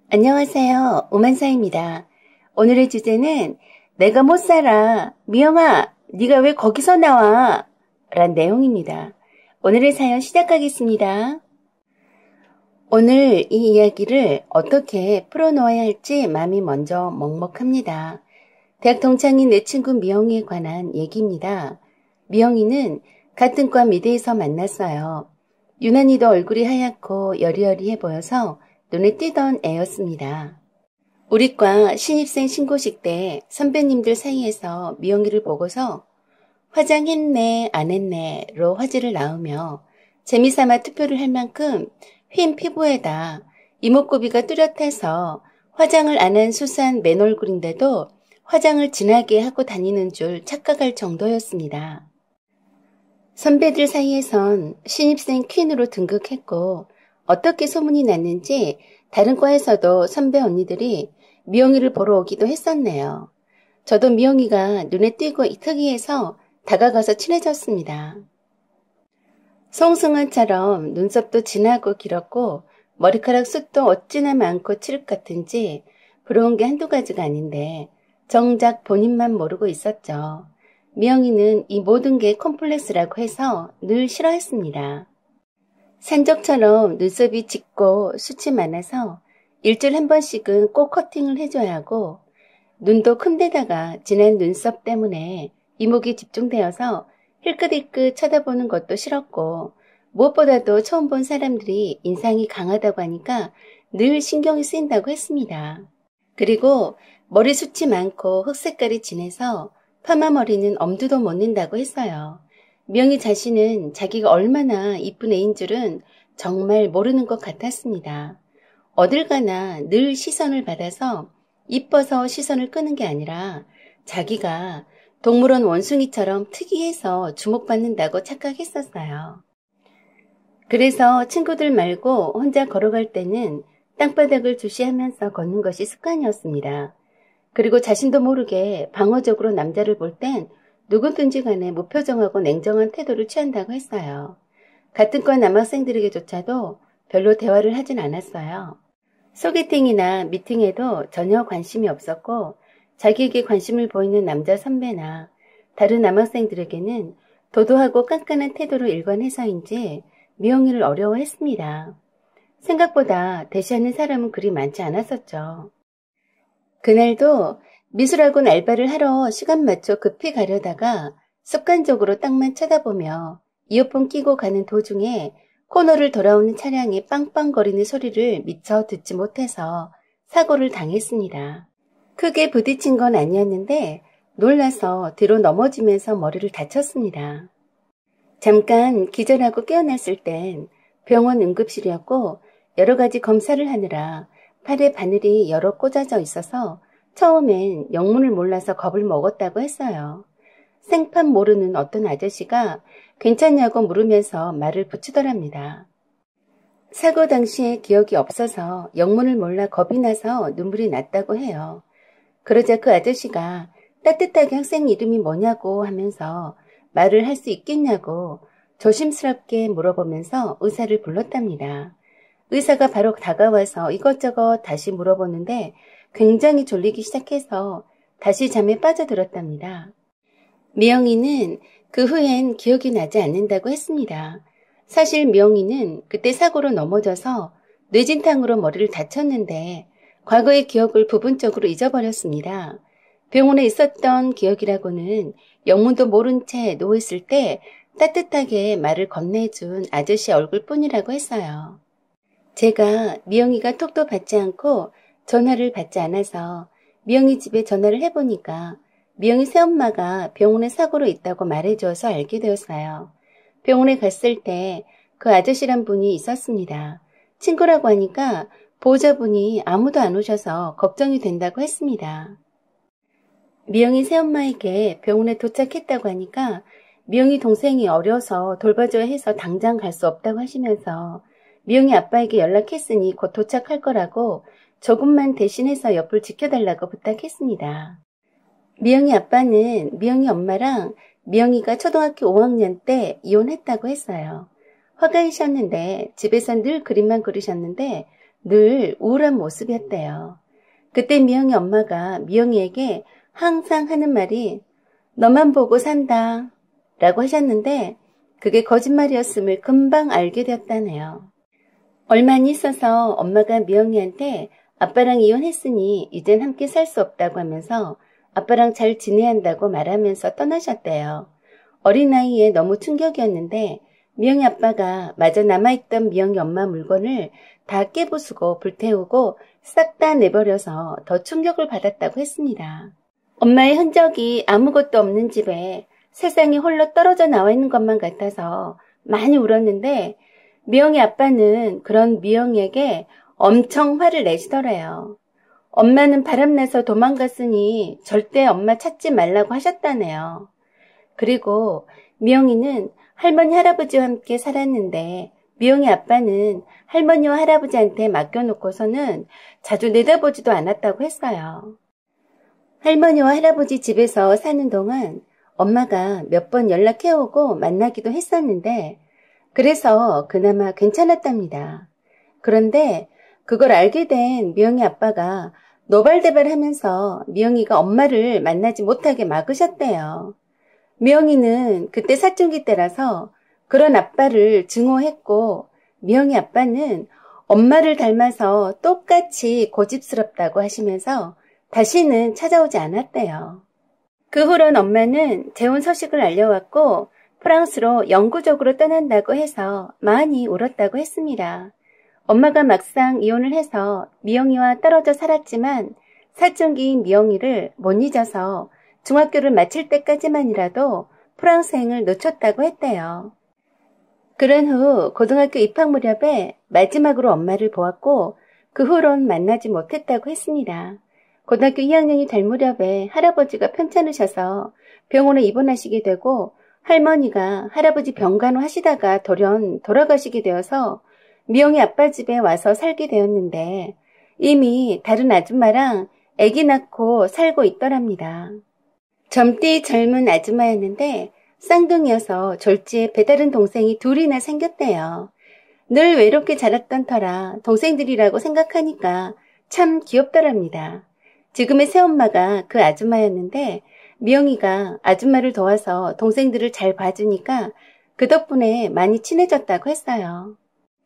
안녕하세요. 오만사입니다. 오늘의 주제는 내가 못 살아. 미영아, 네가 왜 거기서 나와? 란 내용입니다. 오늘의 사연 시작하겠습니다. 오늘 이 이야기를 어떻게 풀어놓아야 할지 마음이 먼저 먹먹합니다. 대학 동창인 내 친구 미영이에 관한 얘기입니다. 미영이는 같은 과 미대에서 만났어요. 유난히도 얼굴이 하얗고 여리여리해 보여서 눈에 띄던 애였습니다. 우리 과 신입생 신고식 때 선배님들 사이에서 미영이를 보고서 화장했네 안 했네로 화제를 낳으며 재미삼아 투표를 할 만큼 휜 피부에다 이목구비가 뚜렷해서 화장을 안 한 수수한 맨 얼굴인데도 화장을 진하게 하고 다니는 줄 착각할 정도였습니다. 선배들 사이에선 신입생 퀸으로 등극했고 어떻게 소문이 났는지 다른 과에서도 선배 언니들이 미영이를 보러 오기도 했었네요. 저도 미영이가 눈에 띄고 특이해서 다가가서 친해졌습니다. 송승헌처럼 눈썹도 진하고 길었고 머리카락 숱도 어찌나 많고 칠흑 같은지 부러운 게 한두 가지가 아닌데 정작 본인만 모르고 있었죠. 미영이는 이 모든 게 콤플렉스라고 해서 늘 싫어했습니다. 산적처럼 눈썹이 짙고 숱이 많아서 일주일에 한 번씩은 꼭 커팅을 해줘야 하고 눈도 큰 데다가 진한 눈썹 때문에 이목이 집중되어서 힐끗힐끗 쳐다보는 것도 싫었고 무엇보다도 처음 본 사람들이 인상이 강하다고 하니까 늘 신경이 쓰인다고 했습니다. 그리고 머리숱이 많고 흑색깔이 진해서 파마 머리는 엄두도 못 낸다고 했어요. 미영이 자신은 자기가 얼마나 이쁜 애인 줄은 정말 모르는 것 같았습니다. 어딜 가나 늘 시선을 받아서 이뻐서 시선을 끄는 게 아니라 자기가 동물원 원숭이처럼 특이해서 주목받는다고 착각했었어요. 그래서 친구들 말고 혼자 걸어갈 때는 땅바닥을 주시하면서 걷는 것이 습관이었습니다. 그리고 자신도 모르게 방어적으로 남자를 볼 땐 누구든지 간에 무표정하고 냉정한 태도를 취한다고 했어요. 같은 과 남학생들에게조차도 별로 대화를 하진 않았어요. 소개팅이나 미팅에도 전혀 관심이 없었고 자기에게 관심을 보이는 남자 선배나 다른 남학생들에게는 도도하고 깐깐한 태도로 일관해서인지 미영이를 어려워했습니다. 생각보다 대시하는 사람은 그리 많지 않았었죠. 그날도 미술학원 알바를 하러 시간 맞춰 급히 가려다가 습관적으로 땅만 쳐다보며 이어폰 끼고 가는 도중에 코너를 돌아오는 차량이 빵빵거리는 소리를 미처 듣지 못해서 사고를 당했습니다. 크게 부딪힌 건 아니었는데 놀라서 뒤로 넘어지면서 머리를 다쳤습니다. 잠깐 기절하고 깨어났을 땐 병원 응급실이었고 여러 가지 검사를 하느라 팔에 바늘이 여러 꽂아져 있어서 처음엔 영문을 몰라서 겁을 먹었다고 했어요. 생판 모르는 어떤 아저씨가 괜찮냐고 물으면서 말을 붙이더랍니다. 사고 당시에 기억이 없어서 영문을 몰라 겁이 나서 눈물이 났다고 해요. 그러자 그 아저씨가 따뜻하게 학생 이름이 뭐냐고 하면서 말을 할 수 있겠냐고 조심스럽게 물어보면서 의사를 불렀답니다. 의사가 바로 다가와서 이것저것 다시 물어보는데 굉장히 졸리기 시작해서 다시 잠에 빠져들었답니다. 미영이는 그 후엔 기억이 나지 않는다고 했습니다. 사실 미영이는 그때 사고로 넘어져서 뇌진탕으로 머리를 다쳤는데 과거의 기억을 부분적으로 잊어버렸습니다. 병원에 있었던 기억이라고는 영문도 모른 채 누워있을 때 따뜻하게 말을 건네준 아저씨 얼굴뿐이라고 했어요. 제가 미영이가 톡도 받지 않고 전화를 받지 않아서 미영이 집에 전화를 해보니까 미영이 새엄마가 병원에 사고로 있다고 말해줘서 알게 되었어요. 병원에 갔을 때 그 아저씨란 분이 있었습니다. 친구라고 하니까 보호자분이 아무도 안 오셔서 걱정이 된다고 했습니다. 미영이 새엄마에게 병원에 도착했다고 하니까 미영이 동생이 어려서 돌봐줘야 해서 당장 갈 수 없다고 하시면서 미영이 아빠에게 연락했으니 곧 도착할 거라고 조금만 대신해서 옆을 지켜달라고 부탁했습니다. 미영이 아빠는 미영이 엄마랑 미영이가 초등학교 5학년 때 이혼했다고 했어요. 화가이셨는데 집에서 늘 그림만 그리셨는데 늘 우울한 모습이었대요. 그때 미영이 엄마가 미영이에게 항상 하는 말이 너만 보고 산다 라고 하셨는데 그게 거짓말이었음을 금방 알게 되었다네요. 얼마 안 있어서 엄마가 미영이한테 아빠랑 이혼했으니 이젠 함께 살 수 없다고 하면서 아빠랑 잘 지내야 한다고 말하면서 떠나셨대요. 어린 나이에 너무 충격이었는데 미영이 아빠가 마저 남아있던 미영이 엄마 물건을 다 깨부수고 불태우고 싹 다 내버려서 더 충격을 받았다고 했습니다. 엄마의 흔적이 아무것도 없는 집에 세상에 홀로 떨어져 나와 있는 것만 같아서 많이 울었는데 미영이 아빠는 그런 미영이에게 엄청 화를 내시더래요. 엄마는 바람나서 도망갔으니 절대 엄마 찾지 말라고 하셨다네요. 그리고 미영이는 할머니 할아버지와 함께 살았는데 미영이 아빠는 할머니와 할아버지한테 맡겨놓고서는 자주 내다보지도 않았다고 했어요. 할머니와 할아버지 집에서 사는 동안 엄마가 몇 번 연락해오고 만나기도 했었는데 그래서 그나마 괜찮았답니다. 그런데 그걸 알게 된 미영이 아빠가 노발대발하면서 미영이가 엄마를 만나지 못하게 막으셨대요. 미영이는 그때 사춘기 때라서 그런 아빠를 증오했고 미영이 아빠는 엄마를 닮아서 똑같이 고집스럽다고 하시면서 다시는 찾아오지 않았대요. 그 후론 엄마는 재혼 소식을 알려왔고 프랑스로 영구적으로 떠난다고 해서 많이 울었다고 했습니다. 엄마가 막상 이혼을 해서 미영이와 떨어져 살았지만 사춘기인 미영이를 못 잊어서 중학교를 마칠 때까지만이라도 프랑스행을 놓쳤다고 했대요. 그런 후 고등학교 입학 무렵에 마지막으로 엄마를 보았고 그 후론 만나지 못했다고 했습니다. 고등학교 2학년이 될 무렵에 할아버지가 편찮으셔서 병원에 입원하시게 되고 할머니가 할아버지 병간호 하시다가 돌연 돌아가시게 되어서 미영이 아빠 집에 와서 살게 되었는데 이미 다른 아줌마랑 아기 낳고 살고 있더랍니다. 젊디 젊은 아줌마였는데 쌍둥이여서 졸지에 배다른 동생이 둘이나 생겼대요. 늘 외롭게 자랐던 터라 동생들이라고 생각하니까 참 귀엽더랍니다. 지금의 새엄마가 그 아줌마였는데 미영이가 아줌마를 도와서 동생들을 잘 봐주니까 그 덕분에 많이 친해졌다고 했어요.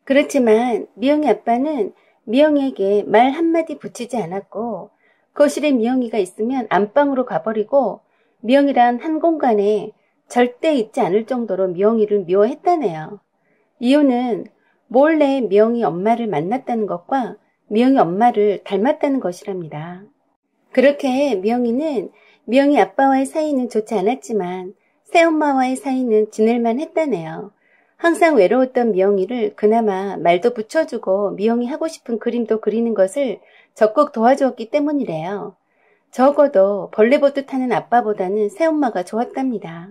그렇지만 미영이 아빠는 미영이에게 말 한마디 붙이지 않았고 거실에 미영이가 있으면 안방으로 가버리고 미영이란 한 공간에 절대 있지 않을 정도로 미영이를 미워했다네요. 이유는 몰래 미영이 엄마를 만났다는 것과 미영이 엄마를 닮았다는 것이랍니다. 그렇게 미영이는 미영이 아빠와의 사이는 좋지 않았지만 새엄마와의 사이는 지낼만 했다네요. 항상 외로웠던 미영이를 그나마 말도 붙여주고 미영이 하고 싶은 그림도 그리는 것을 적극 도와주었기 때문이래요. 적어도 벌레 보듯 하는 아빠보다는 새엄마가 좋았답니다.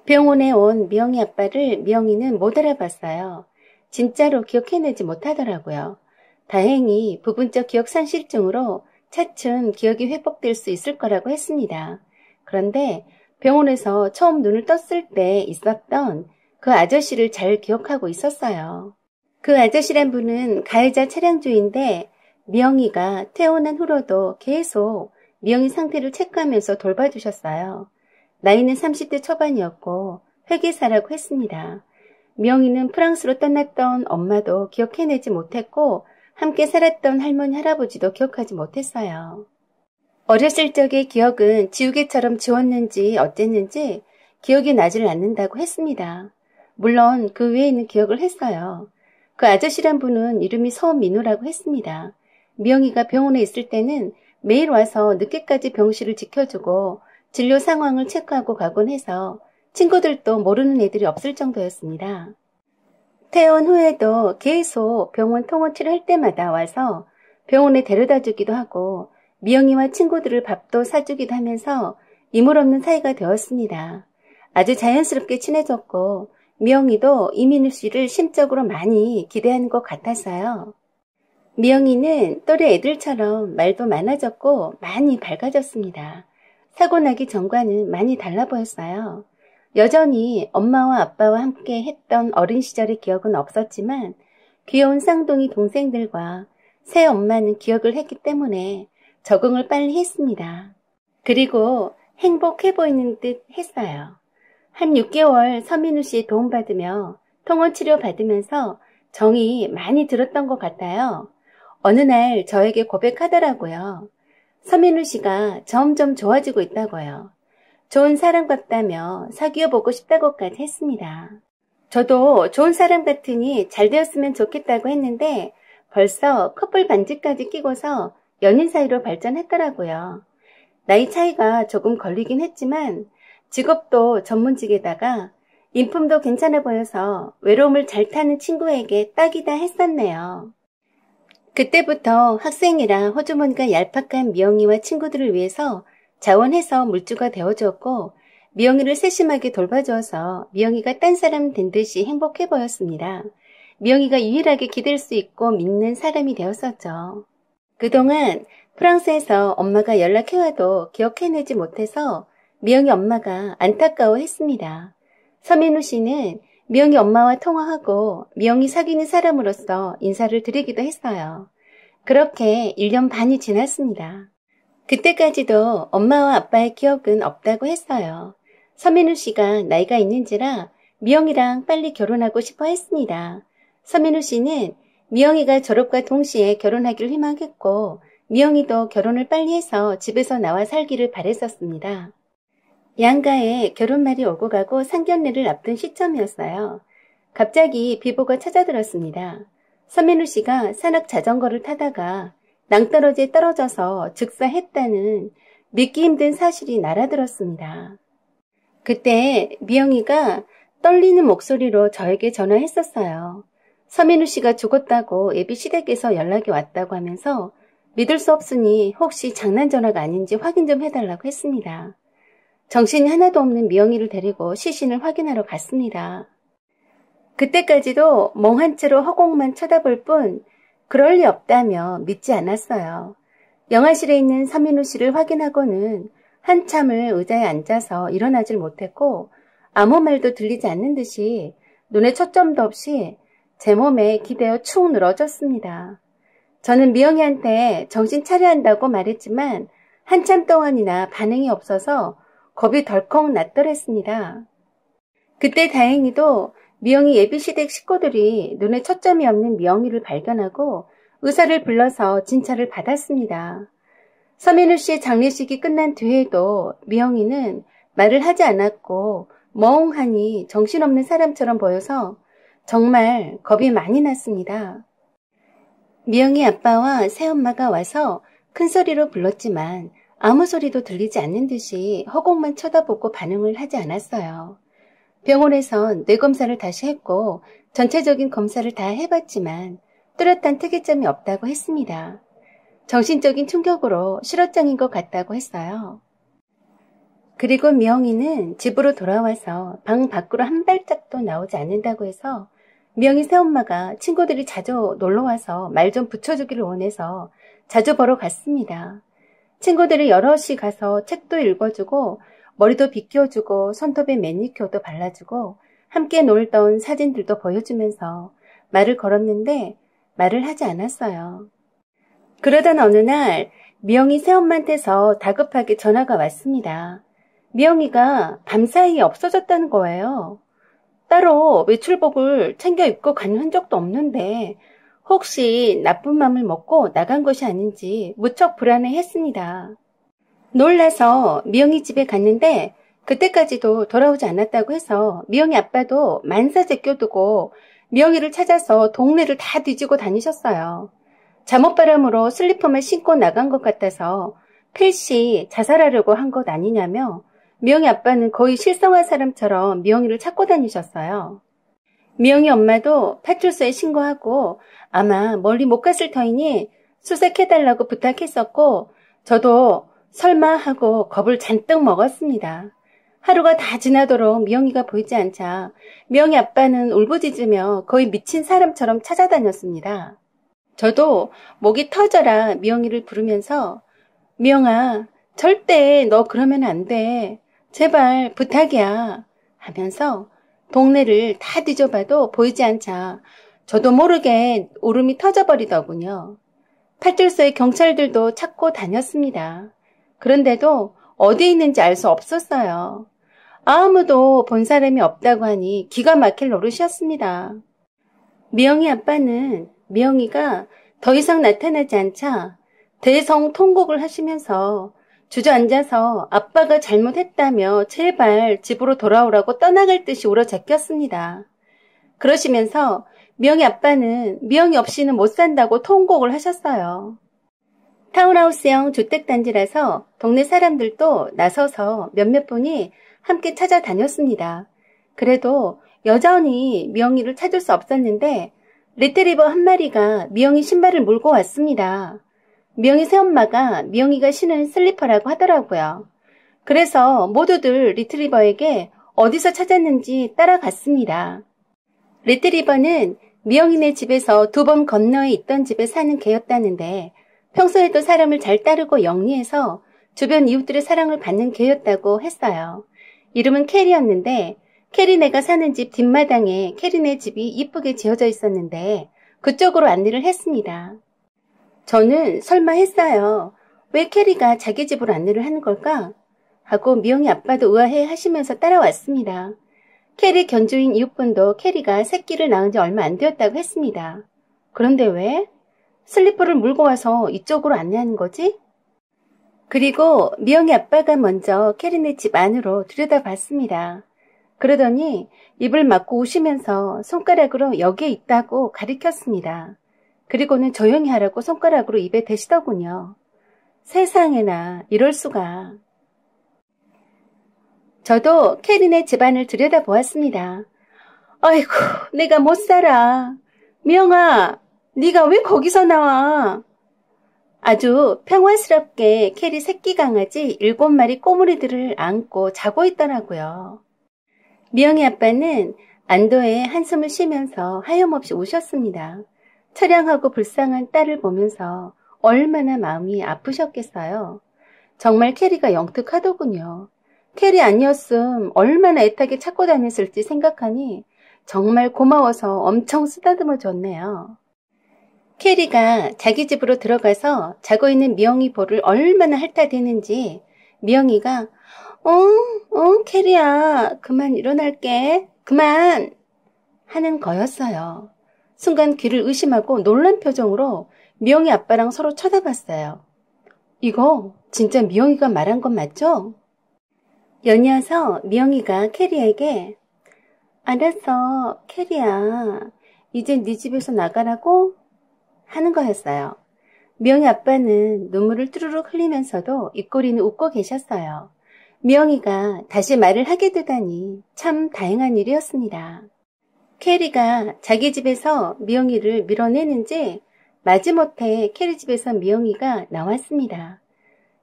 병원에 온 미영이 아빠를 미영이는 못 알아봤어요. 진짜로 기억해내지 못하더라고요. 다행히 부분적 기억 상실증으로 차츰 기억이 회복될 수 있을 거라고 했습니다. 그런데 병원에서 처음 눈을 떴을 때 있었던 그 아저씨를 잘 기억하고 있었어요. 그 아저씨란 분은 가해자 차량주인데 미영이가 퇴원한 후로도 계속 미영이 상태를 체크하면서 돌봐주셨어요. 나이는 30대 초반이었고 회계사라고 했습니다. 미영이는 프랑스로 떠났던 엄마도 기억해내지 못했고 함께 살았던 할머니 할아버지도 기억하지 못했어요. 어렸을 적의 기억은 지우개처럼 지웠는지 어쨌는지 기억이 나지를 않는다고 했습니다. 물론 그 외에는 기억을 했어요. 그 아저씨란 분은 이름이 서민우라고 했습니다. 미영이가 병원에 있을 때는 매일 와서 늦게까지 병실을 지켜주고 진료 상황을 체크하고 가곤 해서 친구들도 모르는 애들이 없을 정도였습니다. 퇴원 후에도 계속 병원 통원치를 할 때마다 와서 병원에 데려다 주기도 하고 미영이와 친구들을 밥도 사주기도 하면서 이물 없는 사이가 되었습니다. 아주 자연스럽게 친해졌고 미영이도 이민우 씨를 심적으로 많이 기대하는 것 같았어요. 미영이는 또래 애들처럼 말도 많아졌고 많이 밝아졌습니다. 사고 나기 전과는 많이 달라 보였어요. 여전히 엄마와 아빠와 함께 했던 어린 시절의 기억은 없었지만 귀여운 쌍둥이 동생들과 새 엄마는 기억을 했기 때문에 적응을 빨리 했습니다. 그리고 행복해 보이는 듯 했어요. 한 6개월 서민우 씨 도움받으며 통원치료 받으면서 정이 많이 들었던 것 같아요. 어느 날 저에게 고백하더라고요. 서민우 씨가 점점 좋아지고 있다고요. 좋은 사람 같다며 사귀어 보고 싶다고까지 했습니다. 저도 좋은 사람 같으니 잘 되었으면 좋겠다고 했는데 벌써 커플 반지까지 끼고서 연인 사이로 발전했더라고요. 나이 차이가 조금 걸리긴 했지만 직업도 전문직에다가 인품도 괜찮아 보여서 외로움을 잘 타는 친구에게 딱이다 했었네요. 그때부터 학생이라 호주머니가 얄팍한 미영이와 친구들을 위해서 자원해서 물주가 되어주었고 미영이를 세심하게 돌봐주어서 미영이가 딴 사람 된 듯이 행복해 보였습니다. 미영이가 유일하게 기댈 수 있고 믿는 사람이 되었었죠. 그동안 프랑스에서 엄마가 연락해와도 기억해내지 못해서 미영이 엄마가 안타까워했습니다. 서민우 씨는 미영이 엄마와 통화하고 미영이 사귀는 사람으로서 인사를 드리기도 했어요. 그렇게 1년 반이 지났습니다. 그때까지도 엄마와 아빠의 기억은 없다고 했어요. 서민우 씨가 나이가 있는지라 미영이랑 빨리 결혼하고 싶어 했습니다. 서민우 씨는 미영이가 졸업과 동시에 결혼하기를 희망했고 미영이도 결혼을 빨리 해서 집에서 나와 살기를 바랬었습니다. 양가에 결혼말이 오고 가고 상견례를 앞둔 시점이었어요. 갑자기 비보가 찾아들었습니다. 서민우 씨가 산악 자전거를 타다가 낭떠러지에 떨어져서 즉사했다는 믿기 힘든 사실이 날아들었습니다. 그때 미영이가 떨리는 목소리로 저에게 전화했었어요. 서민우 씨가 죽었다고 예비 시댁에서 연락이 왔다고 하면서 믿을 수 없으니 혹시 장난 전화가 아닌지 확인 좀 해달라고 했습니다. 정신이 하나도 없는 미영이를 데리고 시신을 확인하러 갔습니다. 그때까지도 멍한 채로 허공만 쳐다볼 뿐 그럴 리 없다며 믿지 않았어요. 영화실에 있는 서민우 씨를 확인하고는 한참을 의자에 앉아서 일어나질 못했고 아무 말도 들리지 않는 듯이 눈에 초점도 없이 제 몸에 기대어 축 늘어졌습니다. 저는 미영이한테 정신 차려야 한다고 말했지만 한참 동안이나 반응이 없어서 겁이 덜컥 났더랬습니다. 그때 다행히도 미영이 예비시댁 식구들이 눈에 초점이 없는 미영이를 발견하고 의사를 불러서 진찰을 받았습니다. 서민우 씨의 장례식이 끝난 뒤에도 미영이는 말을 하지 않았고 멍하니 정신없는 사람처럼 보여서 정말 겁이 많이 났습니다. 미영이 아빠와 새엄마가 와서 큰 소리로 불렀지만 아무 소리도 들리지 않는 듯이 허공만 쳐다보고 반응을 하지 않았어요. 병원에선 뇌검사를 다시 했고 전체적인 검사를 다 해봤지만 뚜렷한 특이점이 없다고 했습니다. 정신적인 충격으로 실어장인 것 같다고 했어요. 그리고 미영이는 집으로 돌아와서 방 밖으로 한 발짝도 나오지 않는다고 해서 미영이 새엄마가 친구들이 자주 놀러와서 말 좀 붙여주기를 원해서 자주 보러 갔습니다. 친구들이 여럿이 가서 책도 읽어주고 머리도 빗겨주고 손톱에 매니큐어도 발라주고 함께 놀던 사진들도 보여주면서 말을 걸었는데 말을 하지 않았어요. 그러던 어느 날 미영이 새엄마한테서 다급하게 전화가 왔습니다. 미영이가 밤사이에 없어졌다는 거예요. 따로 외출복을 챙겨 입고 간 흔적도 없는데 혹시 나쁜 맘을 먹고 나간 것이 아닌지 무척 불안해했습니다. 놀라서 미영이 집에 갔는데 그때까지도 돌아오지 않았다고 해서 미영이 아빠도 만사 제껴두고 미영이를 찾아서 동네를 다 뒤지고 다니셨어요. 잠옷바람으로 슬리퍼만 신고 나간 것 같아서 필시 자살하려고 한 것 아니냐며 미영이 아빠는 거의 실성한 사람처럼 미영이를 찾고 다니셨어요. 미영이 엄마도 파출소에 신고하고 아마 멀리 못 갔을 터이니 수색해달라고 부탁했었고 저도 설마 하고 겁을 잔뜩 먹었습니다. 하루가 다 지나도록 미영이가 보이지 않자 미영이 아빠는 울부짖으며 거의 미친 사람처럼 찾아다녔습니다. 저도 목이 터져라 미영이를 부르면서 미영아 절대 너 그러면 안 돼. 제발 부탁이야 하면서 동네를 다 뒤져봐도 보이지 않자 저도 모르게 울음이 터져버리더군요. 파출소의 경찰들도 찾고 다녔습니다. 그런데도 어디 있는지 알 수 없었어요. 아무도 본 사람이 없다고 하니 기가 막힐 노릇이었습니다. 미영이 아빠는 미영이가 더 이상 나타나지 않자 대성통곡을 하시면서 주저앉아서 아빠가 잘못했다며 제발 집으로 돌아오라고 떠나갈 듯이 울어제꼈습니다. 그러시면서 미영이 아빠는 미영이 없이는 못 산다고 통곡을 하셨어요. 타운하우스형 주택단지라서 동네 사람들도 나서서 몇몇 분이 함께 찾아다녔습니다. 그래도 여전히 미영이를 찾을 수 없었는데 리트리버 한 마리가 미영이 신발을 물고 왔습니다. 미영이 새엄마가 미영이가 신은 슬리퍼라고 하더라고요. 그래서 모두들 리트리버에게 어디서 찾았는지 따라갔습니다. 리트리버는 미영이네 집에서 2번 건너에 있던 집에 사는 개였다는데 평소에도 사람을 잘 따르고 영리해서 주변 이웃들의 사랑을 받는 개였다고 했어요. 이름은 캐리였는데 캐리네가 사는 집 뒷마당에 캐리네 집이 이쁘게 지어져 있었는데 그쪽으로 안내를 했습니다. 저는 설마 했어요. 왜 캐리가 자기 집으로 안내를 하는 걸까? 하고 미영이 아빠도 의아해 하시면서 따라왔습니다. 캐리 견주인 이웃분도 캐리가 새끼를 낳은 지 얼마 안 되었다고 했습니다. 그런데 왜? 슬리퍼를 물고 와서 이쪽으로 안내하는 거지? 그리고 미영이 아빠가 먼저 캐리네 집 안으로 들여다봤습니다. 그러더니 입을 막고 우시면서 손가락으로 여기에 있다고 가리켰습니다. 그리고는 조용히 하라고 손가락으로 입에 대시더군요. 세상에나 이럴 수가. 저도 캐리네 집안을 들여다보았습니다. 아이고, 내가 못 살아. 미영아, 네가 왜 거기서 나와? 아주 평화스럽게 캐리 새끼 강아지 7마리 꼬물이들을 안고 자고 있더라고요. 미영이 아빠는 안도에 한숨을 쉬면서 하염없이 우셨습니다. 처량하고 불쌍한 딸을 보면서 얼마나 마음이 아프셨겠어요. 정말 캐리가 영특하더군요. 캐리 아니었음 얼마나 애타게 찾고 다녔을지 생각하니 정말 고마워서 엄청 쓰다듬어 줬네요. 캐리가 자기 집으로 들어가서 자고 있는 미영이 볼을 얼마나 핥아대는지 미영이가 캐리야 그만 일어날게 그만 하는 거였어요. 순간 귀를 의심하고 놀란 표정으로 미영이 아빠랑 서로 쳐다봤어요. 이거 진짜 미영이가 말한 건 맞죠? 연이어서 미영이가 캐리에게 알았어 캐리야 이제 네 집에서 나가라고 하는 거였어요. 미영이 아빠는 눈물을 뚜루룩 흘리면서도 입꼬리는 웃고 계셨어요. 미영이가 다시 말을 하게 되다니 참 다행한 일이었습니다. 캐리가 자기 집에서 미영이를 밀어내는지 마지못해 캐리 집에서 미영이가 나왔습니다.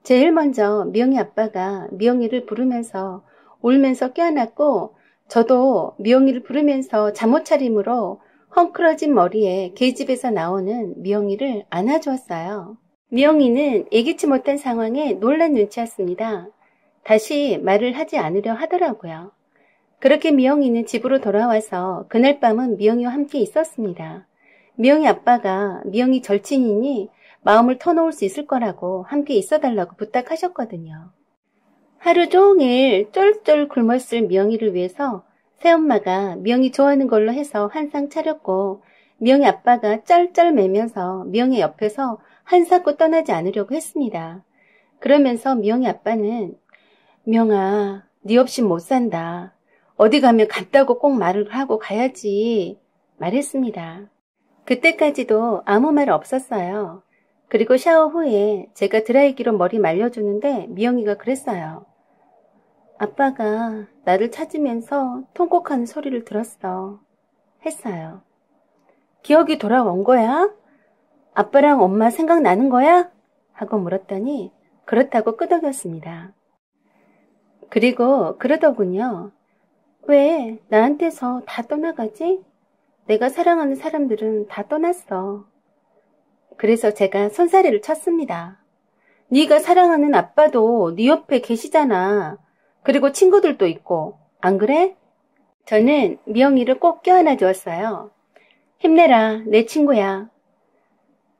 제일 먼저 미영이 아빠가 미영이를 부르면서 울면서 껴안았고 저도 미영이를 부르면서 잠옷차림으로 헝클어진 머리에 개집에서 나오는 미영이를 안아주었어요. 미영이는 예기치 못한 상황에 놀란 눈치였습니다. 다시 말을 하지 않으려 하더라고요. 그렇게 미영이는 집으로 돌아와서 그날 밤은 미영이와 함께 있었습니다. 미영이 아빠가 미영이 절친이니 마음을 터놓을 수 있을 거라고 함께 있어달라고 부탁하셨거든요. 하루 종일 쫄쫄 굶었을 미영이를 위해서 새엄마가 미영이 좋아하는 걸로 해서 한 상 차렸고 미영이 아빠가 쩔쩔 매면서 미영이 옆에서 한사코 떠나지 않으려고 했습니다. 그러면서 미영이 아빠는 미영아, 네 없이 못 산다. 어디 가면 갔다고 꼭 말을 하고 가야지 말했습니다. 그때까지도 아무 말 없었어요. 그리고 샤워 후에 제가 드라이기로 머리 말려주는데 미영이가 그랬어요. 아빠가 나를 찾으면서 통곡하는 소리를 들었어. 했어요. 기억이 돌아온 거야? 아빠랑 엄마 생각나는 거야? 하고 물었더니 그렇다고 끄덕였습니다. 그리고 그러더군요. 왜 나한테서 다 떠나가지? 내가 사랑하는 사람들은 다 떠났어. 그래서 제가 손사래를 쳤습니다. 네가 사랑하는 아빠도 네 옆에 계시잖아. 그리고 친구들도 있고. 안 그래? 저는 미영이를 꼭 껴안아 주었어요. 힘내라, 내 친구야.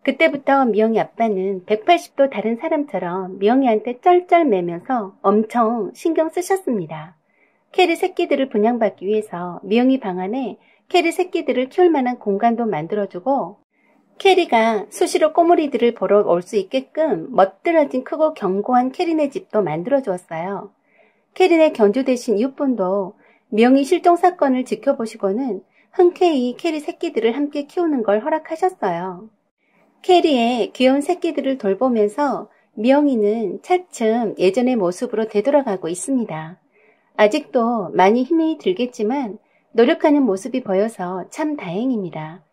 그때부터 미영이 아빠는 180도 다른 사람처럼 미영이한테 쩔쩔매면서 엄청 신경 쓰셨습니다. 캐리 새끼들을 분양받기 위해서 미영이 방 안에 캐리 새끼들을 키울 만한 공간도 만들어주고 캐리가 수시로 꼬물이들을 보러 올 수 있게끔 멋들어진 크고 견고한 캐리네 집도 만들어주었어요. 캐리네 견주 대신 이웃분도 미영이 실종 사건을 지켜보시고는 흔쾌히 캐리 새끼들을 함께 키우는 걸 허락하셨어요. 캐리의 귀여운 새끼들을 돌보면서 미영이는 차츰 예전의 모습으로 되돌아가고 있습니다. 아직도 많이 힘이 들겠지만 노력하는 모습이 보여서 참 다행입니다.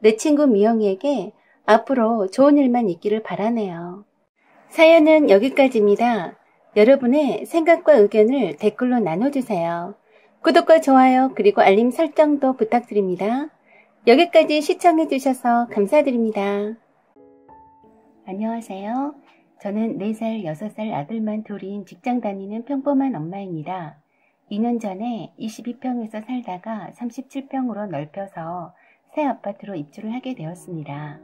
내 친구 미영이에게 앞으로 좋은 일만 있기를 바라네요. 사연은 여기까지입니다. 여러분의 생각과 의견을 댓글로 나눠주세요. 구독과 좋아요 그리고 알림 설정도 부탁드립니다. 여기까지 시청해주셔서 감사드립니다. 안녕하세요. 저는 4살, 6살 아들만 둘인 직장 다니는 평범한 엄마입니다. 2년 전에 22평에서 살다가 37평으로 넓혀서 새 아파트로 입주를 하게 되었습니다.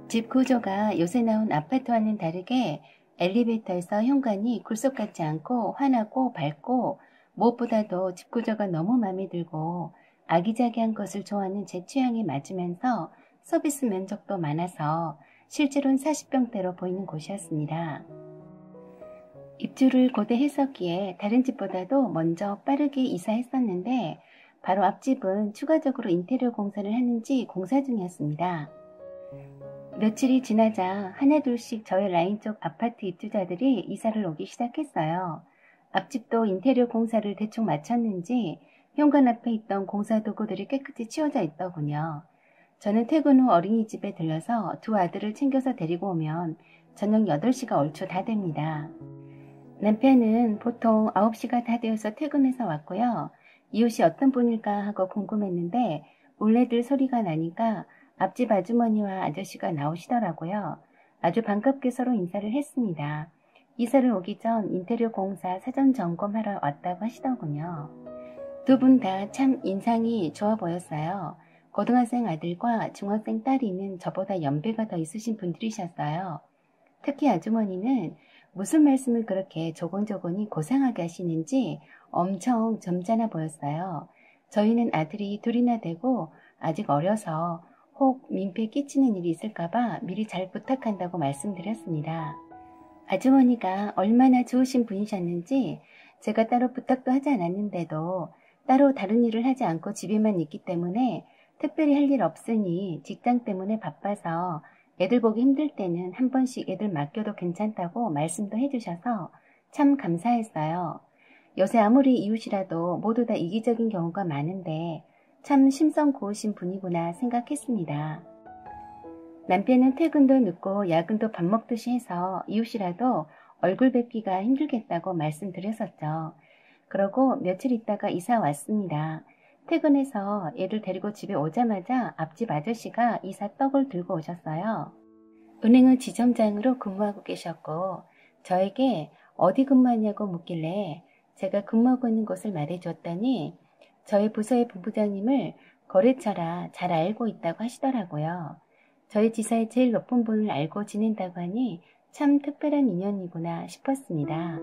집 구조가 요새 나온 아파트와는 다르게 엘리베이터에서 현관이 굴속 같지 않고 환하고 밝고 무엇보다도 집 구조가 너무 마음에 들고 아기자기한 것을 좋아하는 제 취향에 맞으면서 서비스 면적도 많아서 실제로는 40평대로 보이는 곳이었습니다. 입주를 고대했었기에 다른 집보다도 먼저 빠르게 이사했었는데 바로 앞집은 추가적으로 인테리어 공사를 하는지 공사 중이었습니다. 며칠이 지나자 하나둘씩 저희 라인 쪽 아파트 입주자들이 이사를 오기 시작했어요. 앞집도 인테리어 공사를 대충 마쳤는지 현관 앞에 있던 공사 도구들이 깨끗이 치워져 있더군요. 저는 퇴근 후 어린이집에 들려서 두 아들을 챙겨서 데리고 오면 저녁 8시가 얼추 다 됩니다. 남편은 보통 9시가 다 되어서 퇴근해서 왔고요. 이웃이 어떤 분일까 하고 궁금했는데 울레들 소리가 나니까 앞집 아주머니와 아저씨가 나오시더라고요. 아주 반갑게 서로 인사를 했습니다. 이사를 오기 전 인테리어 공사 사전 점검하러 왔다고 하시더군요. 두 분 다 참 인상이 좋아 보였어요. 고등학생 아들과 중학생 딸이는 저보다 연배가 더 있으신 분들이셨어요. 특히 아주머니는 무슨 말씀을 그렇게 조곤조곤히 고상하게 하시는지 엄청 점잖아 보였어요. 저희는 아들이 둘이나 되고 아직 어려서 혹 민폐 끼치는 일이 있을까봐 미리 잘 부탁한다고 말씀드렸습니다. 아주머니가 얼마나 좋으신 분이셨는지 제가 따로 부탁도 하지 않았는데도 따로 다른 일을 하지 않고 집에만 있기 때문에 특별히 할 일 없으니 직장 때문에 바빠서 애들 보기 힘들 때는 한 번씩 애들 맡겨도 괜찮다고 말씀도 해주셔서 참 감사했어요. 요새 아무리 이웃이라도 모두 다 이기적인 경우가 많은데 참 심성 고우신 분이구나 생각했습니다. 남편은 퇴근도 늦고 야근도 밥 먹듯이 해서 이웃이라도 얼굴 뵙기가 힘들겠다고 말씀드렸었죠. 그러고 며칠 있다가 이사 왔습니다. 퇴근해서 애들 데리고 집에 오자마자 앞집 아저씨가 이사 떡을 들고 오셨어요. 은행의 지점장으로 근무하고 계셨고 저에게 어디 근무하냐고 묻길래 제가 근무하고 있는 곳을 말해줬더니 저희 부서의 본부장님을 거래처라 잘 알고 있다고 하시더라고요. 저희 지사의 제일 높은 분을 알고 지낸다고 하니 참 특별한 인연이구나 싶었습니다.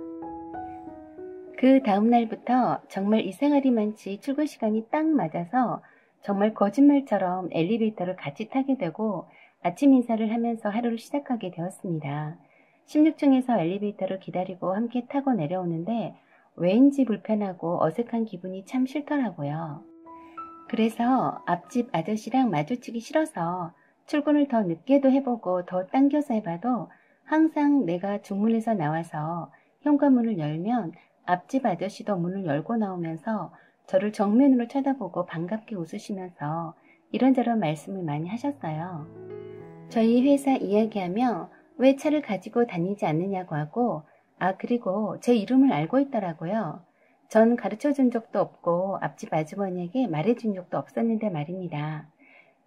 그 다음 날부터 정말 이상하리 많지 출근 시간이 딱 맞아서 정말 거짓말처럼 엘리베이터를 같이 타게 되고 아침 인사를 하면서 하루를 시작하게 되었습니다. 16층에서 엘리베이터를 기다리고 함께 타고 내려오는데 왜인지 불편하고 어색한 기분이 참 싫더라고요. 그래서 앞집 아저씨랑 마주치기 싫어서 출근을 더 늦게도 해보고 더 당겨서 해봐도 항상 내가 중문에서 나와서 현관문을 열면 앞집 아저씨도 문을 열고 나오면서 저를 정면으로 쳐다보고 반갑게 웃으시면서 이런저런 말씀을 많이 하셨어요. 저희 회사 이야기하며 왜 차를 가지고 다니지 않느냐고 하고 그리고 제 이름을 알고 있더라고요. 전 가르쳐준 적도 없고 앞집 아주머니에게 말해준 적도 없었는데 말입니다.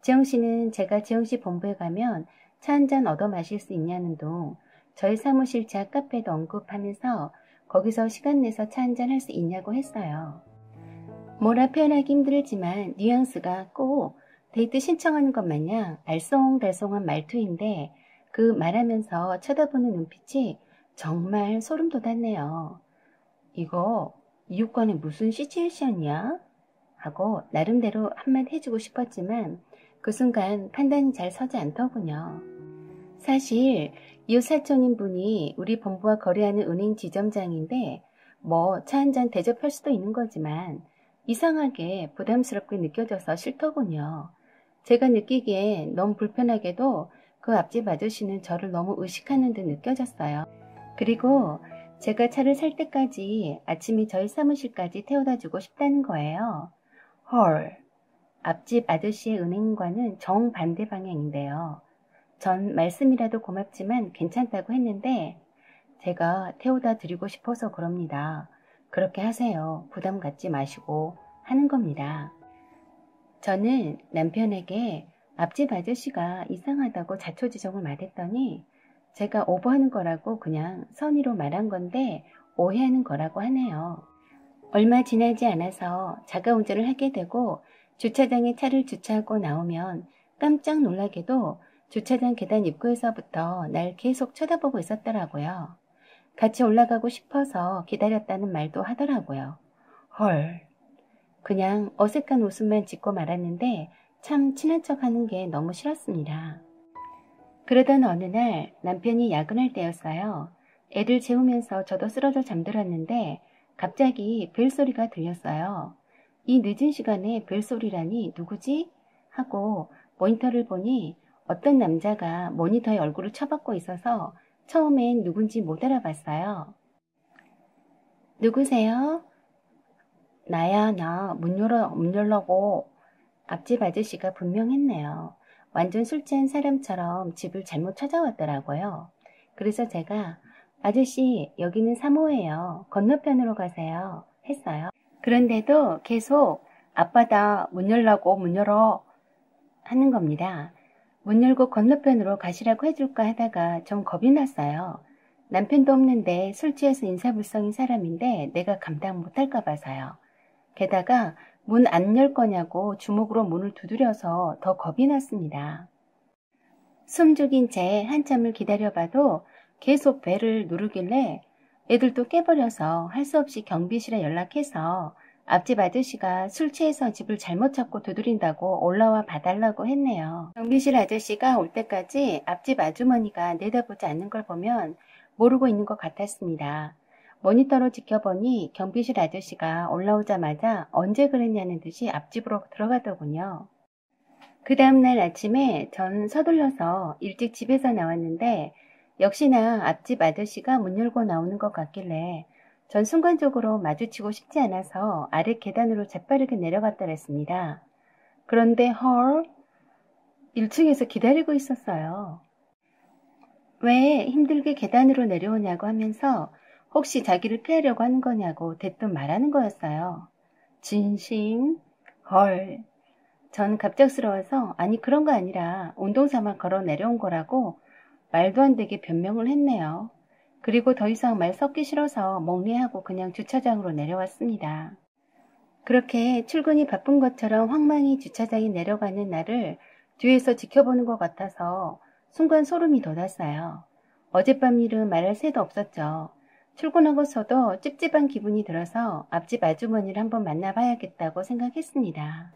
지영씨는 제가 지영씨 본부에 가면 차 한잔 얻어 마실 수 있냐는 둥 저희 사무실 지하 카페도 언급하면서 거기서 시간 내서 차 한잔 할 수 있냐고 했어요. 뭐라 표현하기 힘들지만 뉘앙스가 꼭 데이트 신청하는 것 마냥 알쏭달쏭한 말투인데 그 말하면서 쳐다보는 눈빛이 정말 소름 돋았네요. 이거 이웃간에 무슨 시츄에이션이야? 하고 나름대로 한마디 해주고 싶었지만 그 순간 판단이 잘 서지 않더군요. 사실 이웃 사촌인 분이 우리 본부와 거래하는 은행 지점장인데 뭐 차 한잔 대접할 수도 있는 거지만 이상하게 부담스럽게 느껴져서 싫더군요. 제가 느끼기에 너무 불편하게도 그 앞집 아저씨는 저를 너무 의식하는 듯 느껴졌어요. 그리고 제가 차를 살 때까지 아침에 저희 사무실까지 태워다 주고 싶다는 거예요. 헐, 앞집 아저씨의 은행과는 정반대 방향인데요. 전 말씀이라도 고맙지만 괜찮다고 했는데 제가 태워다 드리고 싶어서 그럽니다. 그렇게 하세요. 부담 갖지 마시고 하는 겁니다. 저는 남편에게 앞집 아저씨가 이상하다고 자초지종을 말했더니 제가 오버하는 거라고 그냥 선의로 말한 건데 오해하는 거라고 하네요. 얼마 지나지 않아서 자가 운전을 하게 되고 주차장에 차를 주차하고 나오면 깜짝 놀라게도 주차장 계단 입구에서부터 날 계속 쳐다보고 있었더라고요. 같이 올라가고 싶어서 기다렸다는 말도 하더라고요. 헐. 그냥 어색한 웃음만 짓고 말았는데 참 친한 척하는 게 너무 싫었습니다. 그러던 어느 날 남편이 야근할 때였어요. 애들 재우면서 저도 쓰러져 잠들었는데 갑자기 벨소리가 들렸어요. 이 늦은 시간에 벨소리라니 누구지? 하고 모니터를 보니 어떤 남자가 모니터에 얼굴을 쳐박고 있어서 처음엔 누군지 못 알아봤어요. 누구세요? 나야, 나. 문 열라고. 앞집 아저씨가 분명했네요. 완전 술 취한 사람처럼 집을 잘못 찾아왔더라고요. 그래서 제가 아저씨 여기는 3호예요. 건너편으로 가세요. 했어요. 그런데도 계속 아빠다 문 열라고 문 열어 하는 겁니다. 문 열고 건너편으로 가시라고 해줄까 하다가 좀 겁이 났어요. 남편도 없는데 술 취해서 인사불성인 사람인데 내가 감당 못할까 봐서요. 게다가 문 안 열 거냐고 주먹으로 문을 두드려서 더 겁이 났습니다. 숨 죽인 채 한참을 기다려봐도 계속 벨을 누르길래 애들도 깨버려서 할 수 없이 경비실에 연락해서 앞집 아저씨가 술 취해서 집을 잘못 찾고 두드린다고 올라와 봐달라고 했네요. 경비실 아저씨가 올 때까지 앞집 아주머니가 내다보지 않는 걸 보면 모르고 있는 것 같았습니다. 모니터로 지켜보니 경비실 아저씨가 올라오자마자 언제 그랬냐는 듯이 앞집으로 들어가더군요. 그 다음날 아침에 전 서둘러서 일찍 집에서 나왔는데 역시나 앞집 아저씨가 문 열고 나오는 것 같길래 전 순간적으로 마주치고 싶지 않아서 아래 계단으로 재빠르게 내려갔더랬습니다. 그런데 헐, 1층에서 기다리고 있었어요. 왜 힘들게 계단으로 내려오냐고 하면서 혹시 자기를 피하려고 하는 거냐고 대뜸 말하는 거였어요. 진심? 헐. 전 갑작스러워서 아니 그런 거 아니라 운동삼아 걸어 내려온 거라고 말도 안 되게 변명을 했네요. 그리고 더 이상 말 섞기 싫어서 멍리하고 그냥 주차장으로 내려왔습니다. 그렇게 출근이 바쁜 것처럼 황망히 주차장에 내려가는 나를 뒤에서 지켜보는 것 같아서 순간 소름이 돋았어요. 어젯밤 일은 말할 새도 없었죠. 출근하고서도 찝찝한 기분이 들어서 앞집 아주머니를 한번 만나봐야겠다고 생각했습니다.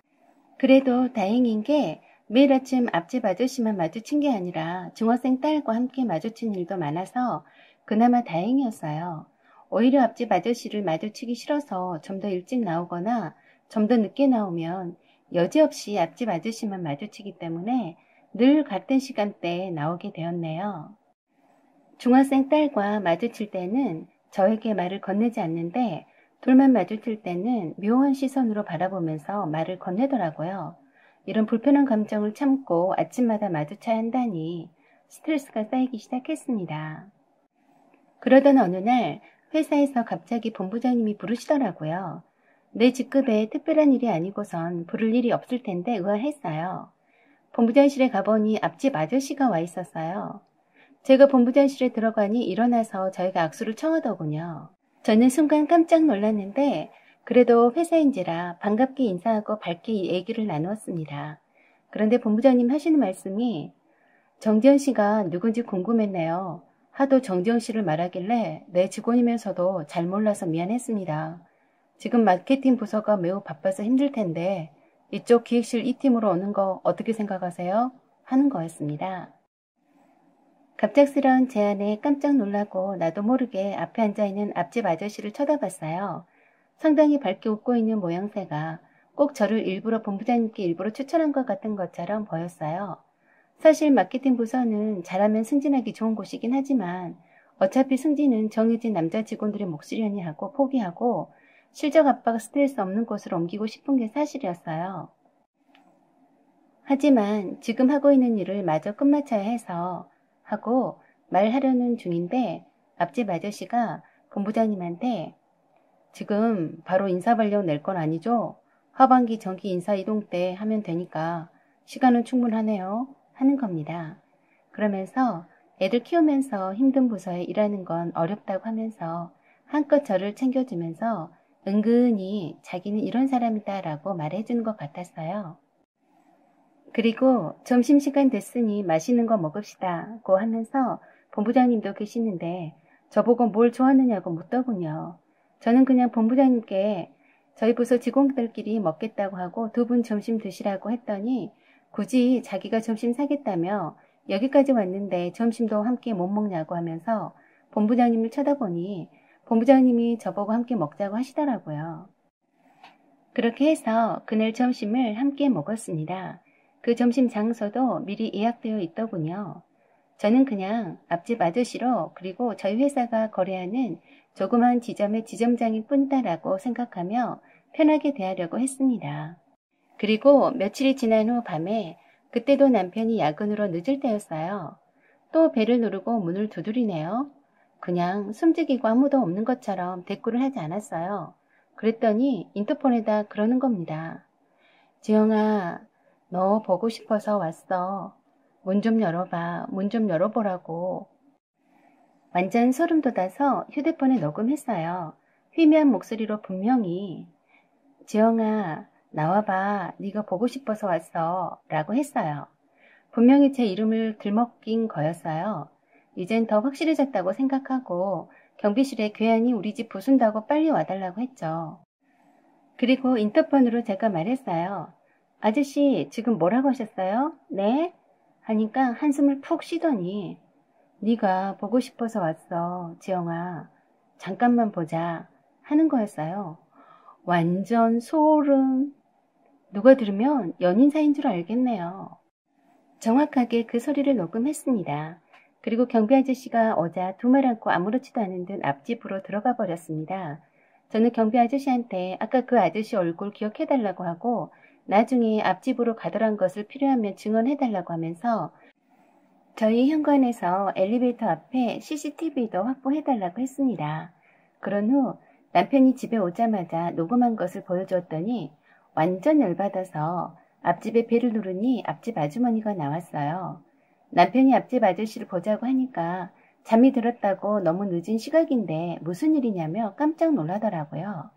그래도 다행인 게 매일 아침 앞집 아저씨만 마주친 게 아니라 중학생 딸과 함께 마주친 일도 많아서 그나마 다행이었어요. 오히려 앞집 아저씨를 마주치기 싫어서 좀 더 일찍 나오거나 좀 더 늦게 나오면 여지없이 앞집 아저씨만 마주치기 때문에 늘 같은 시간대에 나오게 되었네요. 중학생 딸과 마주칠 때는 저에게 말을 건네지 않는데 둘만 마주칠 때는 묘한 시선으로 바라보면서 말을 건네더라고요. 이런 불편한 감정을 참고 아침마다 마주쳐야 한다니 스트레스가 쌓이기 시작했습니다. 그러던 어느 날 회사에서 갑자기 본부장님이 부르시더라고요. 내 직급에 특별한 일이 아니고선 부를 일이 없을 텐데 의아했어요. 본부장실에 가보니 앞집 아저씨가 와 있었어요. 제가 본부장실에 들어가니 일어나서 저에게 악수를 청하더군요. 저는 순간 깜짝 놀랐는데 그래도 회사인지라 반갑게 인사하고 밝게 얘기를 나누었습니다. 그런데 본부장님 하시는 말씀이 정지현 씨가 누군지 궁금했네요. 하도 정지현 씨를 말하길래 내 직원이면서도 잘 몰라서 미안했습니다. 지금 마케팅 부서가 매우 바빠서 힘들 텐데 이쪽 기획실 이 팀으로 오는 거 어떻게 생각하세요? 하는 거였습니다. 갑작스러운 제안에 깜짝 놀라고 나도 모르게 앞에 앉아있는 앞집 아저씨를 쳐다봤어요. 상당히 밝게 웃고 있는 모양새가 꼭 저를 일부러 본부장님께 일부러 추천한 것 같은 것처럼 보였어요. 사실 마케팅 부서는 잘하면 승진하기 좋은 곳이긴 하지만 어차피 승진은 정해진 남자 직원들의 몫이려니 하고 포기하고 실적 압박 스트레스 없는 곳으로 옮기고 싶은 게 사실이었어요. 하지만 지금 하고 있는 일을 마저 끝마쳐야 해서 하고 말하려는 중인데 앞집 아저씨가 본부장님한테 지금 바로 인사발령 낼 건 아니죠? 하반기 정기 인사 이동 때 하면 되니까 시간은 충분하네요. 하는 겁니다. 그러면서 애들 키우면서 힘든 부서에 일하는 건 어렵다고 하면서 한껏 저를 챙겨주면서 은근히 자기는 이런 사람이다 라고 말해주는 것 같았어요. 그리고 점심시간 됐으니 맛있는 거 먹읍시다고 하면서 본부장님도 계시는데 저보고 뭘 좋아하느냐고 묻더군요. 저는 그냥 본부장님께 저희 부서 직원들끼리 먹겠다고 하고 두 분 점심 드시라고 했더니 굳이 자기가 점심 사겠다며 여기까지 왔는데 점심도 함께 못 먹냐고 하면서 본부장님을 쳐다보니 본부장님이 저보고 함께 먹자고 하시더라고요. 그렇게 해서 그날 점심을 함께 먹었습니다. 그 점심 장소도 미리 예약되어 있더군요. 저는 그냥 앞집 아저씨로 그리고 저희 회사가 거래하는 조그만 지점의 지점장일 뿐이다라고 생각하며 편하게 대하려고 했습니다. 그리고 며칠이 지난 후 밤에 그때도 남편이 야근으로 늦을 때였어요. 또 벨을 누르고 문을 두드리네요. 그냥 숨죽이고 아무도 없는 것처럼 대꾸를 하지 않았어요. 그랬더니 인터폰에다 그러는 겁니다. 지영아, 너 보고 싶어서 왔어. 문 좀 열어봐. 문 좀 열어보라고. 완전 소름 돋아서 휴대폰에 녹음했어요. 희미한 목소리로 분명히 지영아, 나와봐. 네가 보고 싶어서 왔어. 라고 했어요. 분명히 제 이름을 들먹인 거였어요. 이젠 더 확실해졌다고 생각하고 경비실에 괴한이 우리 집 부순다고 빨리 와달라고 했죠. 그리고 인터폰으로 제가 말했어요. 아저씨, 지금 뭐라고 하셨어요? 네? 하니까 한숨을 푹 쉬더니 네가 보고 싶어서 왔어, 지영아. 잠깐만 보자. 하는 거였어요. 완전 소름. 누가 들으면 연인 사이인 줄 알겠네요. 정확하게 그 소리를 녹음했습니다. 그리고 경비 아저씨가 오자 두 말 않고 아무렇지도 않은 듯 앞집으로 들어가 버렸습니다. 저는 경비 아저씨한테 아까 그 아저씨 얼굴 기억해달라고 하고 나중에 앞집으로 가더란 것을 필요하면 증언해달라고 하면서 저희 현관에서 엘리베이터 앞에 CCTV도 확보해달라고 했습니다. 그런 후 남편이 집에 오자마자 녹음한 것을 보여주었더니 완전 열받아서 앞집에 벨을 누르니 앞집 아주머니가 나왔어요. 남편이 앞집 아저씨를 보자고 하니까 잠이 들었다고 너무 늦은 시각인데 무슨 일이냐며 깜짝 놀라더라고요.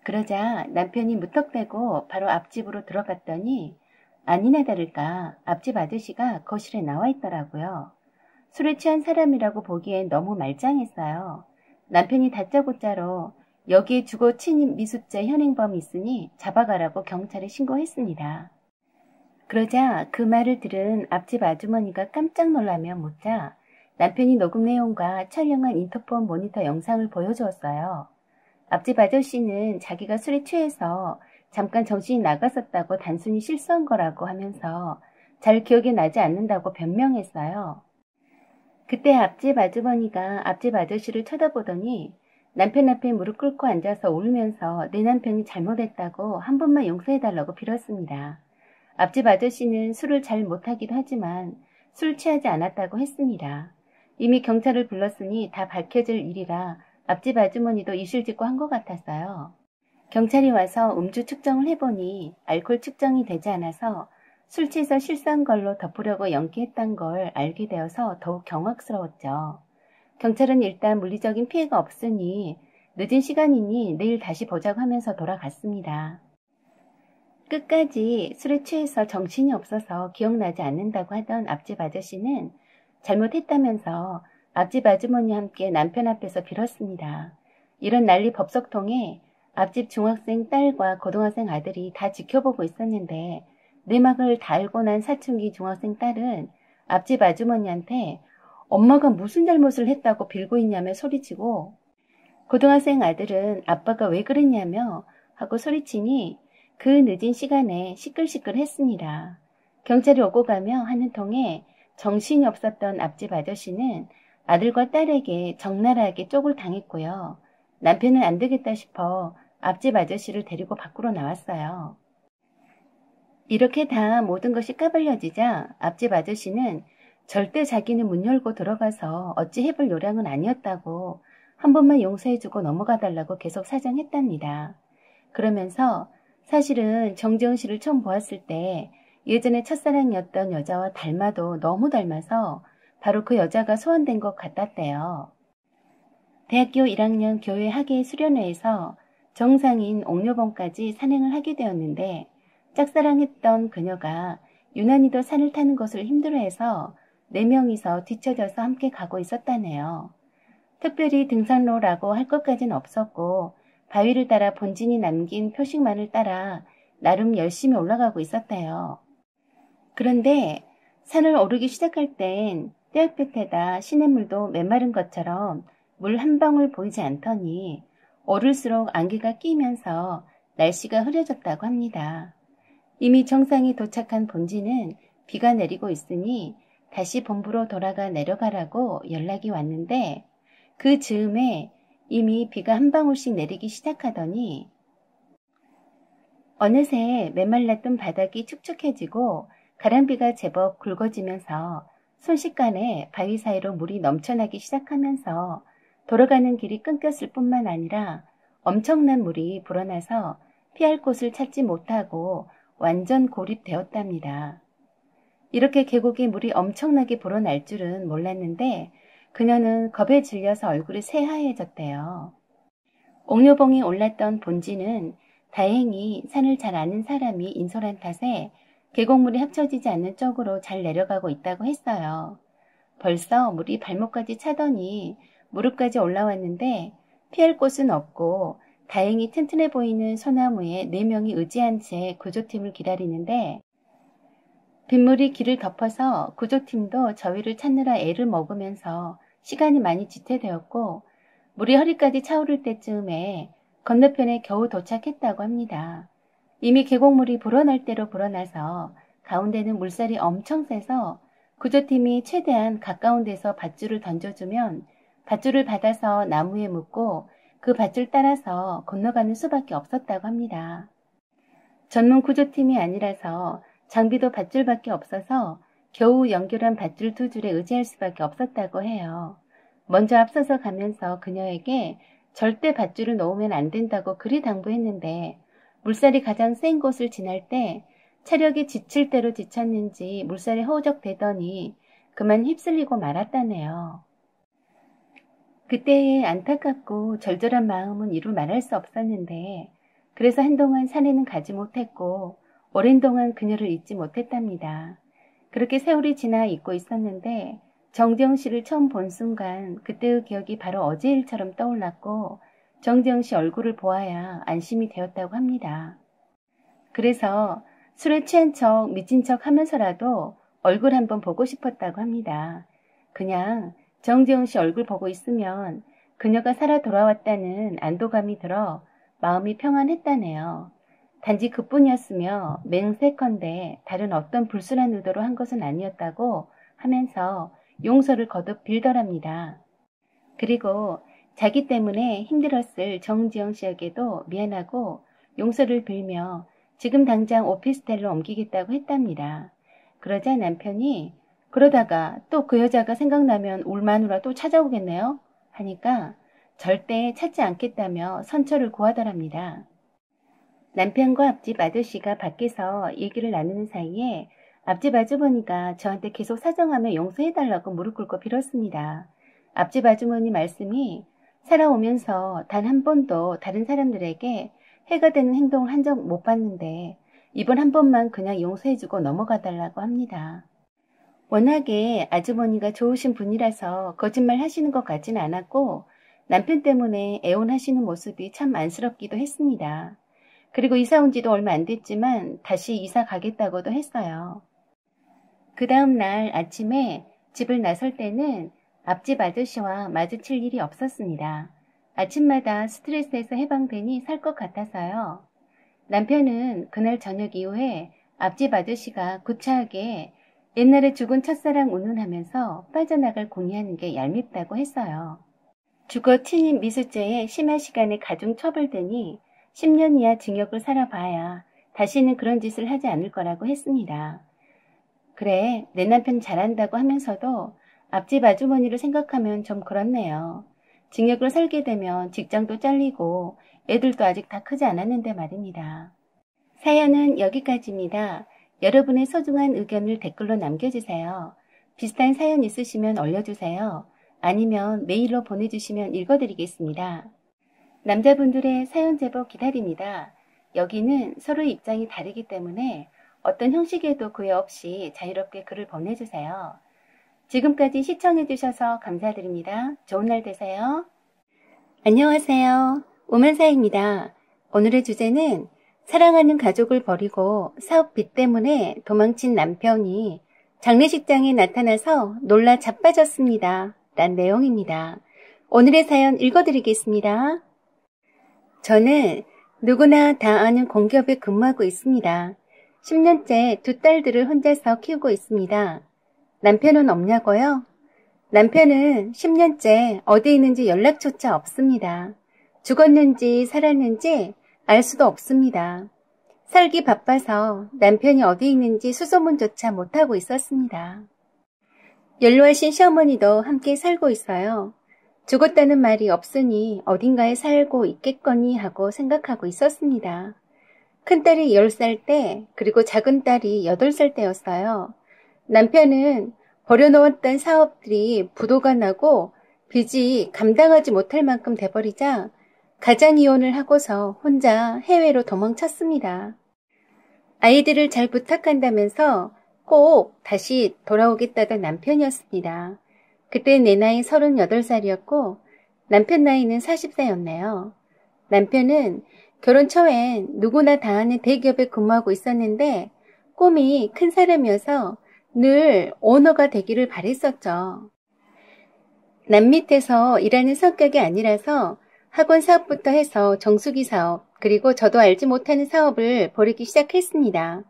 그러자 남편이 무턱대고 바로 앞집으로 들어갔더니 아니나 다를까 앞집 아저씨가 거실에 나와 있더라고요. 술에 취한 사람이라고 보기엔 너무 말짱했어요. 남편이 다짜고짜로 여기에 주거 침입 미수죄 현행범이 있으니 잡아가라고 경찰에 신고했습니다. 그러자 그 말을 들은 앞집 아주머니가 깜짝 놀라며 묻자 남편이 녹음 내용과 촬영한 인터폰 모니터 영상을 보여주었어요. 앞집 아저씨는 자기가 술에 취해서 잠깐 정신이 나갔었다고 단순히 실수한 거라고 하면서 잘 기억이 나지 않는다고 변명했어요. 그때 앞집 아주머니가 앞집 아저씨를 쳐다보더니 남편 앞에 무릎 꿇고 앉아서 울면서 내 남편이 잘못했다고 한 번만 용서해달라고 빌었습니다. 앞집 아저씨는 술을 잘 못하기도 하지만 술 취하지 않았다고 했습니다. 이미 경찰을 불렀으니 다 밝혀질 일이라 앞집 아주머니도 이실직고 한 것 같았어요. 경찰이 와서 음주 측정을 해보니 알코올 측정이 되지 않아서 술 취해서 실수한 걸로 덮으려고 연기했던 걸 알게 되어서 더욱 경악스러웠죠. 경찰은 일단 물리적인 피해가 없으니 늦은 시간이니 내일 다시 보자고 하면서 돌아갔습니다. 끝까지 술에 취해서 정신이 없어서 기억나지 않는다고 하던 앞집 아저씨는 잘못했다면서 앞집 아주머니와 함께 남편 앞에서 빌었습니다. 이런 난리 법석통에 앞집 중학생 딸과 고등학생 아들이 다 지켜보고 있었는데 내막을 다 알고 난 사춘기 중학생 딸은 앞집 아주머니한테 엄마가 무슨 잘못을 했다고 빌고 있냐며 소리치고 고등학생 아들은 아빠가 왜 그랬냐며 하고 소리치니 그 늦은 시간에 시끌시끌했습니다. 경찰이 오고 가며 하는 통에 정신이 없었던 앞집 아저씨는 아들과 딸에게 적나라하게 쪽을 당했고요. 남편은 안 되겠다 싶어 앞집 아저씨를 데리고 밖으로 나왔어요. 이렇게 다 모든 것이 까발려지자 앞집 아저씨는 절대 자기는 문 열고 들어가서 어찌 해볼 요량은 아니었다고 한 번만 용서해주고 넘어가달라고 계속 사정했답니다. 그러면서 사실은 정재훈 씨를 처음 보았을 때 예전에 첫사랑이었던 여자와 닮아도 너무 닮아서 바로 그 여자가 소환된 것 같았대요. 대학교 1학년 교회 학예 수련회에서 정상인 옥녀봉까지 산행을 하게 되었는데 짝사랑했던 그녀가 유난히도 산을 타는 것을 힘들어해서 4명이서 뒤처져서 함께 가고 있었다네요. 특별히 등산로라고 할 것까지는 없었고 바위를 따라 본진이 남긴 표식만을 따라 나름 열심히 올라가고 있었대요. 그런데 산을 오르기 시작할 땐 떼약볕에다 시냇물도 메마른 것처럼 물 한 방울 보이지 않더니 오를수록 안개가 끼면서 날씨가 흐려졌다고 합니다. 이미 정상에 도착한 본진은 비가 내리고 있으니 다시 본부로 돌아가 내려가라고 연락이 왔는데 그 즈음에 이미 비가 한 방울씩 내리기 시작하더니 어느새 메말랐던 바닥이 축축해지고 가랑비가 제법 굵어지면서 순식간에 바위 사이로 물이 넘쳐나기 시작하면서 돌아가는 길이 끊겼을 뿐만 아니라 엄청난 물이 불어나서 피할 곳을 찾지 못하고 완전 고립되었답니다. 이렇게 계곡에 물이 엄청나게 불어날 줄은 몰랐는데 그녀는 겁에 질려서 얼굴이 새하얘졌대요. 옥녀봉에 올랐던 본지는 다행히 산을 잘 아는 사람이 인솔한 탓에 계곡물이 합쳐지지 않는 쪽으로 잘 내려가고 있다고 했어요. 벌써 물이 발목까지 차더니 무릎까지 올라왔는데 피할 곳은 없고 다행히 튼튼해 보이는 소나무에 4명이 의지한 채 구조팀을 기다리는데 빗물이 길을 덮어서 구조팀도 저희를 찾느라 애를 먹으면서 시간이 많이 지체되었고 물이 허리까지 차오를 때쯤에 건너편에 겨우 도착했다고 합니다. 이미 계곡물이 불어날 대로 불어나서 가운데는 물살이 엄청 세서 구조팀이 최대한 가까운 데서 밧줄을 던져주면 밧줄을 받아서 나무에 묶고 그 밧줄 따라서 건너가는 수밖에 없었다고 합니다. 전문 구조팀이 아니라서 장비도 밧줄밖에 없어서 겨우 연결한 밧줄 2줄에 의지할 수밖에 없었다고 해요. 먼저 앞서서 가면서 그녀에게 절대 밧줄을 놓으면 안 된다고 그리 당부했는데 물살이 가장 센 곳을 지날 때 체력이 지칠 대로 지쳤는지 물살이 허우적대더니 그만 휩쓸리고 말았다네요. 그때의 안타깝고 절절한 마음은 이루 말할 수 없었는데 그래서 한동안 산에는 가지 못했고 오랜 동안 그녀를 잊지 못했답니다. 그렇게 세월이 지나 잊고 있었는데 정재훈 씨를 처음 본 순간 그때의 기억이 바로 어제 일처럼 떠올랐고 정재훈 씨 얼굴을 보아야 안심이 되었다고 합니다. 그래서 술에 취한 척 미친 척 하면서라도 얼굴 한번 보고 싶었다고 합니다. 그냥 정재훈 씨 얼굴 보고 있으면 그녀가 살아 돌아왔다는 안도감이 들어 마음이 평안했다네요. 단지 그뿐이었으며 맹세컨대 다른 어떤 불순한 의도로 한 것은 아니었다고 하면서 용서를 거듭 빌더랍니다. 그리고 자기 때문에 힘들었을 정지영 씨에게도 미안하고 용서를 빌며 지금 당장 오피스텔로 옮기겠다고 했답니다. 그러자 남편이 그러다가 또 그 여자가 생각나면 울마누라 또 찾아오겠네요? 하니까 절대 찾지 않겠다며 선처를 구하더랍니다. 남편과 앞집 아저씨가 밖에서 얘기를 나누는 사이에 앞집 아주머니가 저한테 계속 사정하며 용서해달라고 무릎 꿇고 빌었습니다. 앞집 아주머니 말씀이 살아오면서 단 한 번도 다른 사람들에게 해가 되는 행동을 한 적 못 봤는데 이번 한 번만 그냥 용서해주고 넘어가달라고 합니다. 워낙에 아주머니가 좋으신 분이라서 거짓말 하시는 것 같진 않았고 남편 때문에 애원하시는 모습이 참 안쓰럽기도 했습니다. 그리고 이사 온 지도 얼마 안 됐지만 다시 이사 가겠다고도 했어요. 그 다음 날 아침에 집을 나설 때는 앞집 아저씨와 마주칠 일이 없었습니다. 아침마다 스트레스에서 해방되니 살 것 같아서요. 남편은 그날 저녁 이후에 앞집 아저씨가 구차하게 옛날에 죽은 첫사랑 운운하면서 빠져나갈 공의하는 게 얄밉다고 했어요. 주거 침입 미수죄에 심한 시간에 가중 처벌되니 10년 이하 징역을 살아봐야 다시는 그런 짓을 하지 않을 거라고 했습니다. 그래, 내 남편 잘한다고 하면서도 앞집 아주머니를 생각하면 좀 그렇네요. 징역을 살게 되면 직장도 잘리고 애들도 아직 다 크지 않았는데 말입니다. 사연은 여기까지입니다. 여러분의 소중한 의견을 댓글로 남겨주세요. 비슷한 사연 있으시면 올려주세요. 아니면 메일로 보내주시면 읽어드리겠습니다. 남자분들의 사연 제보 기다립니다. 여기는 서로의 입장이 다르기 때문에 어떤 형식에도 구애 없이 자유롭게 글을 보내주세요. 지금까지 시청해주셔서 감사드립니다. 좋은 날 되세요. 안녕하세요. 오만사입니다. 오늘의 주제는 사랑하는 가족을 버리고 사업비 때문에 도망친 남편이 장례식장에 나타나서 놀라 자빠졌습니다. 란 내용입니다. 오늘의 사연 읽어드리겠습니다. 저는 누구나 다 아는 공기업에 근무하고 있습니다. 10년째 두 딸들을 혼자서 키우고 있습니다. 남편은 없냐고요? 남편은 10년째 어디 있는지 연락조차 없습니다. 죽었는지 살았는지 알 수도 없습니다. 살기 바빠서 남편이 어디 있는지 수소문조차 못하고 있었습니다. 연로하신 시어머니도 함께 살고 있어요. 죽었다는 말이 없으니 어딘가에 살고 있겠거니 하고 생각하고 있었습니다. 큰딸이 10살 때 그리고 작은딸이 8살 때였어요. 남편은 버려놓았던 사업들이 부도가 나고 빚이 감당하지 못할 만큼 돼버리자 가장이혼을 하고서 혼자 해외로 도망쳤습니다. 아이들을 잘 부탁한다면서 꼭 다시 돌아오겠다던 남편이었습니다. 그때 내 나이 38살이었고 남편 나이는 40세였네요. 남편은 결혼 초엔 누구나 다 아는 대기업에 근무하고 있었는데 꿈이 큰 사람이어서 늘 오너가 되기를 바랬었죠. 남 밑에서 일하는 성격이 아니라서 학원 사업부터 해서 정수기 사업, 그리고 저도 알지 못하는 사업을 벌이기 시작했습니다.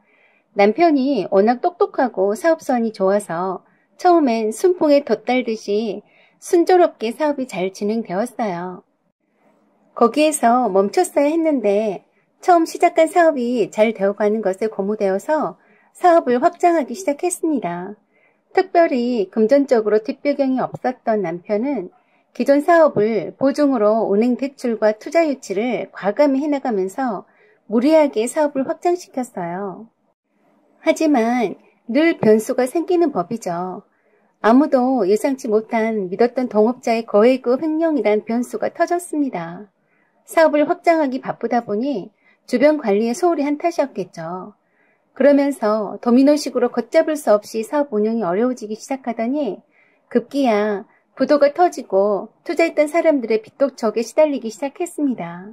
남편이 워낙 똑똑하고 사업성이 좋아서 처음엔 순풍에 덧달듯이 순조롭게 사업이 잘 진행되었어요. 거기에서 멈췄어야 했는데 처음 시작한 사업이 잘 되어가는 것에 고무되어서 사업을 확장하기 시작했습니다. 특별히 금전적으로 뒷배경이 없었던 남편은 기존 사업을 보증으로 은행 대출과 투자 유치를 과감히 해나가면서 무리하게 사업을 확장시켰어요. 하지만 늘 변수가 생기는 법이죠. 아무도 예상치 못한 믿었던 동업자의 거액의 횡령이란 변수가 터졌습니다. 사업을 확장하기 바쁘다 보니 주변 관리에 소홀히 한 탓이었겠죠. 그러면서 도미노식으로 걷잡을 수 없이 사업 운영이 어려워지기 시작하더니 급기야 부도가 터지고 투자했던 사람들의 빚독촉에 시달리기 시작했습니다.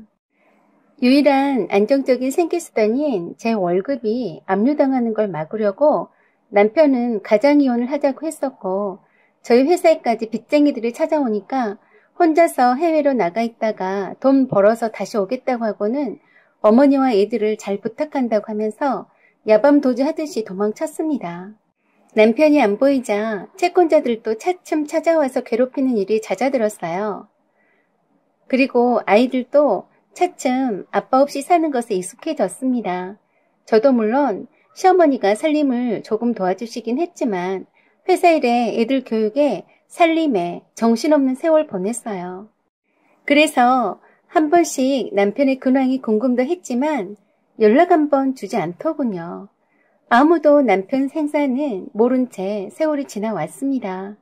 유일한 안정적인 생계수단인 제 월급이 압류당하는 걸 막으려고 남편은 가장이혼을 하자고 했었고 저희 회사에까지 빚쟁이들이 찾아오니까 혼자서 해외로 나가 있다가 돈 벌어서 다시 오겠다고 하고는 어머니와 애들을 잘 부탁한다고 하면서 야밤도주 하듯이 도망쳤습니다. 남편이 안 보이자 채권자들도 차츰 찾아와서 괴롭히는 일이 잦아들었어요. 그리고 아이들도 차츰 아빠 없이 사는 것에 익숙해졌습니다. 저도 물론 시어머니가 살림을 조금 도와주시긴 했지만 회사 일에 애들 교육에 살림에 정신없는 세월 보냈어요. 그래서 한 번씩 남편의 근황이 궁금도 했지만 연락 한 번 주지 않더군요. 아무도 남편 생사는 모른 채 세월이 지나왔습니다.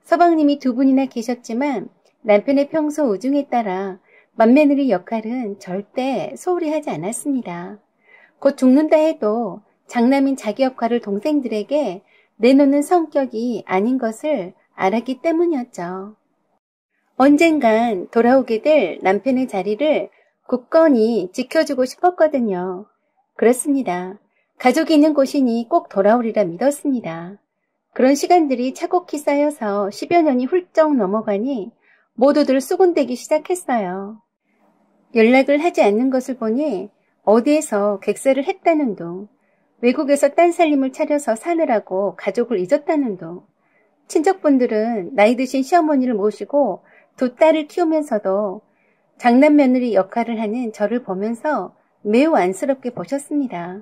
서방님이 2분이나 계셨지만 남편의 평소 우중에 따라 맏며느리 역할은 절대 소홀히 하지 않았습니다. 곧 죽는다 해도 장남인 자기 역할을 동생들에게 내놓는 성격이 아닌 것을 알았기 때문이었죠. 언젠간 돌아오게 될 남편의 자리를 굳건히 지켜주고 싶었거든요. 그렇습니다. 가족이 있는 곳이니 꼭 돌아오리라 믿었습니다. 그런 시간들이 차곡히 쌓여서 10여 년이 훌쩍 넘어가니 모두들 수군대기 시작했어요. 연락을 하지 않는 것을 보니 어디에서 객사를 했다는 둥, 외국에서 딴 살림을 차려서 사느라고 가족을 잊었다는 둥, 친척분들은 나이 드신 시어머니를 모시고 두 딸을 키우면서도 장남 며느리 역할을 하는 저를 보면서 매우 안쓰럽게 보셨습니다.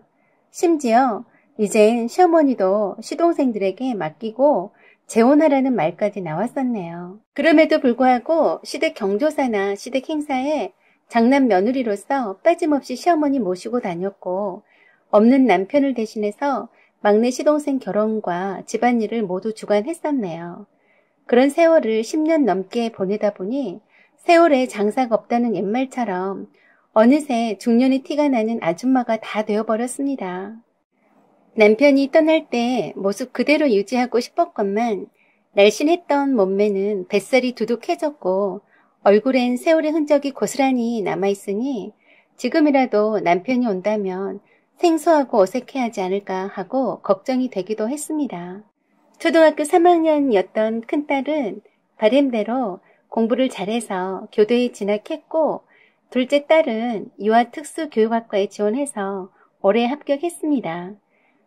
심지어 이젠 시어머니도 시동생들에게 맡기고 재혼하라는 말까지 나왔었네요. 그럼에도 불구하고 시댁 경조사나 시댁 행사에 장남 며느리로서 빠짐없이 시어머니 모시고 다녔고 없는 남편을 대신해서 막내 시동생 결혼과 집안일을 모두 주관했었네요. 그런 세월을 10년 넘게 보내다 보니 세월에 장사가 없다는 옛말처럼 어느새 중년의 티가 나는 아줌마가 다 되어버렸습니다. 남편이 떠날 때 모습 그대로 유지하고 싶었건만 날씬했던 몸매는 뱃살이 두둑해졌고 얼굴엔 세월의 흔적이 고스란히 남아있으니 지금이라도 남편이 온다면 생소하고 어색해하지 않을까 하고 걱정이 되기도 했습니다. 초등학교 3학년이었던 큰딸은 바램대로 공부를 잘해서 교대에 진학했고 둘째 딸은 유아특수교육학과에 지원해서 올해 합격했습니다.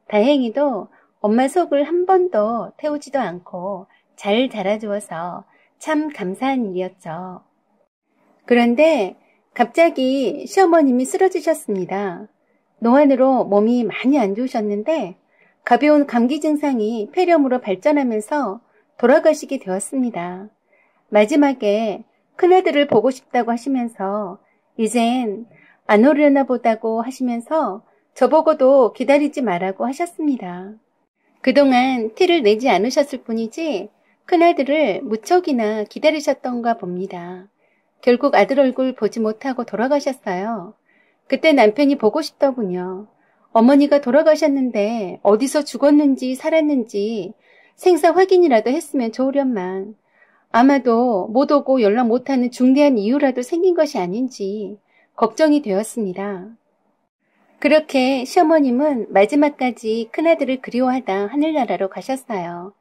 다행히도 엄마 속을 한 번도 태우지도 않고 잘 자라주어서 참 감사한 일이었죠. 그런데 갑자기 시어머님이 쓰러지셨습니다. 노안으로 몸이 많이 안 좋으셨는데 가벼운 감기 증상이 폐렴으로 발전하면서 돌아가시게 되었습니다. 마지막에 큰아들을 보고 싶다고 하시면서 이젠 안 오려나 보다고 하시면서 저보고도 기다리지 말라고 하셨습니다. 그동안 티를 내지 않으셨을 뿐이지 큰아들을 무척이나 기다리셨던가 봅니다. 결국 아들 얼굴 보지 못하고 돌아가셨어요. 그때 남편이 보고 싶더군요. 어머니가 돌아가셨는데 어디서 죽었는지 살았는지 생사 확인이라도 했으면 좋으련만 아마도 못 오고 연락 못하는 중대한 이유라도 생긴 것이 아닌지 걱정이 되었습니다. 그렇게 시어머님은 마지막까지 큰아들을 그리워하다 하늘나라로 가셨어요.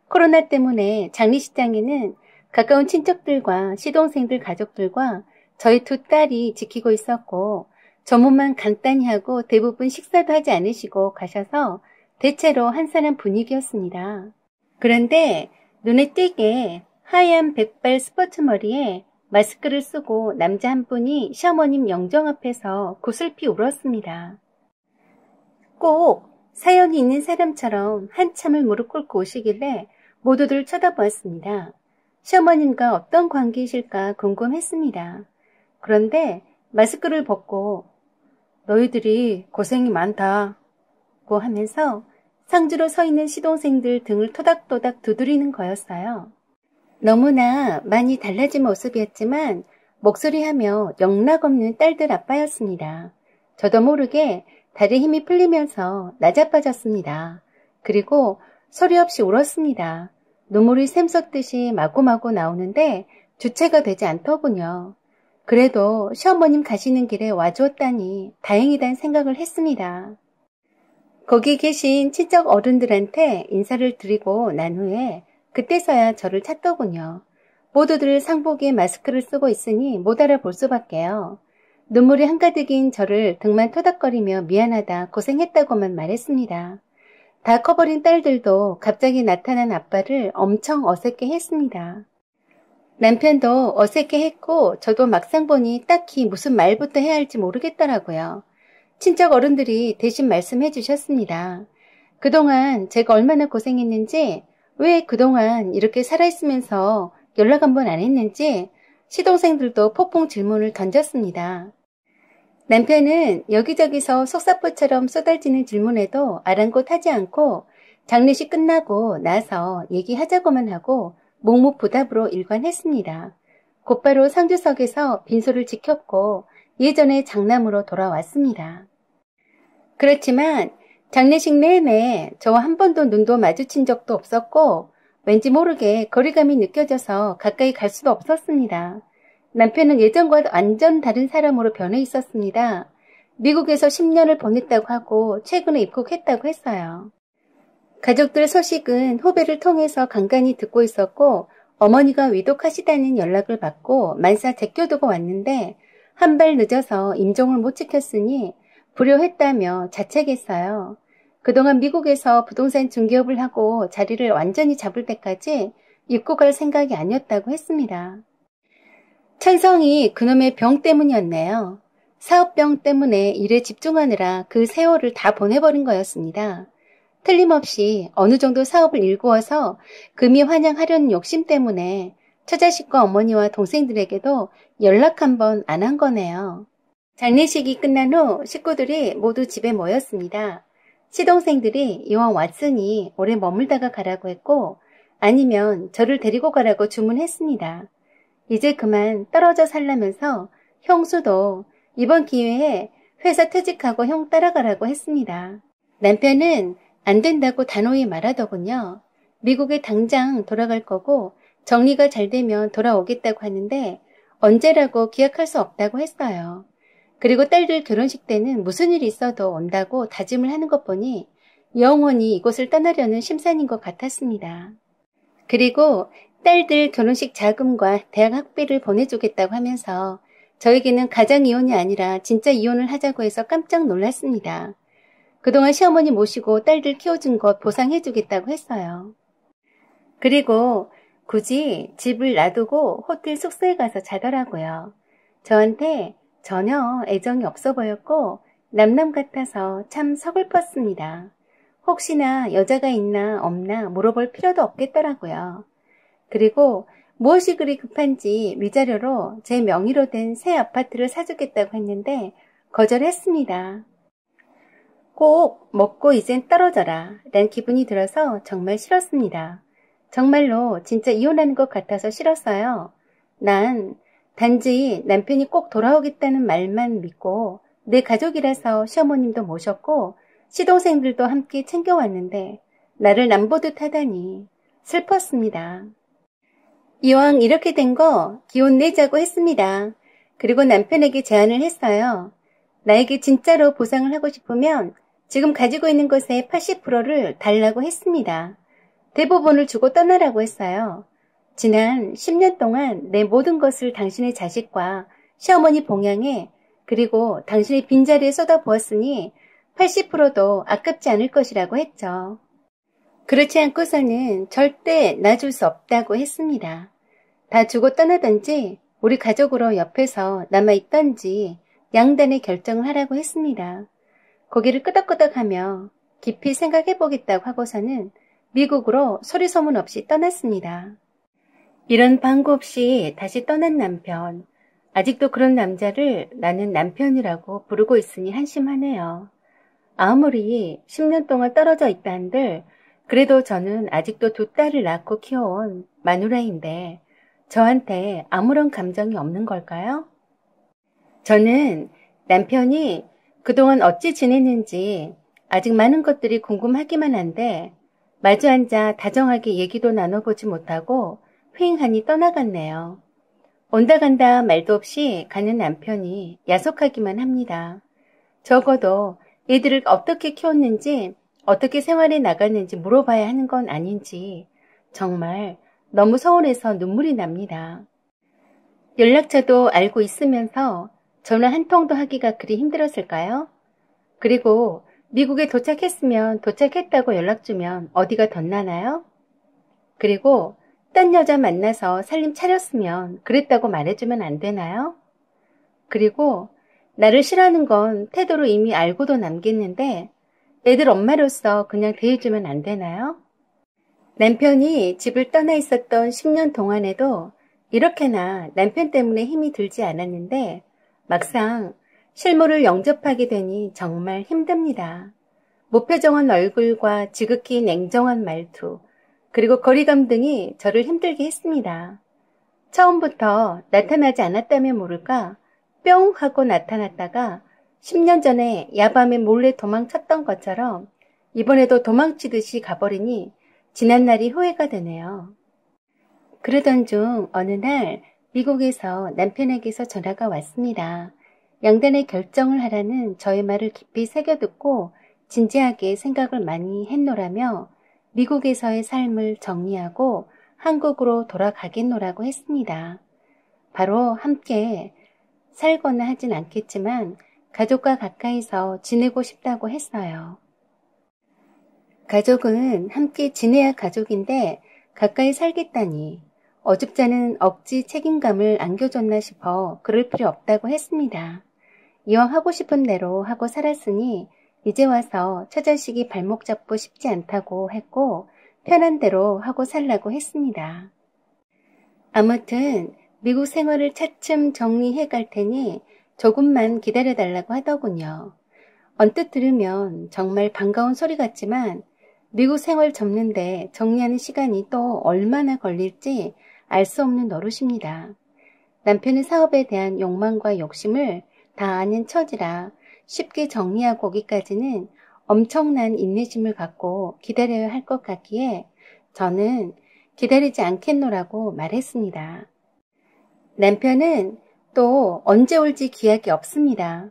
코로나 때문에 장례식장에는 가까운 친척들과 시동생들 가족들과 저희 두 딸이 지키고 있었고 점호만 간단히 하고 대부분 식사도 하지 않으시고 가셔서 대체로 한산한 분위기였습니다. 그런데 눈에 띄게 하얀 백발 스포츠 머리에 마스크를 쓰고 남자 한 분이 시어머님 영정 앞에서 구슬피 울었습니다. 꼭 사연이 있는 사람처럼 한참을 무릎 꿇고 오시길래 모두들 쳐다보았습니다. 시어머님과 어떤 관계이실까 궁금했습니다. 그런데 마스크를 벗고 너희들이 고생이 많다고 하면서 상주로 서 있는 시동생들 등을 토닥토닥 두드리는 거였어요. 너무나 많이 달라진 모습이었지만 목소리하며 영락없는 딸들 아빠였습니다. 저도 모르게 다리에 힘이 풀리면서 나자빠졌습니다. 그리고 소리 없이 울었습니다. 눈물이 샘솟듯이 마구마구 나오는데 주체가 되지 않더군요. 그래도 시어머님 가시는 길에 와주었다니 다행이란 생각을 했습니다. 거기 계신 친척 어른들한테 인사를 드리고 난 후에 그때서야 저를 찾더군요. 모두들 상복에 마스크를 쓰고 있으니 못 알아볼 수밖에요. 눈물이 한가득인 저를 등만 토닥거리며 미안하다 고생했다고만 말했습니다. 다 커버린 딸들도 갑자기 나타난 아빠를 엄청 어색해 했습니다. 남편도 어색해 했고 저도 막상 보니 딱히 무슨 말부터 해야 할지 모르겠더라고요. 친척 어른들이 대신 말씀해 주셨습니다. 그동안 제가 얼마나 고생했는지, 왜 그동안 이렇게 살아있으면서 연락 한 번 안 했는지 시동생들도 폭풍 질문을 던졌습니다. 남편은 여기저기서 속사포처럼 쏟아지는 질문에도 아랑곳하지 않고 장례식 끝나고 나서 얘기하자고만 하고 묵묵부답으로 일관했습니다. 곧바로 상주석에서 빈소를 지켰고 예전의 장남으로 돌아왔습니다. 그렇지만 장례식 내내 저와 한 번도 눈도 마주친 적도 없었고 왠지 모르게 거리감이 느껴져서 가까이 갈 수도 없었습니다. 남편은 예전과 완전 다른 사람으로 변해 있었습니다. 미국에서 10년을 보냈다고 하고 최근에 입국했다고 했어요. 가족들 소식은 후배를 통해서 간간히 듣고 있었고 어머니가 위독하시다는 연락을 받고 만사 제껴두고 왔는데 한 발 늦어서 임종을 못 지켰으니 불효했다며 자책했어요. 그동안 미국에서 부동산 중개업을 하고 자리를 완전히 잡을 때까지 입국할 생각이 아니었다고 했습니다. 천성이 그놈의 병 때문이었네요. 사업병 때문에 일에 집중하느라 그 세월을 다 보내버린 거였습니다. 틀림없이 어느 정도 사업을 일구어서 금이 환영하려는 욕심 때문에 처자식과 어머니와 동생들에게도 연락 한 번 안 한 거네요. 장례식이 끝난 후 식구들이 모두 집에 모였습니다. 시동생들이 이왕 왔으니 오래 머물다가 가라고 했고 아니면 저를 데리고 가라고 주문했습니다. 이제 그만 떨어져 살라면서 형수도 이번 기회에 회사 퇴직하고 형 따라가라고 했습니다. 남편은 안 된다고 단호히 말하더군요. 미국에 당장 돌아갈 거고 정리가 잘 되면 돌아오겠다고 하는데 언제라고 기약할 수 없다고 했어요. 그리고 딸들 결혼식 때는 무슨 일이 있어도 온다고 다짐을 하는 것 보니 영원히 이곳을 떠나려는 심산인 것 같았습니다. 그리고 딸들 결혼식 자금과 대학 학비를 보내주겠다고 하면서 저에게는 가장 이혼이 아니라 진짜 이혼을 하자고 해서 깜짝 놀랐습니다. 그동안 시어머니 모시고 딸들 키워준 것 보상해주겠다고 했어요. 그리고 굳이 집을 놔두고 호텔 숙소에 가서 자더라고요. 저한테 전혀 애정이 없어 보였고 남남 같아서 참 서글펐습니다. 혹시나 여자가 있나 없나 물어볼 필요도 없겠더라고요. 그리고 무엇이 그리 급한지 위자료로 제 명의로 된 새 아파트를 사주겠다고 했는데 거절했습니다. 꼭 먹고 이젠 떨어져라 란 기분이 들어서 정말 싫었습니다. 정말로 진짜 이혼하는 것 같아서 싫었어요. 난 단지 남편이 꼭 돌아오겠다는 말만 믿고 내 가족이라서 시어머님도 모셨고 시동생들도 함께 챙겨왔는데 나를 남보듯 하다니 슬펐습니다. 이왕 이렇게 된 거 기혼 내자고 했습니다. 그리고 남편에게 제안을 했어요. 나에게 진짜로 보상을 하고 싶으면 지금 가지고 있는 것의 80%를 달라고 했습니다. 대부분을 주고 떠나라고 했어요. 지난 10년 동안 내 모든 것을 당신의 자식과 시어머니 봉양에 그리고 당신의 빈자리에 쏟아부었으니 80%도 아깝지 않을 것이라고 했죠. 그렇지 않고서는 절대 놔줄 수 없다고 했습니다. 다 주고 떠나든지 우리 가족으로 옆에서 남아있던지 양단의 결정을 하라고 했습니다. 고개를 끄덕끄덕하며 깊이 생각해보겠다고 하고서는 미국으로 소리 소문 없이 떠났습니다. 이런 방구 없이 다시 떠난 남편. 아직도 그런 남자를 나는 남편이라고 부르고 있으니 한심하네요. 아무리 10년 동안 떨어져 있다 한들 그래도 저는 아직도 두 딸을 낳고 키워온 마누라인데 저한테 아무런 감정이 없는 걸까요? 저는 남편이 그동안 어찌 지냈는지 아직 많은 것들이 궁금하기만 한데 마주 앉아 다정하게 얘기도 나눠보지 못하고 휑하니 떠나갔네요. 온다 간다 말도 없이 가는 남편이 야속하기만 합니다. 적어도 애들을 어떻게 키웠는지 어떻게 생활해 나갔는지 물어봐야 하는 건 아닌지 정말 너무 서운해서 눈물이 납니다. 연락처도 알고 있으면서 전화 한 통도 하기가 그리 힘들었을까요? 그리고 미국에 도착했으면 도착했다고 연락 주면 어디가 덧나나요? 그리고 딴 여자 만나서 살림 차렸으면 그랬다고 말해주면 안 되나요? 그리고 나를 싫어하는 건 태도로 이미 알고도 남겼는데 애들 엄마로서 그냥 대해주면 안 되나요? 남편이 집을 떠나 있었던 10년 동안에도 이렇게나 남편 때문에 힘이 들지 않았는데 막상 실물을 영접하게 되니 정말 힘듭니다. 무표정한 얼굴과 지극히 냉정한 말투, 그리고 거리감 등이 저를 힘들게 했습니다. 처음부터 나타나지 않았다면 모를까 뿅 하고 나타났다가 10년 전에 야밤에 몰래 도망쳤던 것처럼 이번에도 도망치듯이 가버리니 지난날이 후회가 되네요. 그러던 중 어느 날 미국에서 남편에게서 전화가 왔습니다. 양단의 결정을 하라는 저의 말을 깊이 새겨듣고 진지하게 생각을 많이 했노라며 미국에서의 삶을 정리하고 한국으로 돌아가겠노라고 했습니다. 바로 함께 살거나 하진 않겠지만 가족과 가까이서 지내고 싶다고 했어요. 가족은 함께 지내야 가족인데 가까이 살겠다니 어줍잖은 억지 책임감을 안겨줬나 싶어 그럴 필요 없다고 했습니다. 이왕 하고 싶은 대로 하고 살았으니 이제 와서 처자식이 발목 잡고 싶지 않다고 했고 편한 대로 하고 살라고 했습니다. 아무튼 미국 생활을 차츰 정리해 갈 테니 조금만 기다려달라고 하더군요. 언뜻 들으면 정말 반가운 소리 같지만 미국 생활 접는데 정리하는 시간이 또 얼마나 걸릴지 알 수 없는 노릇입니다. 남편의 사업에 대한 욕망과 욕심을 다 아는 처지라 쉽게 정리하고 오기까지는 엄청난 인내심을 갖고 기다려야 할 것 같기에 저는 기다리지 않겠노라고 말했습니다. 남편은 또 언제 올지 기약이 없습니다.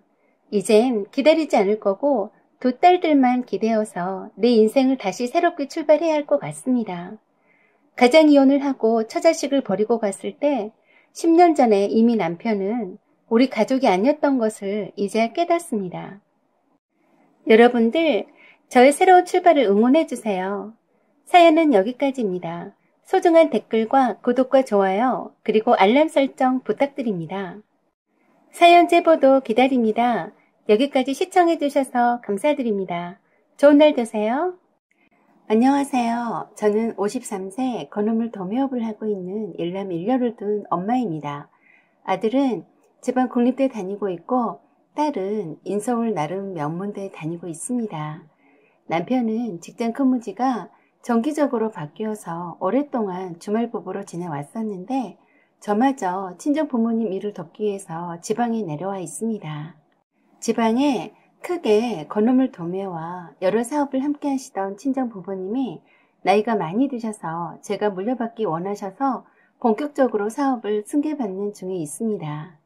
이젠 기다리지 않을 거고 2딸들만 기대어서 내 인생을 다시 새롭게 출발해야 할 것 같습니다. 가장 이혼을 하고 처자식을 버리고 갔을 때 10년 전에 이미 남편은 우리 가족이 아니었던 것을 이제야 깨닫습니다. 여러분들 저의 새로운 출발을 응원해주세요. 사연은 여기까지입니다. 소중한 댓글과 구독과 좋아요 그리고 알람 설정 부탁드립니다. 사연 제보도 기다립니다. 여기까지 시청해주셔서 감사드립니다. 좋은 날 되세요. 안녕하세요. 저는 53세 건어물 도매업을 하고 있는 일남 일녀를 둔 엄마입니다. 아들은 지방 국립대 다니고 있고 딸은 인서울 나름 명문대에 다니고 있습니다. 남편은 직장 근무지가 정기적으로 바뀌어서 오랫동안 주말부부로 지내왔었는데 저마저 친정 부모님 일을 돕기 위해서 지방에 내려와 있습니다. 지방에 크게 건어물 도매와 여러 사업을 함께 하시던 친정 부모님이 나이가 많이 드셔서 제가 물려받기 원하셔서 본격적으로 사업을 승계받는 중에 있습니다.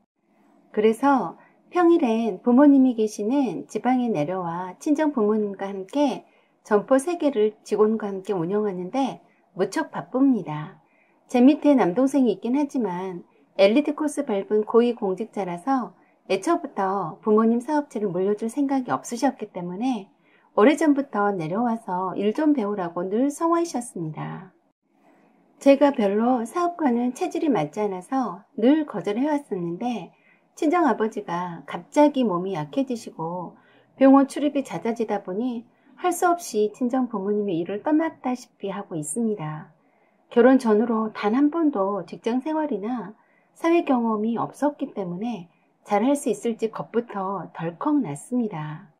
그래서 평일엔 부모님이 계시는 지방에 내려와 친정 부모님과 함께 점포 3개를 직원과 함께 운영하는데 무척 바쁩니다. 제 밑에 남동생이 있긴 하지만 엘리트 코스 밟은 고위공직자라서 애초부터 부모님 사업체를 물려줄 생각이 없으셨기 때문에 오래전부터 내려와서 일 좀 배우라고 늘 성화하셨습니다. 제가 별로 사업과는 체질이 맞지 않아서 늘 거절해왔었는데 친정아버지가 갑자기 몸이 약해지시고 병원 출입이 잦아지다 보니 할 수 없이 친정 부모님의 일을 떠났다시피 하고 있습니다. 결혼 전후로 단 한 번도 직장 생활이나 사회 경험이 없었기 때문에 잘할 수 있을지 겁부터 덜컥 났습니다.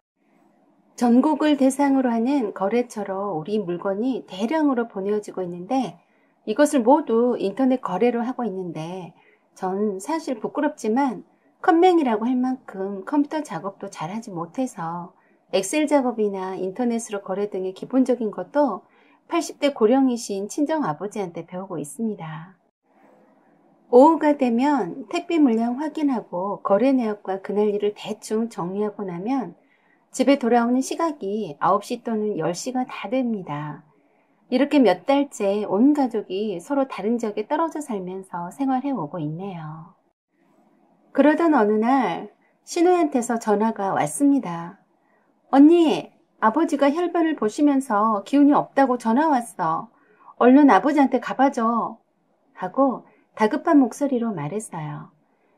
전국을 대상으로 하는 거래처로 우리 물건이 대량으로 보내어지고 있는데 이것을 모두 인터넷 거래로 하고 있는데 전 사실 부끄럽지만 컴맹이라고 할 만큼 컴퓨터 작업도 잘하지 못해서 엑셀 작업이나 인터넷으로 거래 등의 기본적인 것도 80대 고령이신 친정아버지한테 배우고 있습니다. 오후가 되면 택배 물량 확인하고 거래 내역과 그날 일을 대충 정리하고 나면 집에 돌아오는 시각이 9시 또는 10시가 다 됩니다. 이렇게 몇 달째 온 가족이 서로 다른 지역에 떨어져 살면서 생활해 오고 있네요. 그러던 어느 날 신우한테서 전화가 왔습니다. 언니, 아버지가 혈변을 보시면서 기운이 없다고 전화 왔어. 얼른 아버지한테 가봐줘. 하고 다급한 목소리로 말했어요.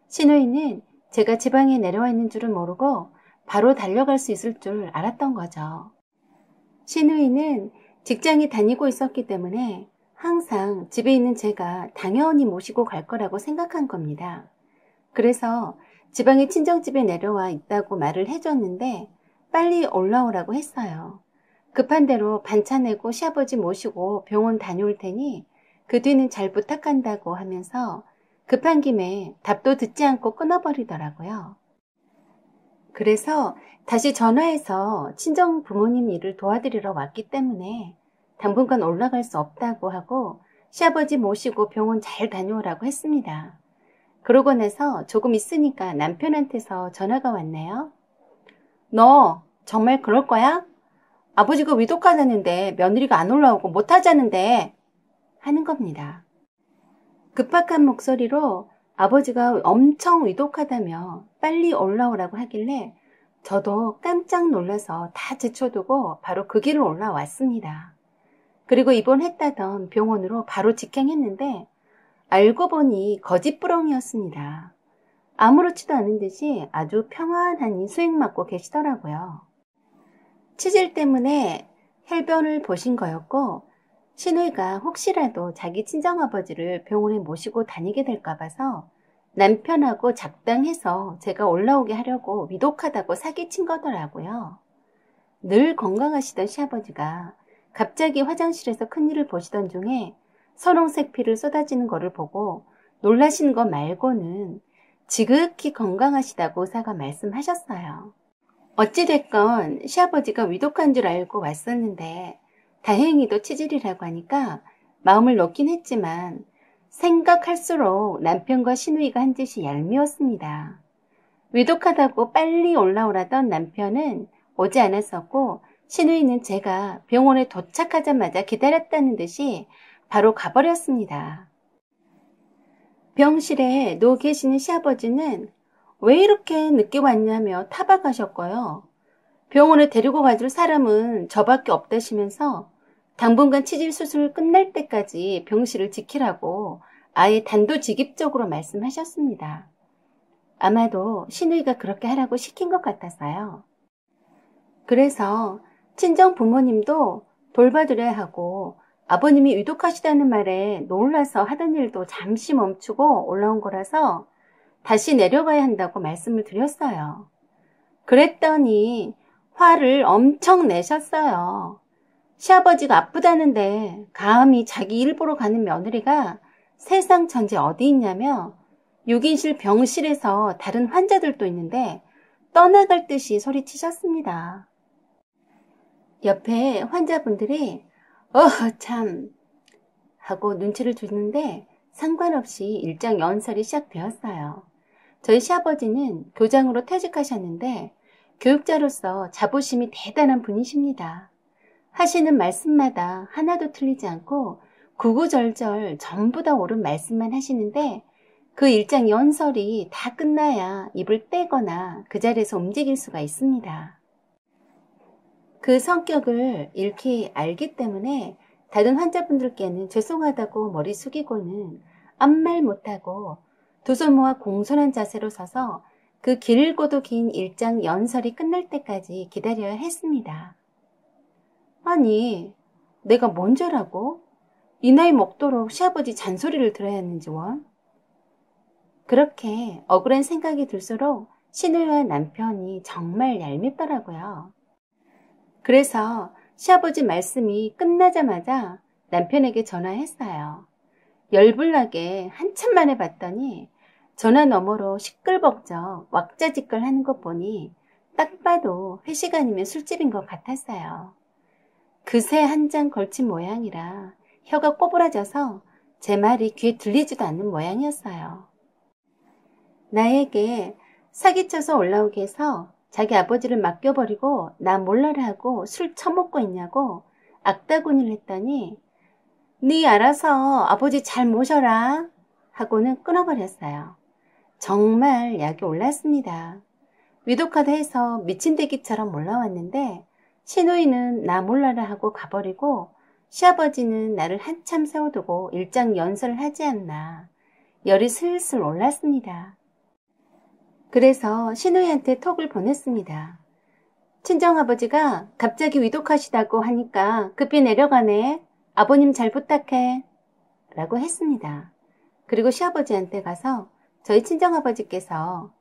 신우이는 제가 지방에 내려와 있는 줄은 모르고 바로 달려갈 수 있을 줄 알았던 거죠. 신우이는 직장에 다니고 있었기 때문에 항상 집에 있는 제가 당연히 모시고 갈 거라고 생각한 겁니다. 그래서 지방의 친정집에 내려와 있다고 말을 해줬는데 빨리 올라오라고 했어요. 급한 대로 반찬 내고 시아버지 모시고 병원 다녀올 테니 그 뒤는 잘 부탁한다고 하면서 급한 김에 답도 듣지 않고 끊어버리더라고요. 그래서 다시 전화해서 친정 부모님 일을 도와드리러 왔기 때문에 당분간 올라갈 수 없다고 하고 시아버지 모시고 병원 잘 다녀오라고 했습니다. 그러고 나서 조금 있으니까 남편한테서 전화가 왔네요. 너 정말 그럴 거야? 아버지가 위독하다는데 며느리가 안 올라오고 못하자는데 하는 겁니다. 급박한 목소리로 아버지가 엄청 위독하다며 빨리 올라오라고 하길래 저도 깜짝 놀라서 다 제쳐두고 바로 그 길을 올라왔습니다. 그리고 입원했다던 병원으로 바로 직행했는데 알고 보니 거짓부렁이었습니다. 아무렇지도 않은 듯이 아주 평안하니 수액 맞고 계시더라고요. 치질 때문에 혈변을 보신 거였고 신우이가 혹시라도 자기 친정아버지를 병원에 모시고 다니게 될까 봐서 남편하고 작당해서 제가 올라오게 하려고 위독하다고 사기친 거더라고요. 늘 건강하시던 시아버지가 갑자기 화장실에서 큰일을 보시던 중에 선홍색 피를 쏟아지는 거를 보고 놀라신 거 말고는 지극히 건강하시다고 의사가 말씀하셨어요. 어찌됐건 시아버지가 위독한 줄 알고 왔었는데 다행히도 치질이라고 하니까 마음을 놓긴 했지만 생각할수록 남편과 시누이가 한 짓이 얄미웠습니다. 위독하다고 빨리 올라오라던 남편은 오지 않았었고 시누이는 제가 병원에 도착하자마자 기다렸다는 듯이 바로 가버렸습니다. 병실에 누워 계시는 시아버지는 왜 이렇게 늦게 왔냐며 타박하셨고요. 병원에 데리고 가줄 사람은 저밖에 없다시면서 당분간 치질 수술 끝날 때까지 병실을 지키라고 아예 단도직입적으로 말씀하셨습니다. 아마도 시누이가 그렇게 하라고 시킨 것 같았어요. 그래서 친정 부모님도 돌봐드려야 하고 아버님이 위독하시다는 말에 놀라서 하던 일도 잠시 멈추고 올라온 거라서 다시 내려가야 한다고 말씀을 드렸어요. 그랬더니 화를 엄청 내셨어요. 시아버지가 아프다는데 감히 자기 일 보러 가는 며느리가 세상 천지 어디 있냐며 6인실 병실에서 다른 환자들도 있는데 떠나갈 듯이 소리치셨습니다. 옆에 환자분들이 참 하고 눈치를 주는데 상관없이 일장 연설이 시작되었어요. 저희 시아버지는 교장으로 퇴직하셨는데 교육자로서 자부심이 대단한 분이십니다. 하시는 말씀마다 하나도 틀리지 않고 구구절절 전부 다 옳은 말씀만 하시는데 그 일장 연설이 다 끝나야 입을 떼거나 그 자리에서 움직일 수가 있습니다. 그 성격을 익히 알기 때문에 다른 환자분들께는 죄송하다고 머리 숙이고는 아무 말 못하고 두 손 모아 공손한 자세로 서서 그 길고도 긴 일장 연설이 끝날 때까지 기다려야 했습니다. 아니, 내가 뭔 죄라고? 이 나이 먹도록 시아버지 잔소리를 들어야 했는지 원? 그렇게 억울한 생각이 들수록 시누이와 남편이 정말 얄밉더라고요. 그래서 시아버지 말씀이 끝나자마자 남편에게 전화했어요. 열불나게 한참 만에 봤더니 전화 너머로 시끌벅적 왁자지껄 하는 것 보니 딱 봐도 회식 아니면 술집인 것 같았어요. 그새 한 장 걸친 모양이라 혀가 꼬부라져서 제 말이 귀에 들리지도 않는 모양이었어요. 나에게 사기쳐서 올라오게 해서 자기 아버지를 맡겨버리고 나 몰라라 하고 술 처먹고 있냐고 악다구니를 했더니 네 알아서 아버지 잘 모셔라 하고는 끊어버렸어요. 정말 약이 올랐습니다. 위독하다 해서 미친대기처럼 올라왔는데 시누이는 나 몰라라 하고 가버리고 시아버지는 나를 한참 세워두고 일장 연설을 하지 않나 열이 슬슬 올랐습니다. 그래서 시누이한테 톡을 보냈습니다. 친정아버지가 갑자기 위독하시다고 하니까 급히 내려가네. 아버님 잘 부탁해. 라고 했습니다. 그리고 시아버지한테 가서 저희 친정아버지께서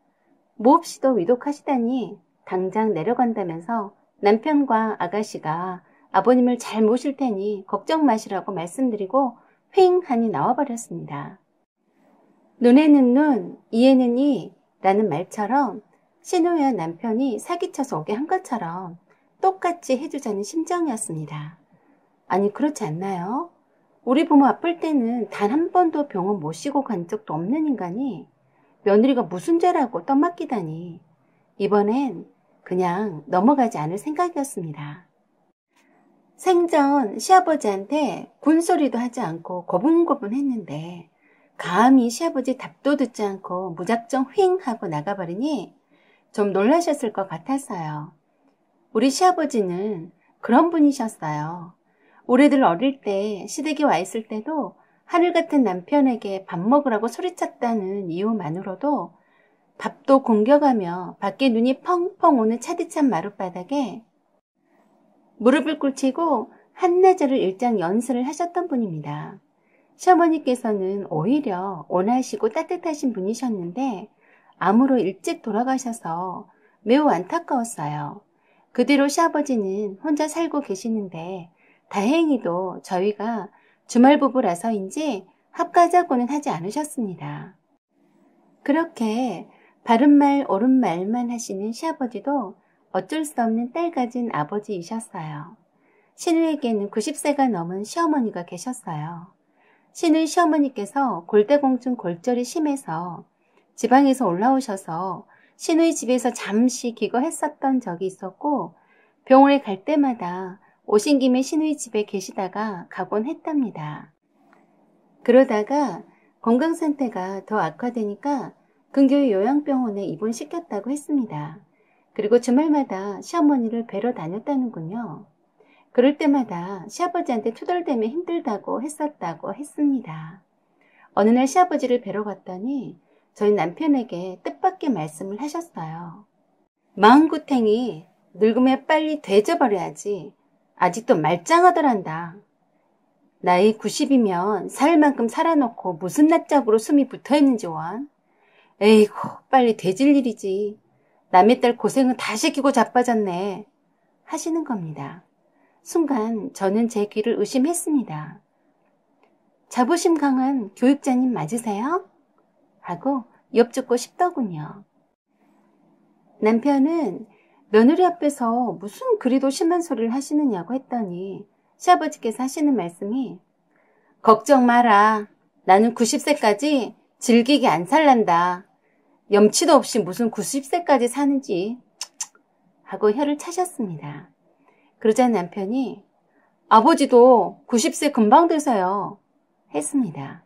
몹시도 위독하시다니 당장 내려간다면서 남편과 아가씨가 아버님을 잘 모실 테니 걱정 마시라고 말씀드리고 휑하니 나와버렸습니다. 눈에는 눈, 이에는 이 라는 말처럼 신우와 남편이 사기쳐서 오게 한 것처럼 똑같이 해주자는 심정이었습니다. 아니, 그렇지 않나요? 우리 부모 아플 때는 단 한 번도 병원 모시고 간 적도 없는 인간이 며느리가 무슨 죄라고 떠맡기다니. 이번엔 그냥 넘어가지 않을 생각이었습니다. 생전 시아버지한테 군소리도 하지 않고 고분고분 했는데 감히 시아버지 답도 듣지 않고 무작정 휑 하고 나가버리니 좀 놀라셨을 것 같았어요. 우리 시아버지는 그런 분이셨어요. 우리들 어릴 때 시댁에 와 있을 때도 하늘 같은 남편에게 밥 먹으라고 소리쳤다는 이유만으로도 밥도 공겨가며 밖에 눈이 펑펑 오는 차디찬 마룻바닥에 무릎을 꿇히고 한나절을 일장 연설을 하셨던 분입니다. 시어머니께서는 오히려 온화하시고 따뜻하신 분이셨는데 암으로 일찍 돌아가셔서 매우 안타까웠어요. 그 뒤로 시아버지는 혼자 살고 계시는데 다행히도 저희가 주말 부부라서인지 합가자고는 하지 않으셨습니다. 그렇게 바른말 옳은말만 하시는 시아버지도 어쩔 수 없는 딸 가진 아버지이셨어요. 신우에게는 90세가 넘은 시어머니가 계셨어요. 신우 시어머니께서 골다공증 골절이 심해서 지방에서 올라오셔서 신우의 집에서 잠시 기거했었던 적이 있었고 병원에 갈 때마다 오신 김에 신우의 집에 계시다가 가곤 했답니다. 그러다가 건강 상태가 더 악화되니까 근교의 요양병원에 입원시켰다고 했습니다. 그리고 주말마다 시어머니를 뵈러 다녔다는군요. 그럴 때마다 시아버지한테 투덜대며 힘들다고 했었다고 했습니다. 어느 날 시아버지를 뵈러 갔더니 저희 남편에게 뜻밖의 말씀을 하셨어요. 마음구탱이 늙으면 빨리 되져버려야지. 아직도 말짱하더란다. 나이 90이면 살 만큼 살아놓고 무슨 낯짝으로 숨이 붙어있는지 원. 에이구, 빨리 되질 일이지. 남의 딸 고생은 다 시키고 자빠졌네. 하시는 겁니다. 순간 저는 제 귀를 의심했습니다. 자부심 강한 교육자님 맞으세요? 하고 엿듣고 싶더군요. 남편은 며느리 앞에서 무슨 그리도 심한 소리를 하시느냐고 했더니 시아버지께서 하시는 말씀이 걱정 마라. 나는 90세까지 질기게 안 살란다. 염치도 없이 무슨 90세까지 사는지 하고 혀를 차셨습니다. 그러자 남편이 아버지도 90세 금방 돼서요 했습니다.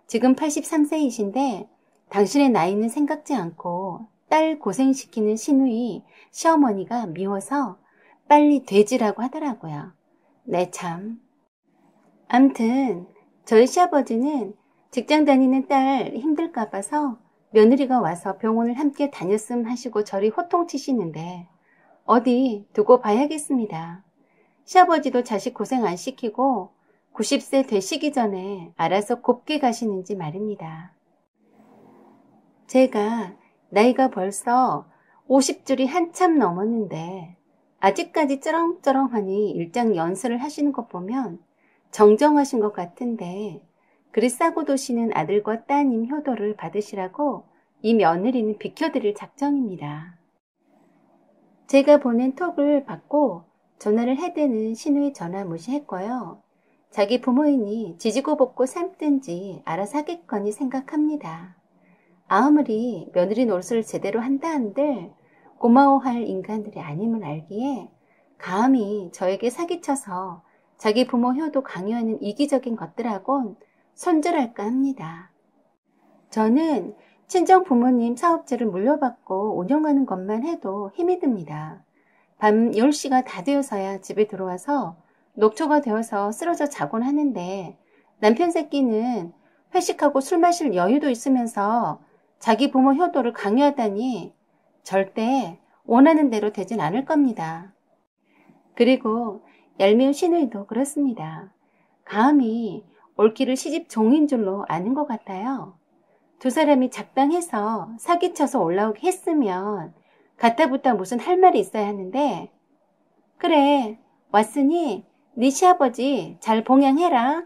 지금 83세이신데 당신의 나이는 생각지 않고 딸 고생시키는 시누이 시어머니가 미워서 빨리 되지라고 하더라고요. 네, 참. 암튼 저희 시아버지는 직장 다니는 딸 힘들까 봐서 며느리가 와서 병원을 함께 다녔음 하시고 저리 호통치시는데 어디 두고 봐야겠습니다. 시아버지도 자식 고생 안 시키고 90세 되시기 전에 알아서 곱게 가시는지 말입니다. 제가 나이가 벌써 50줄이 한참 넘었는데 아직까지 쩌렁쩌렁하니 일장 연설을 하시는 것 보면 정정하신 것 같은데 그리 싸고 도시는 아들과 따님 효도를 받으시라고 이 며느리는 비켜드릴 작정입니다. 제가 보낸 톡을 받고 전화를 해대는 신우의 전화 무시했고요. 자기 부모이니 지지고 볶고 삶든지 알아서 하겠거니 생각합니다. 아무리 며느리 노릇을 제대로 한다 한들 고마워할 인간들이 아님을 알기에 감히 저에게 사기쳐서 자기 부모 효도 강요하는 이기적인 것들하곤 손절할까 합니다. 저는 친정 부모님 사업체를 물려받고 운영하는 것만 해도 힘이 듭니다. 밤 10시가 다 되어서야 집에 들어와서 녹초가 되어서 쓰러져 자곤 하는데 남편 새끼는 회식하고 술 마실 여유도 있으면서 자기 부모 효도를 강요하다니 절대 원하는 대로 되진 않을 겁니다. 그리고 얄미운 시누이도 그렇습니다. 감히 옳기를 시집 종인 줄로 아는 것 같아요. 두 사람이 작당해서 사기쳐서 올라오게 했으면 가타부타 무슨 할 말이 있어야 하는데 그래 왔으니 네 시아버지 잘 봉양해라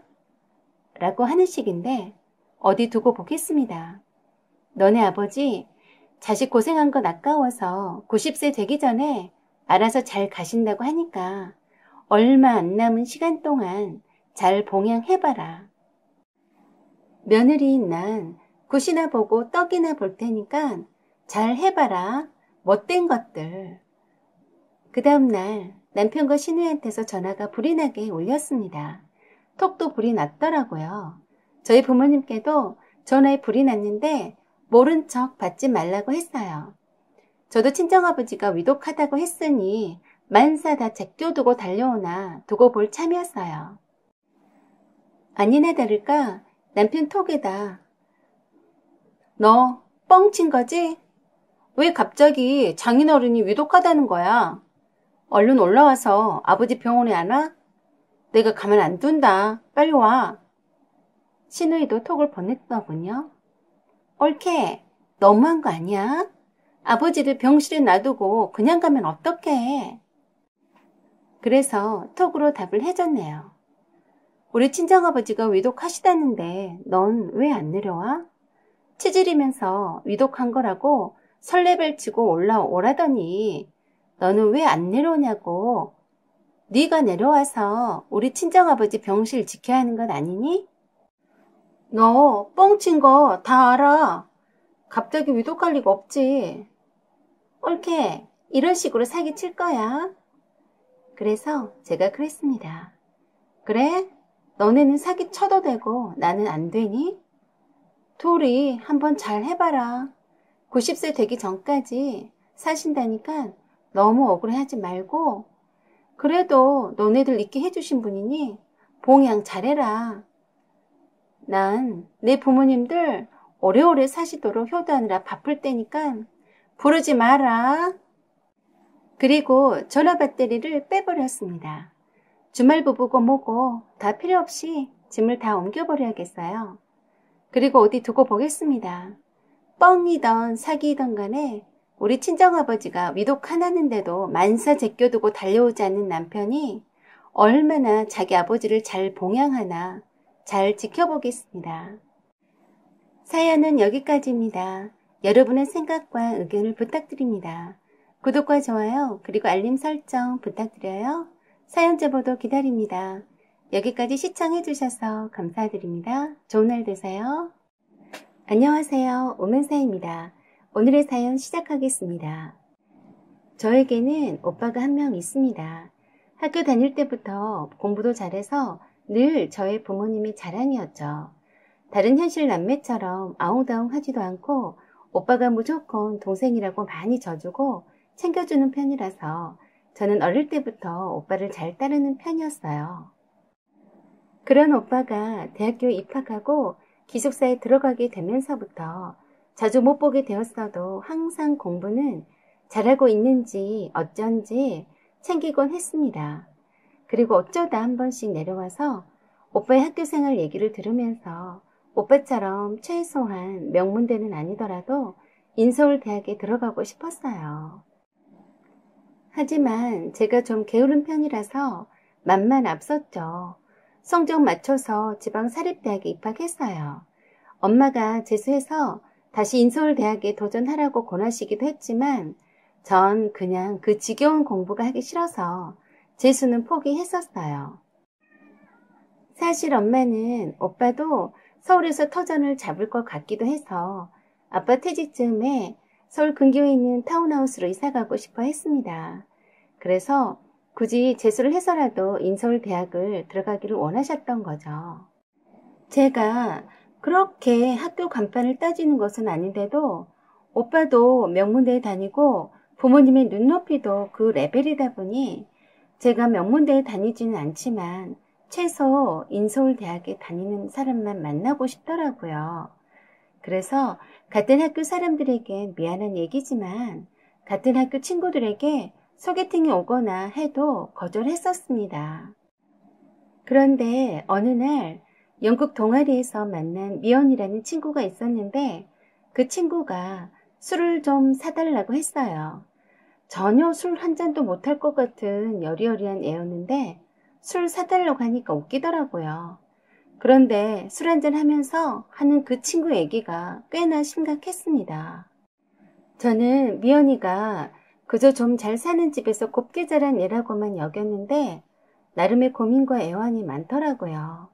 라고 하는 식인데 어디 두고 보겠습니다. 너네 아버지 자식 고생한 건 아까워서 90세 되기 전에 알아서 잘 가신다고 하니까 얼마 안 남은 시간 동안 잘 봉양해봐라. 며느리인 난 굿이나 보고 떡이나 볼 테니까 잘 해봐라. 못된 것들. 그 다음날 남편과 시누이한테서 전화가 불이 나게 울렸습니다. 톡도 불이 났더라고요. 저희 부모님께도 전화에 불이 났는데 모른 척 받지 말라고 했어요. 저도 친정아버지가 위독하다고 했으니 만사 다 제껴두고 달려오나 두고 볼 참이었어요. 아니나 다를까 남편 톡에다 너 뻥친 거지? 왜 갑자기 장인어른이 위독하다는 거야? 얼른 올라와서 아버지 병원에 안 와? 내가 가만 안 둔다. 빨리 와. 시누이도 톡을 보냈더군요. 옳게 너무한 거 아니야? 아버지를 병실에 놔두고 그냥 가면 어떡해? 그래서 톡으로 답을 해줬네요. 우리 친정아버지가 위독하시다는데 넌 왜 안 내려와? 치질이면서 위독한 거라고 설레발치고 올라오라더니 너는 왜 안 내려오냐고. 네가 내려와서 우리 친정아버지 병실 지켜야 하는 건 아니니? 너 뻥친 거 다 알아. 갑자기 위독할 리가 없지. 옳게 이런 식으로 사기칠 거야. 그래서 제가 그랬습니다. 그래? 너네는 사기 쳐도 되고 나는 안 되니? 둘이 한번 잘 해봐라. 90세 되기 전까지 사신다니까 너무 억울해하지 말고 그래도 너네들 있게 해주신 분이니 봉양 잘해라. 난 내 부모님들 오래오래 사시도록 효도하느라 바쁠 때니까 부르지 마라. 그리고 전화 배터리를 빼버렸습니다. 주말 부부고 뭐고 다 필요 없이 짐을 다 옮겨버려야겠어요. 그리고 어디 두고 보겠습니다. 뻥이던 사기이던 간에 우리 친정아버지가 위독 하나는데도 만사 제껴두고 달려오지 않는 남편이 얼마나 자기 아버지를 잘 봉양하나 잘 지켜보겠습니다. 사연은 여기까지입니다. 여러분의 생각과 의견을 부탁드립니다. 구독과 좋아요 그리고 알림 설정 부탁드려요. 사연 제보도 기다립니다. 여기까지 시청해주셔서 감사드립니다. 좋은 날 되세요. 안녕하세요. 오면사입니다. 오늘의 사연 시작하겠습니다. 저에게는 오빠가 한 명 있습니다. 학교 다닐 때부터 공부도 잘해서 늘 저의 부모님이 자랑이었죠. 다른 현실 남매처럼 아웅다웅 하지도 않고 오빠가 무조건 동생이라고 많이 져주고 챙겨주는 편이라서 저는 어릴 때부터 오빠를 잘 따르는 편이었어요. 그런 오빠가 대학교에 입학하고 기숙사에 들어가게 되면서부터 자주 못 보게 되었어도 항상 공부는 잘하고 있는지 어쩐지 챙기곤 했습니다. 그리고 어쩌다 한 번씩 내려와서 오빠의 학교생활 얘기를 들으면서 오빠처럼 최소한 명문대는 아니더라도 인서울대학에 들어가고 싶었어요. 하지만 제가 좀 게으른 편이라서 맛만 앞섰죠. 성적 맞춰서 지방사립대학에 입학했어요. 엄마가 재수해서 다시 인서울대학에 도전하라고 권하시기도 했지만 전 그냥 그 지겨운 공부가 하기 싫어서 재수는 포기했었어요. 사실 엄마는 오빠도 서울에서 터전을 잡을 것 같기도 해서 아빠 퇴직 즈음에 서울 근교에 있는 타운하우스로 이사가고 싶어 했습니다. 그래서 굳이 재수를 해서라도 인서울대학을 들어가기를 원하셨던 거죠. 제가 그렇게 학교 간판을 따지는 것은 아닌데도 오빠도 명문대에 다니고 부모님의 눈높이도 그 레벨이다 보니 제가 명문대에 다니지는 않지만 최소 인서울대학에 다니는 사람만 만나고 싶더라고요. 그래서 같은 학교 사람들에게 미안한 얘기지만 같은 학교 친구들에게 소개팅이 오거나 해도 거절했었습니다. 그런데 어느 날 영국 동아리에서 만난 미연이라는 친구가 있었는데 그 친구가 술을 좀 사달라고 했어요. 전혀 술 한 잔도 못할 것 같은 여리여리한 애였는데 술 사달라고 하니까 웃기더라고요. 그런데 술 한잔 하면서 하는 그 친구 얘기가 꽤나 심각했습니다. 저는 미연이가 그저 좀 잘 사는 집에서 곱게 자란 애라고만 여겼는데 나름의 고민과 애환이 많더라고요.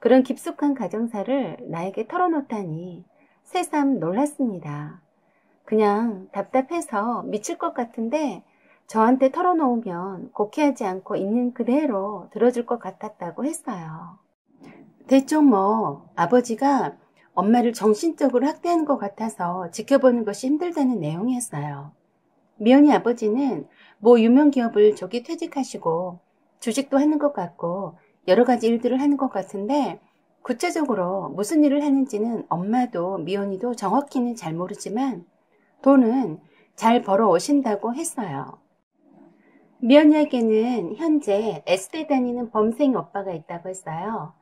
그런 깊숙한 가정사를 나에게 털어놓다니 새삼 놀랐습니다. 그냥 답답해서 미칠 것 같은데 저한테 털어놓으면 곡해하지 않고 있는 그대로 들어줄 것 같았다고 했어요. 대충 아버지가 엄마를 정신적으로 학대하는 것 같아서 지켜보는 것이 힘들다는 내용이었어요. 미연이 아버지는 유명 기업을 조기 퇴직하시고 주식도 하는 것 같고 여러 가지 일들을 하는 것 같은데 구체적으로 무슨 일을 하는지는 엄마도 미연이도 정확히는 잘 모르지만 돈은 잘 벌어오신다고 했어요. 미연이에게는 현재 S대 다니는 범생 오빠가 있다고 했어요.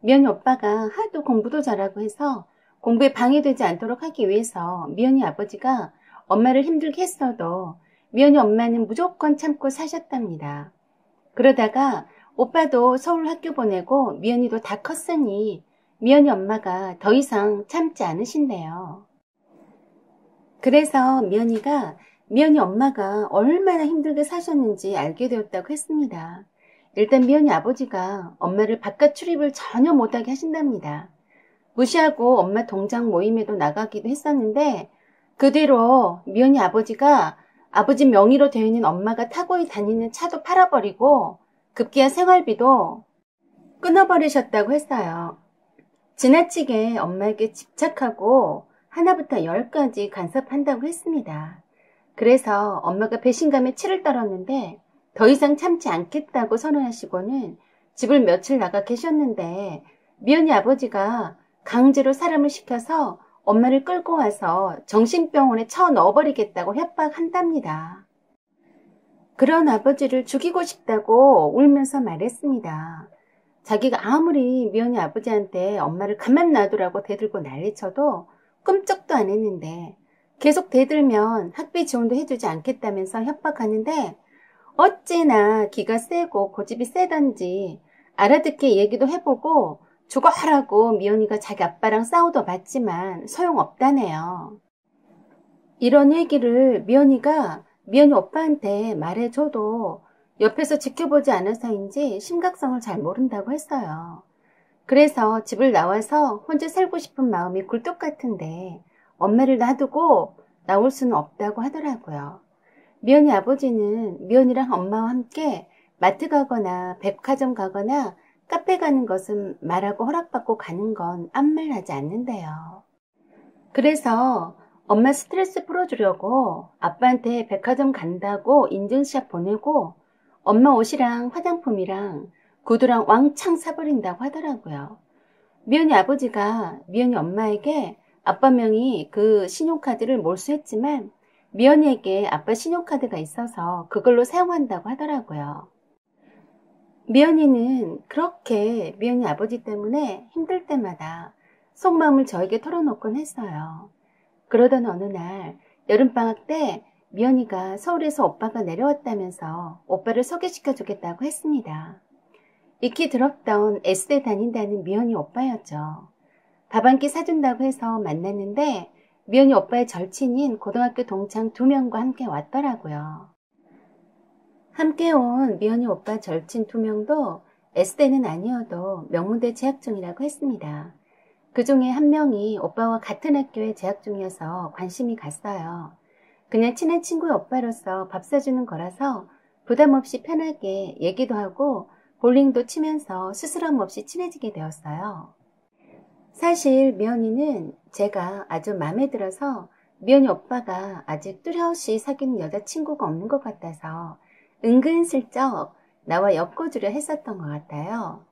미연이 오빠가 하도 공부도 잘하고 해서 공부에 방해되지 않도록 하기 위해서 미연이 아버지가 엄마를 힘들게 했어도 미연이 엄마는 무조건 참고 사셨답니다. 그러다가 오빠도 서울 학교 보내고 미연이도 다 컸으니 미연이 엄마가 더 이상 참지 않으신대요. 그래서 미연이 엄마가 얼마나 힘들게 사셨는지 알게 되었다고 했습니다. 일단 미연이 아버지가 엄마를 바깥 출입을 전혀 못하게 하신답니다. 무시하고 엄마 동장 모임에도 나가기도 했었는데 그 뒤로 미연이 아버지가 아버지 명의로 되어 있는 엄마가 타고 다니는 차도 팔아버리고 급기야 생활비도 끊어버리셨다고 했어요. 지나치게 엄마에게 집착하고 하나부터 10까지 간섭한다고 했습니다. 그래서 엄마가 배신감에 치를 떨었는데 더 이상 참지 않겠다고 선언하시고는 집을 며칠 나가 계셨는데 미연이 아버지가 강제로 사람을 시켜서 엄마를 끌고 와서 정신병원에 넣어버리겠다고 협박한답니다. 그런 아버지를 죽이고 싶다고 울면서 말했습니다. 자기가 아무리 미연이 아버지한테 엄마를 가만 놔두라고 대들고 난리쳐도 끔찍도 안 했는데 계속 대들면 학비 지원도 해주지 않겠다면서 협박하는데 어찌나 기가 세고 고집이 세던지 알아듣게 얘기도 해보고 죽어라고 미연이가 자기 아빠랑 싸우도 봤지만 소용없다네요. 이런 얘기를 미연이 오빠한테 말해줘도 옆에서 지켜보지 않아서인지 심각성을 잘 모른다고 했어요. 그래서 집을 나와서 혼자 살고 싶은 마음이 굴뚝 같은데 엄마를 놔두고 나올 수는 없다고 하더라고요. 미연이 아버지는 미연이랑 엄마와 함께 마트 가거나 백화점 가거나 카페 가는 것은 말하고 허락받고 가는 건 아무 말 하지 않는데요. 그래서 엄마 스트레스 풀어주려고 아빠한테 백화점 간다고 인증샷 보내고 엄마 옷이랑 화장품이랑 구두랑 왕창 사버린다고 하더라고요. 미연이 아버지가 미연이 엄마에게 아빠 명의 그 신용카드를 몰수했지만 미연이에게 아빠 신용카드가 있어서 그걸로 사용한다고 하더라고요. 미연이는 그렇게 미연이 아버지 때문에 힘들 때마다 속마음을 저에게 털어놓곤 했어요. 그러던 어느 날 여름방학 때 미연이가 서울에서 오빠가 내려왔다면서 오빠를 소개시켜 주겠다고 했습니다. 익히 들었던 S대 다닌다는 미연이 오빠였죠. 밥 한 끼 사준다고 해서 만났는데 미연이 오빠의 절친인 고등학교 동창 2명과 함께 왔더라고요. 함께 온 미연이 오빠 절친 2명도 S대는 아니어도 명문대 재학 중이라고 했습니다. 그 중에 한 명이 오빠와 같은 학교에 재학 중이어서 관심이 갔어요. 그냥 친한 친구의 오빠로서 밥 사주는 거라서 부담 없이 편하게 얘기도 하고 볼링도 치면서 스스럼 없이 친해지게 되었어요. 사실 미연이는 제가 아주 마음에 들어서 미연이 오빠가 아직 뚜렷이 사귀는 여자친구가 없는 것 같아서 은근슬쩍 나와 엮어주려 했었던 것 같아요.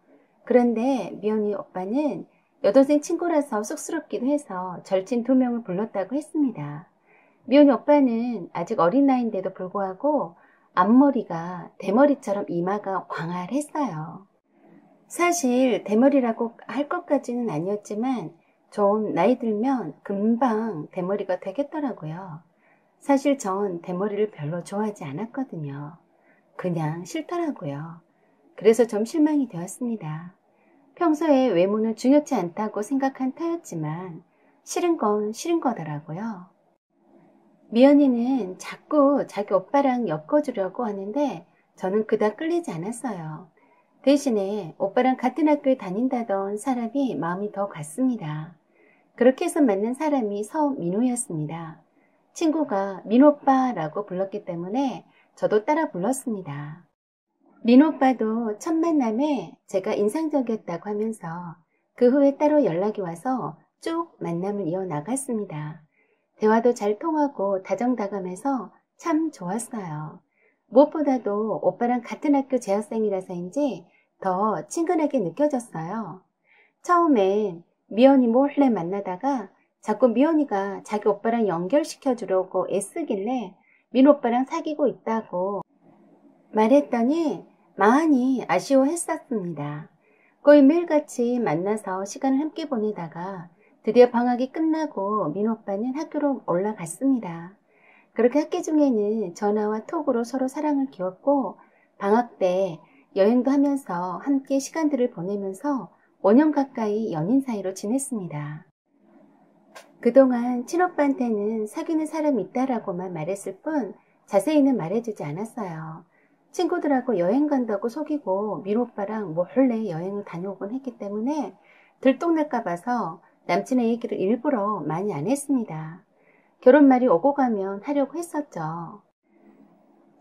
그런데 미연이 오빠는 여동생 친구라서 쑥스럽기도 해서 절친 2명을 불렀다고 했습니다. 미연이 오빠는 아직 어린 나이인데도 불구하고 앞머리가 대머리처럼 이마가 광활했어요. 사실 대머리라고 할 것까지는 아니었지만 좀 나이 들면 금방 대머리가 되겠더라고요. 사실 전 대머리를 별로 좋아하지 않았거든요. 그냥 싫더라고요. 그래서 좀 실망이 되었습니다. 평소에 외모는 중요치 않다고 생각한 터였지만 싫은 건 싫은 거더라고요. 미연이는 자꾸 자기 오빠랑 엮어주려고 하는데 저는 그닥 끌리지 않았어요. 대신에 오빠랑 같은 학교에 다닌다던 사람이 마음이 더 갔습니다. 그렇게 해서 만난 사람이 서민호였습니다. 친구가 민오빠라고 불렀기 때문에 저도 따라 불렀습니다. 민오빠도 첫 만남에 제가 인상적이었다고 하면서 그 후에 따로 연락이 와서 쭉 만남을 이어나갔습니다. 대화도 잘 통하고 다정다감해서 참 좋았어요. 무엇보다도 오빠랑 같은 학교 재학생이라서인지 더 친근하게 느껴졌어요. 처음엔 미연이 몰래 만나다가 자꾸 미연이가 자기 오빠랑 연결시켜주려고 애쓰길래 민 오빠랑 사귀고 있다고 말했더니 많이 아쉬워했었습니다. 거의 매일같이 만나서 시간을 함께 보내다가 드디어 방학이 끝나고 민 오빠는 학교로 올라갔습니다. 그렇게 학기 중에는 전화와 톡으로 서로 사랑을 키웠고 방학 때 여행도 하면서 함께 시간들을 보내면서 5년 가까이 연인 사이로 지냈습니다. 그동안 친오빠한테는 사귀는 사람이 있다라고만 말했을 뿐 자세히는 말해주지 않았어요. 친구들하고 여행 간다고 속이고 민오빠랑 몰래 여행을 다녀오곤 했기 때문에 들통날까 봐서 남친의 얘기를 일부러 많이 안 했습니다. 결혼말이 오고 가면 하려고 했었죠.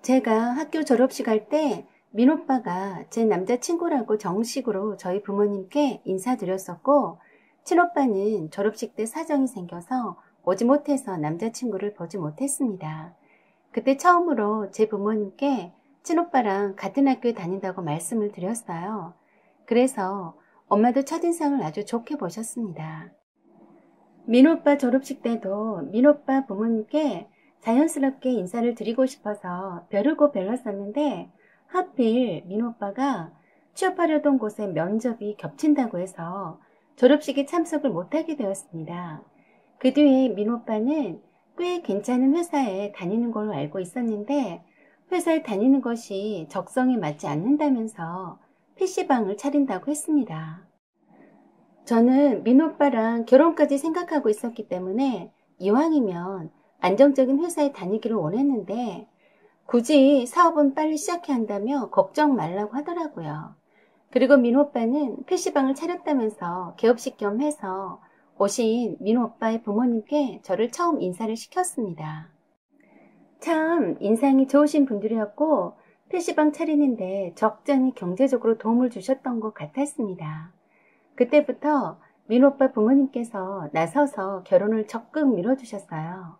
제가 학교 졸업식 할 때 민오빠가 제 남자친구라고 정식으로 저희 부모님께 인사드렸었고 친오빠는 졸업식 때 사정이 생겨서 오지 못해서 남자친구를 보지 못했습니다. 그때 처음으로 제 부모님께 친오빠랑 같은 학교에 다닌다고 말씀을 드렸어요. 그래서 엄마도 첫인상을 아주 좋게 보셨습니다. 민오빠 졸업식 때도 민오빠 부모님께 자연스럽게 인사를 드리고 싶어서 벼르고 별렀었는데 하필 민오빠가 취업하려던 곳에 면접이 겹친다고 해서 졸업식에 참석을 못하게 되었습니다. 그 뒤에 민오빠는 꽤 괜찮은 회사에 다니는 걸로 알고 있었는데 회사에 다니는 것이 적성에 맞지 않는다면서 PC방을 차린다고 했습니다. 저는 민오빠랑 결혼까지 생각하고 있었기 때문에 이왕이면 안정적인 회사에 다니기를 원했는데 굳이 사업은 빨리 시작해야 한다며 걱정 말라고 하더라고요. 그리고 민오빠는 PC방을 차렸다면서 개업식 겸 해서 오신 민오빠의 부모님께 저를 처음 인사를 시켰습니다. 참 인상이 좋으신 분들이었고 PC방 차리는데 적잖이 경제적으로 도움을 주셨던 것 같았습니다. 그때부터 민오빠 부모님께서 나서서 결혼을 적극 밀어주셨어요.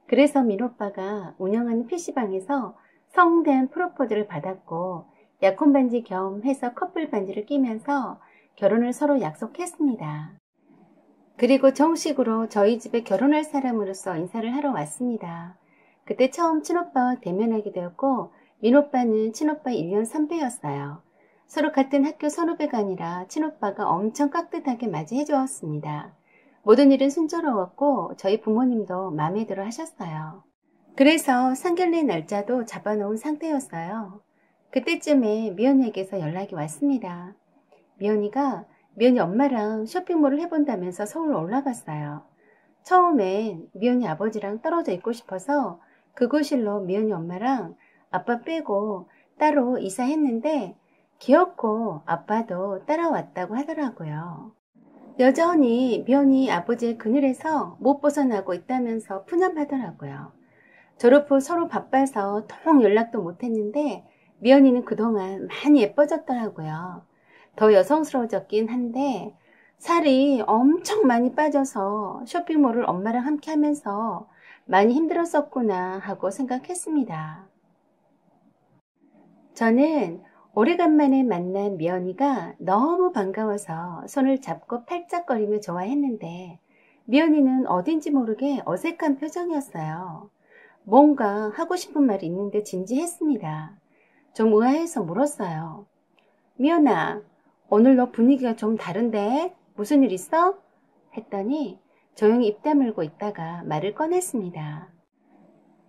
그래서 민오빠가 운영하는 PC방에서 성대한 프로포즈를 받았고 약혼 반지 겸 해서 커플 반지를 끼면서 결혼을 서로 약속했습니다. 그리고 정식으로 저희 집에 결혼할 사람으로서 인사를 하러 왔습니다. 그때 처음 친오빠와 대면하게 되었고 민오빠는 친오빠 1년 선배였어요. 서로 같은 학교 선후배가 아니라 친오빠가 엄청 깍듯하게 맞이해 주었습니다. 모든 일은 순조로웠고 저희 부모님도 마음에 들어 하셨어요. 그래서 상견례 날짜도 잡아놓은 상태였어요. 그때쯤에 미연이에게서 연락이 왔습니다. 미연이 엄마랑 쇼핑몰을 해본다면서 서울로 올라갔어요. 처음엔 미연이 아버지랑 떨어져 있고 싶어서 그곳일로 미연이 엄마랑 아빠 빼고 따로 이사했는데 귀엽고 아빠도 따라왔다고 하더라고요. 여전히 미연이 아버지의 그늘에서 못 벗어나고 있다면서 푸념하더라고요. 졸업 후 서로 바빠서 통 연락도 못했는데 미연이는 그동안 많이 예뻐졌더라고요. 더 여성스러워졌긴 한데 살이 엄청 많이 빠져서 쇼핑몰을 엄마랑 함께 하면서 많이 힘들었었구나 하고 생각했습니다. 저는 오래간만에 만난 미연이가 너무 반가워서 손을 잡고 팔짝거리며 좋아했는데 미연이는 어딘지 모르게 어색한 표정이었어요. 뭔가 하고 싶은 말이 있는데 진지했습니다. 좀 의아해서 물었어요. 미연아, 오늘 너 분위기가 좀 다른데? 무슨 일 있어? 했더니 조용히 입 다물고 있다가 말을 꺼냈습니다.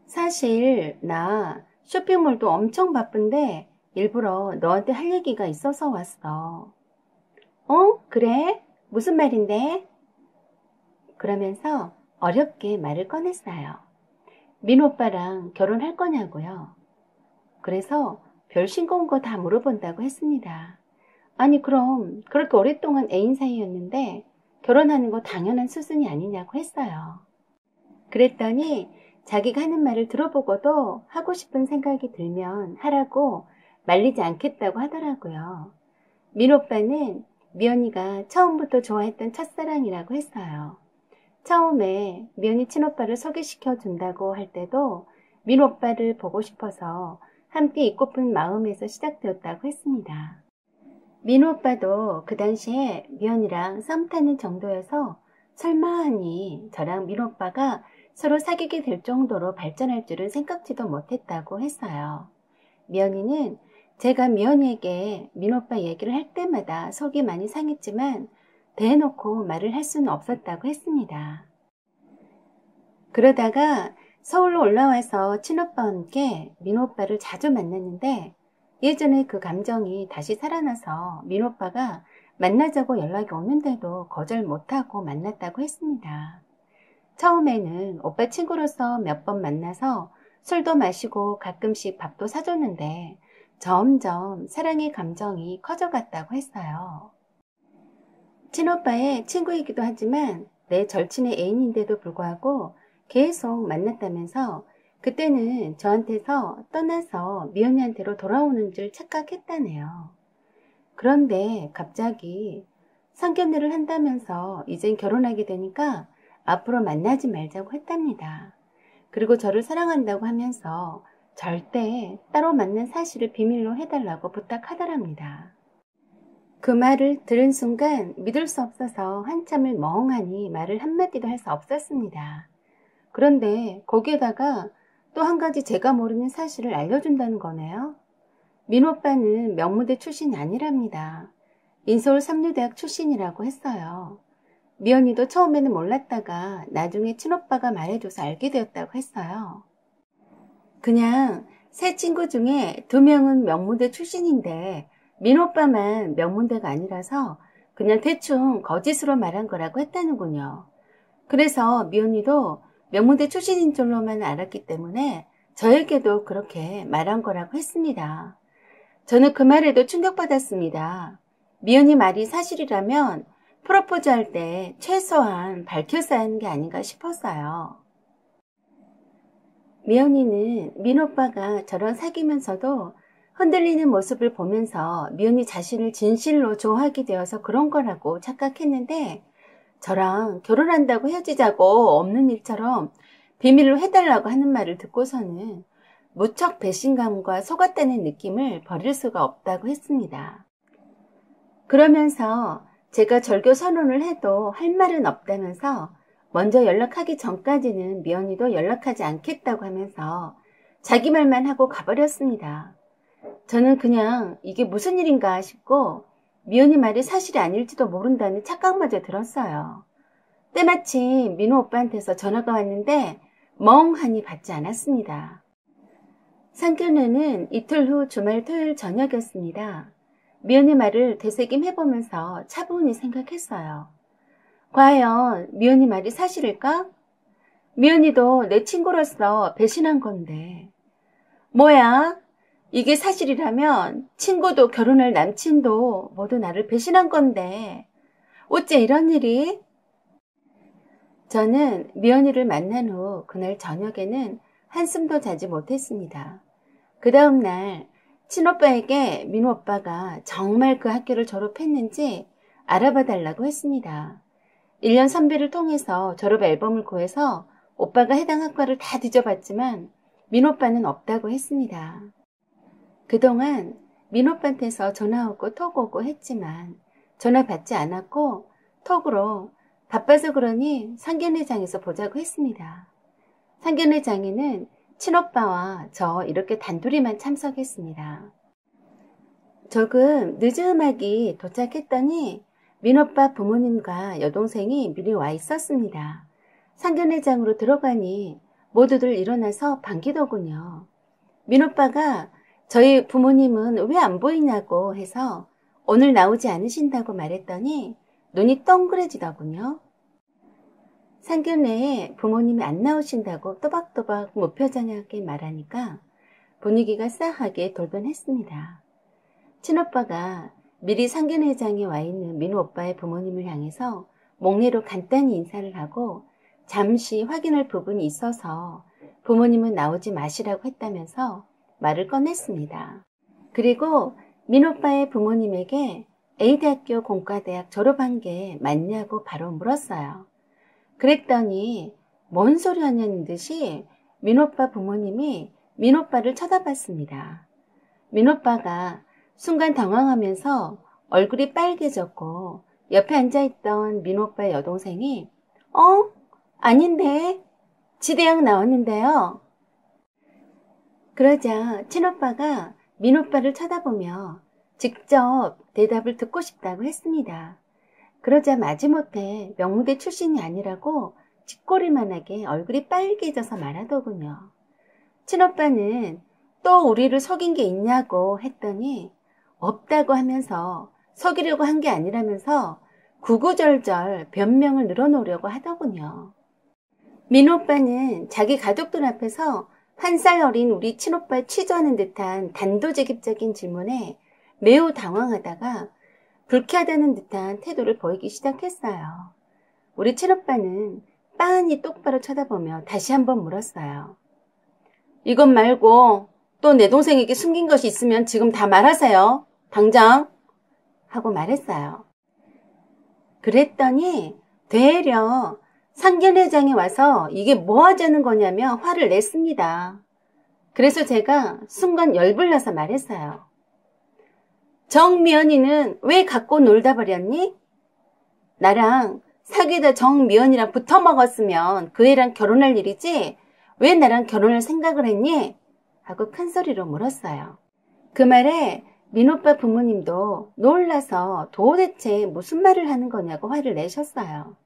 사실 나 쇼핑몰도 엄청 바쁜데 일부러 너한테 할 얘기가 있어서 왔어. 어? 그래? 무슨 말인데? 그러면서 어렵게 말을 꺼냈어요. 민호 오빠랑 결혼할 거냐고요. 그래서 별 싱거운 거 다 물어본다고 했습니다. 아니 그럼 그렇게 오랫동안 애인 사이였는데 결혼하는 거 당연한 수순이 아니냐고 했어요. 그랬더니 자기가 하는 말을 들어보고도 하고 싶은 생각이 들면 하라고 말리지 않겠다고 하더라고요. 민 오빠는 미연이가 처음부터 좋아했던 첫사랑이라고 했어요. 처음에 미연이 친오빠를 소개시켜 준다고 할 때도 민 오빠를 보고 싶어서 함께 입고픈 마음에서 시작되었다고 했습니다. 민 오빠도 그 당시에 미연이랑 썸 타는 정도여서 설마 하니 저랑 민 오빠가 서로 사귀게 될 정도로 발전할 줄은 생각지도 못했다고 했어요. 미연이는 제가 미연이에게 민 오빠 얘기를 할 때마다 속이 많이 상했지만 대놓고 말을 할 수는 없었다고 했습니다. 그러다가 서울로 올라와서 친오빠와 함께 민 오빠를 자주 만났는데 예전에 그 감정이 다시 살아나서 민 오빠가 만나자고 연락이 오는데도 거절 못하고 만났다고 했습니다. 처음에는 오빠 친구로서 몇 번 만나서 술도 마시고 가끔씩 밥도 사줬는데 점점 사랑의 감정이 커져갔다고 했어요. 친오빠의 친구이기도 하지만 내 절친의 애인인데도 불구하고 계속 만났다면서 그때는 저한테서 떠나서 미연이한테로 돌아오는 줄 착각했다네요. 그런데 갑자기 상견례를 한다면서 이젠 결혼하게 되니까 앞으로 만나지 말자고 했답니다. 그리고 저를 사랑한다고 하면서 절대 따로 만난 사실을 비밀로 해달라고 부탁하더랍니다. 그 말을 들은 순간 믿을 수 없어서 한참을 멍하니 말을 한마디도 할 수 없었습니다. 그런데 거기에다가 또 한 가지 제가 모르는 사실을 알려준다는 거네요. 민 오빠는 명문대 출신이 아니랍니다. 인서울 삼류대학 출신이라고 했어요. 미연이도 처음에는 몰랐다가 나중에 친오빠가 말해줘서 알게 되었다고 했어요. 그냥 세 친구 중에 2명은 명문대 출신인데 민 오빠만 명문대가 아니라서 그냥 대충 거짓으로 말한 거라고 했다는군요. 그래서 미연이도 명문대 출신인 줄로만 알았기 때문에 저에게도 그렇게 말한 거라고 했습니다. 저는 그 말에도 충격받았습니다. 미연이 말이 사실이라면 프로포즈 할 때 최소한 밝혔어야 하는 게 아닌가 싶었어요. 미연이는 민 오빠가 저랑 사귀면서도 흔들리는 모습을 보면서 미연이 자신을 진실로 좋아하게 되어서 그런 거라고 착각했는데 저랑 결혼한다고 헤어지자고 없는 일처럼 비밀로 해달라고 하는 말을 듣고서는 무척 배신감과 속았다는 느낌을 버릴 수가 없다고 했습니다. 그러면서 제가 절교 선언을 해도 할 말은 없다면서 먼저 연락하기 전까지는 미연이도 연락하지 않겠다고 하면서 자기 말만 하고 가버렸습니다. 저는 그냥 이게 무슨 일인가 싶고 미연이 말이 사실이 아닐지도 모른다는 착각마저 들었어요. 때마침 민호 오빠한테서 전화가 왔는데 멍하니 받지 않았습니다. 상견례는 이틀 후 주말 토요일 저녁이었습니다. 미연의 말을 되새김해보면서 차분히 생각했어요. 과연 미연이 말이 사실일까? 미연이도 내 친구로서 배신한 건데. 뭐야? 이게 사실이라면 친구도 결혼할 남친도 모두 나를 배신한 건데 어째 이런 일이? 저는 미연이를 만난 후 그날 저녁에는 한숨도 자지 못했습니다. 그 다음날 친오빠에게 민호 오빠가 정말 그 학교를 졸업했는지 알아봐 달라고 했습니다. 1년 선배를 통해서 졸업 앨범을 구해서 오빠가 해당 학과를 다 뒤져봤지만 민호 오빠는 없다고 했습니다. 그동안 민호 오빠한테서 전화 오고 톡 오고 했지만 전화 받지 않았고 톡으로 바빠서 그러니 상견례장에서 보자고 했습니다. 상견례장에는 친오빠와 저 이렇게 단둘이만 참석했습니다. 조금 늦음하게 도착했더니 민오빠 부모님과 여동생이 미리 와 있었습니다. 상견례장으로 들어가니 모두들 일어나서 반기더군요. 민오빠가 저희 부모님은 왜 안 보이냐고 해서 오늘 나오지 않으신다고 말했더니 눈이 동그래지더군요. 상견례에 부모님이 안 나오신다고 또박또박 무표정하게 말하니까 분위기가 싸하게 돌변했습니다. 친오빠가 미리 상견례장에 와 있는 민호 오빠의 부모님을 향해서 목례로 간단히 인사를 하고 잠시 확인할 부분이 있어서 부모님은 나오지 마시라고 했다면서 말을 꺼냈습니다. 그리고 민호 오빠의 부모님에게 A대학교 공과대학 졸업한 게 맞냐고 바로 물었어요. 그랬더니 뭔 소리 하냐는 듯이 민호 오빠 부모님이 민호 오빠를 쳐다봤습니다. 민호 오빠가 순간 당황하면서 얼굴이 빨개졌고 옆에 앉아있던 민호 오빠의 여동생이 아닌데 지대학 나왔는데요. 그러자 친오빠가 민호 오빠를 쳐다보며 직접 대답을 듣고 싶다고 했습니다. 그러자 마지못해 명문대 출신이 아니라고 쥐꼬리만하게 얼굴이 빨개져서 말하더군요. 친오빠는 또 우리를 속인 게 있냐고 했더니 없다고 하면서 속이려고 한 게 아니라면서 구구절절 변명을 늘어놓으려고 하더군요. 민호 오빠는 자기 가족들 앞에서 한 살 어린 우리 친오빠에 취조하는 듯한 단도직입적인 질문에 매우 당황하다가 불쾌하다는 듯한 태도를 보이기 시작했어요. 우리 친오빠는 빤히 똑바로 쳐다보며 다시 한번 물었어요. 이것 말고 또 내 동생에게 숨긴 것이 있으면 지금 다 말하세요. 당장 하고 말했어요. 그랬더니 되려 상견례장에 와서 이게 뭐 하자는 거냐며 화를 냈습니다. 그래서 제가 순간 열불나서 말했어요. 정미연이는 왜 갖고 놀다 버렸니? 나랑 사귀다 정미연이랑 붙어먹었으면 그 애랑 결혼할 일이지 왜 나랑 결혼할 생각을 했니? 하고 큰 소리로 물었어요. 그 말에 민오빠 부모님도 놀라서 도대체 무슨 말을 하는 거냐고 화를 내셨어요.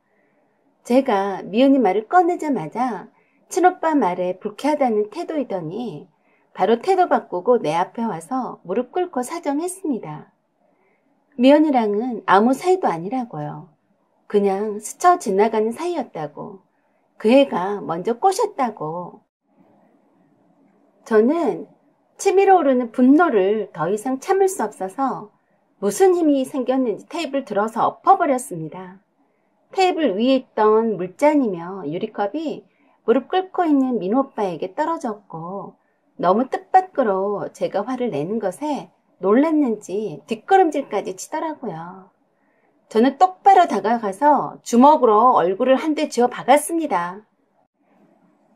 제가 미연이 말을 꺼내자마자 친오빠 말에 불쾌하다는 태도이더니 바로 태도 바꾸고 내 앞에 와서 무릎 꿇고 사정했습니다. 미연이랑은 아무 사이도 아니라고요. 그냥 스쳐 지나가는 사이였다고. 그 애가 먼저 꼬셨다고. 저는 치밀어 오르는 분노를 더 이상 참을 수 없어서 무슨 힘이 생겼는지 테이블 들어서 엎어버렸습니다. 테이블 위에 있던 물잔이며 유리컵이 무릎 꿇고 있는 민호 오빠에게 떨어졌고 너무 뜻밖으로 제가 화를 내는 것에 놀랐는지 뒷걸음질까지 치더라고요. 저는 똑바로 다가가서 주먹으로 얼굴을 한 대 쥐어 박았습니다.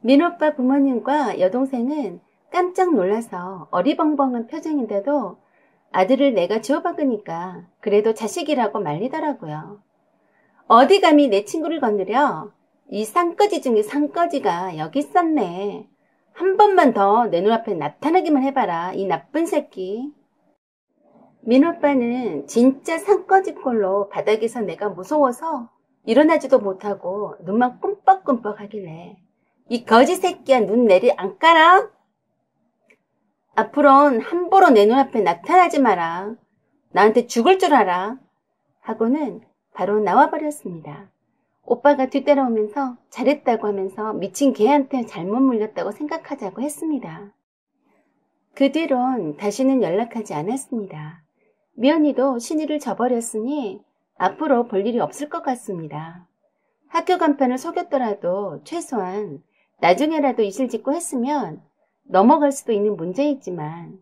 민호 오빠 부모님과 여동생은 깜짝 놀라서 어리벙벙한 표정인데도 아들을 내가 쥐어 박으니까 그래도 자식이라고 말리더라고요. 어디 감히 내 친구를 건드려? 이 쌍꺼지 중에 쌍꺼지가 여기 있었네. 한 번만 더 내 눈앞에 나타나기만 해봐라, 이 나쁜 새끼. 민오빠는 진짜 쌍꺼지꼴로 바닥에서 내가 무서워서 일어나지도 못하고 눈만 꿈뻑꿈뻑 하길래 이 거지 새끼야 눈 내리 안 깔아? 앞으로는 함부로 내 눈앞에 나타나지 마라. 나한테 죽을 줄 알아. 하고는 바로 나와버렸습니다. 오빠가 뒤따라오면서 잘했다고 하면서 미친 개한테 잘못 물렸다고 생각하자고 했습니다. 그 뒤론 다시는 연락하지 않았습니다. 미연이도 신의를 저버렸으니 앞으로 볼 일이 없을 것 같습니다. 학교 간판을 속였더라도 최소한 나중에라도 이실 짓고 했으면 넘어갈 수도 있는 문제이지만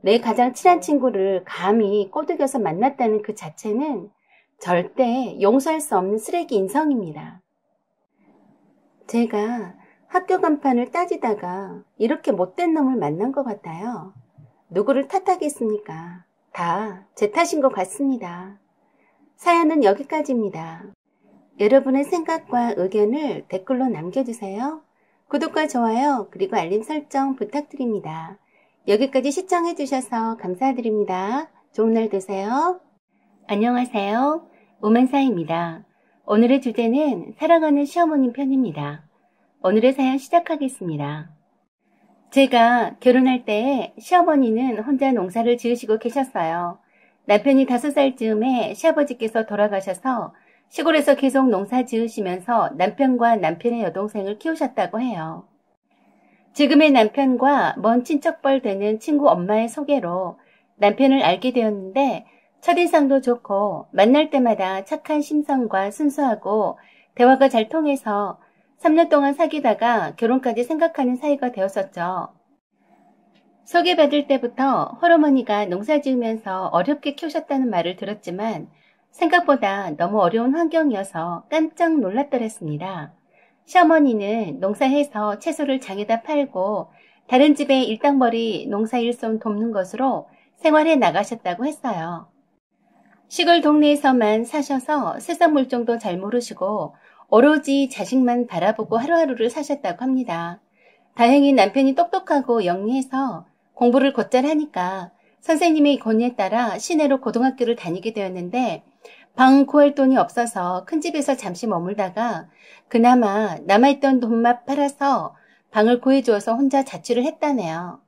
내 가장 친한 친구를 감히 꼬드겨서 만났다는 그 자체는 절대 용서할 수 없는 쓰레기 인성입니다. 제가 학교 간판을 따지다가 이렇게 못된 놈을 만난 것 같아요. 누구를 탓하겠습니까? 다 제 탓인 것 같습니다. 사연은 여기까지입니다. 여러분의 생각과 의견을 댓글로 남겨주세요. 구독과 좋아요 그리고 알림 설정 부탁드립니다. 여기까지 시청해주셔서 감사드립니다. 좋은 날 되세요. 안녕하세요. 오만사입니다. 오늘의 주제는 사랑하는 시어머님 편입니다. 오늘의 사연 시작하겠습니다. 제가 결혼할 때 시어머니는 혼자 농사를 지으시고 계셨어요. 남편이 5살 즈음에 시아버지께서 돌아가셔서 시골에서 계속 농사 지으시면서 남편과 남편의 여동생을 키우셨다고 해요. 지금의 남편과 먼 친척뻘 되는 친구 엄마의 소개로 남편을 알게 되었는데 첫인상도 좋고 만날 때마다 착한 심성과 순수하고 대화가 잘 통해서 3년 동안 사귀다가 결혼까지 생각하는 사이가 되었었죠. 소개받을 때부터 홀어머니가 농사 지으면서 어렵게 키우셨다는 말을 들었지만 생각보다 너무 어려운 환경이어서 깜짝 놀랐더랬습니다. 시어머니는 농사해서 채소를 장에다 팔고 다른 집에 일당벌이 농사일손 돕는 것으로 생활해 나가셨다고 했어요. 시골 동네에서만 사셔서 세상 물정도 잘 모르시고 오로지 자식만 바라보고 하루하루를 사셨다고 합니다. 다행히 남편이 똑똑하고 영리해서 공부를 곧잘 하니까 선생님의 권유에 따라 시내로 고등학교를 다니게 되었는데 방 구할 돈이 없어서 큰 집에서 잠시 머물다가 그나마 남아있던 돈만 팔아서 방을 구해주어서 혼자 자취를 했다네요.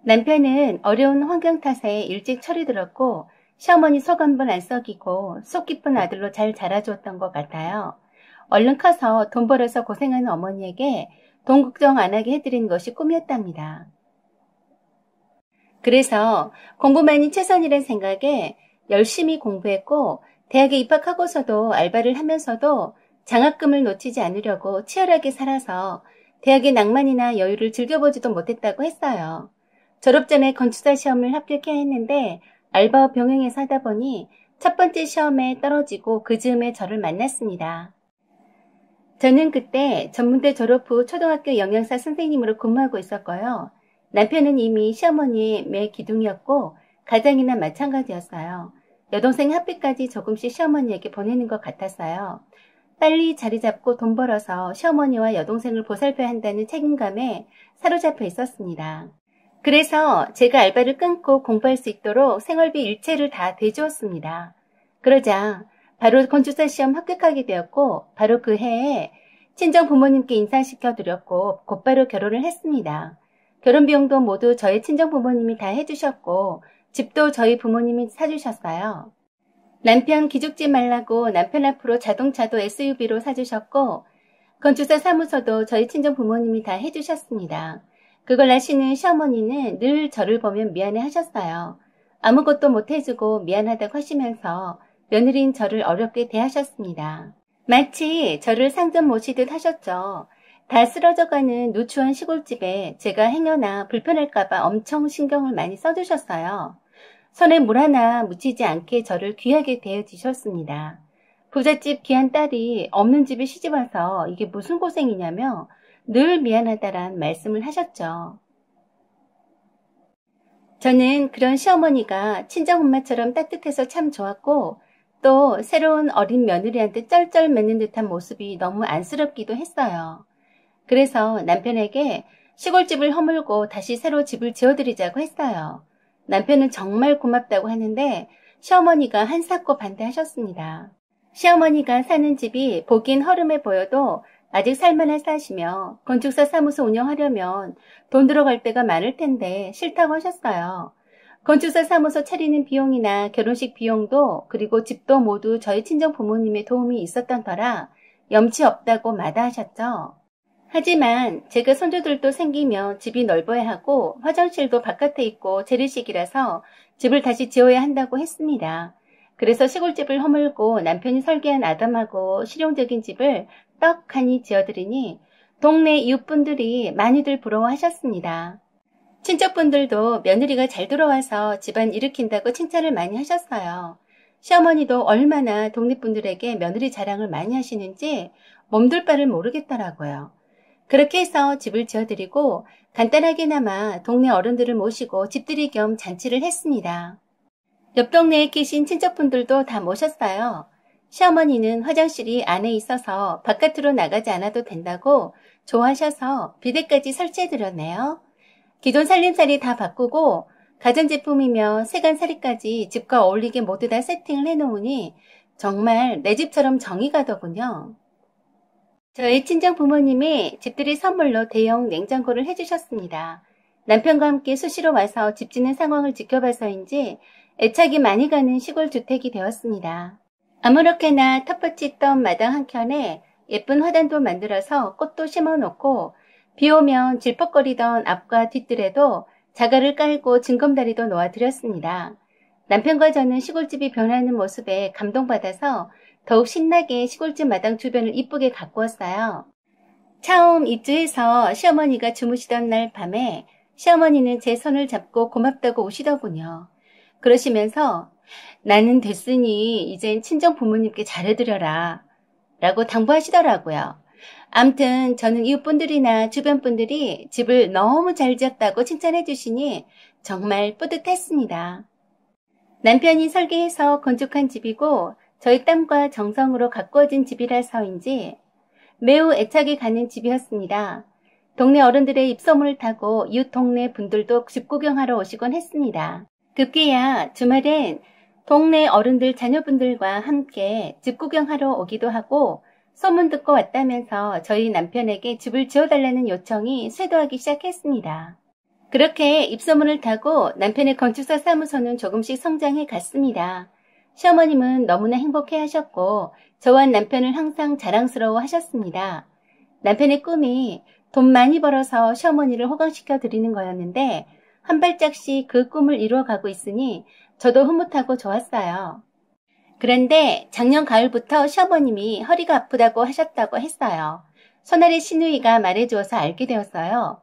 남편은 어려운 환경 탓에 일찍 철이 들었고 시어머니 속 한 번 안 썩이고 속 깊은 아들로 잘 자라주었던 것 같아요. 얼른 커서 돈 벌어서 고생하는 어머니에게 돈 걱정 안 하게 해드린 것이 꿈이었답니다. 그래서 공부만이 최선이란 생각에 열심히 공부했고 대학에 입학하고서도 알바를 하면서도 장학금을 놓치지 않으려고 치열하게 살아서 대학의 낭만이나 여유를 즐겨보지도 못했다고 했어요. 졸업 전에 건축사 시험을 합격해야 했는데 알바와 병행해서 하다 보니 첫 번째 시험에 떨어지고 그 즈음에 저를 만났습니다. 저는 그때 전문대 졸업 후 초등학교 영양사 선생님으로 근무하고 있었고요. 남편은 이미 시어머니의 매 기둥이었고 가장이나 마찬가지였어요. 여동생 학비까지 조금씩 시어머니에게 보내는 것 같았어요. 빨리 자리 잡고 돈 벌어서 시어머니와 여동생을 보살펴야 한다는 책임감에 사로잡혀 있었습니다. 그래서 제가 알바를 끊고 공부할 수 있도록 생활비 일체를 다 대주었습니다. 그러자 바로 건축사 시험 합격하게 되었고 바로 그 해에 친정 부모님께 인사시켜드렸고 곧바로 결혼을 했습니다. 결혼 비용도 모두 저희 친정 부모님이 다 해주셨고 집도 저희 부모님이 사주셨어요. 남편 기죽지 말라고 남편 앞으로 자동차도 SUV로 사주셨고 건축사 사무소도 저희 친정 부모님이 다 해주셨습니다. 그걸 아시는 시어머니는 늘 저를 보면 미안해 하셨어요. 아무것도 못해주고 미안하다고 하시면서 며느리인 저를 어렵게 대하셨습니다. 마치 저를 상점 모시듯 하셨죠. 다 쓰러져가는 누추한 시골집에 제가 행여나 불편할까봐 엄청 신경을 많이 써주셨어요. 손에 물 하나 묻히지 않게 저를 귀하게 대해주셨습니다. 부잣집 귀한 딸이 없는 집에 시집와서 이게 무슨 고생이냐며 늘 미안하다란 말씀을 하셨죠. 저는 그런 시어머니가 친정엄마처럼 따뜻해서 참 좋았고 또 새로운 어린 며느리한테 쩔쩔 맺는 듯한 모습이 너무 안쓰럽기도 했어요. 그래서 남편에게 시골집을 허물고 다시 새로 집을 지어드리자고 했어요. 남편은 정말 고맙다고 하는데 시어머니가 한사코 반대하셨습니다. 시어머니가 사는 집이 보긴 허름해 보여도 아직 살만한 사시며 건축사 사무소 운영하려면 돈 들어갈 때가 많을 텐데 싫다고 하셨어요. 건축사 사무소 차리는 비용이나 결혼식 비용도 그리고 집도 모두 저희 친정 부모님의 도움이 있었던 터라 염치 없다고 마다하셨죠. 하지만 제가 손주들도 생기면 집이 넓어야 하고 화장실도 바깥에 있고 재래식이라서 집을 다시 지어야 한다고 했습니다. 그래서 시골집을 허물고 남편이 설계한 아담하고 실용적인 집을 떡하니 지어드리니 동네 이웃분들이 많이들 부러워하셨습니다. 친척분들도 며느리가 잘 돌아와서 집안 일으킨다고 칭찬을 많이 하셨어요. 시어머니도 얼마나 동네분들에게 며느리 자랑을 많이 하시는지 몸둘 바를 모르겠더라고요. 그렇게 해서 집을 지어드리고 간단하게나마 동네 어른들을 모시고 집들이 겸 잔치를 했습니다. 옆 동네에 계신 친척분들도 다 모셨어요. 시어머니는 화장실이 안에 있어서 바깥으로 나가지 않아도 된다고 좋아하셔서 비데까지 설치해드렸네요. 기존 살림살이 다 바꾸고 가전제품이며 세간살이까지 집과 어울리게 모두 다 세팅을 해놓으니 정말 내 집처럼 정이 가더군요. 저희 친정 부모님이 집들이 선물로 대형 냉장고를 해주셨습니다. 남편과 함께 수시로 와서 집 짓는 상황을 지켜봐서인지 애착이 많이 가는 시골 주택이 되었습니다. 아무렇게나 텃밭이 있던 마당 한켠에 예쁜 화단도 만들어서 꽃도 심어놓고 비 오면 질퍽거리던 앞과 뒷뜰에도 자갈을 깔고 징검다리도 놓아드렸습니다. 남편과 저는 시골집이 변하는 모습에 감동받아서 더욱 신나게 시골집 마당 주변을 이쁘게 가꾸었어요. 처음 입주해서 시어머니가 주무시던 날 밤에 시어머니는 제 손을 잡고 고맙다고 우시더군요. 그러시면서 나는 됐으니 이젠 친정 부모님께 잘해드려라 라고 당부하시더라고요. 암튼 저는 이웃분들이나 주변 분들이 집을 너무 잘 지었다고 칭찬해 주시니 정말 뿌듯했습니다. 남편이 설계해서 건축한 집이고 저희 땀과 정성으로 가꾸어진 집이라서인지 매우 애착이 가는 집이었습니다. 동네 어른들의 입소문을 타고 이웃 동네 분들도 집 구경하러 오시곤 했습니다. 급기야 주말엔 동네 어른들 자녀분들과 함께 집 구경하러 오기도 하고 소문 듣고 왔다면서 저희 남편에게 집을 지어달라는 요청이 쇄도하기 시작했습니다. 그렇게 입소문을 타고 남편의 건축사 사무소는 조금씩 성장해 갔습니다. 시어머님은 너무나 행복해 하셨고 저와 남편을 항상 자랑스러워 하셨습니다. 남편의 꿈이 돈 많이 벌어서 시어머니를 호강시켜 드리는 거였는데 한 발짝씩 그 꿈을 이루어가고 있으니 저도 흐뭇하고 좋았어요. 그런데 작년 가을부터 시어머님이 허리가 아프다고 하셨다고 했어요. 손아래 시누이가 말해주어서 알게 되었어요.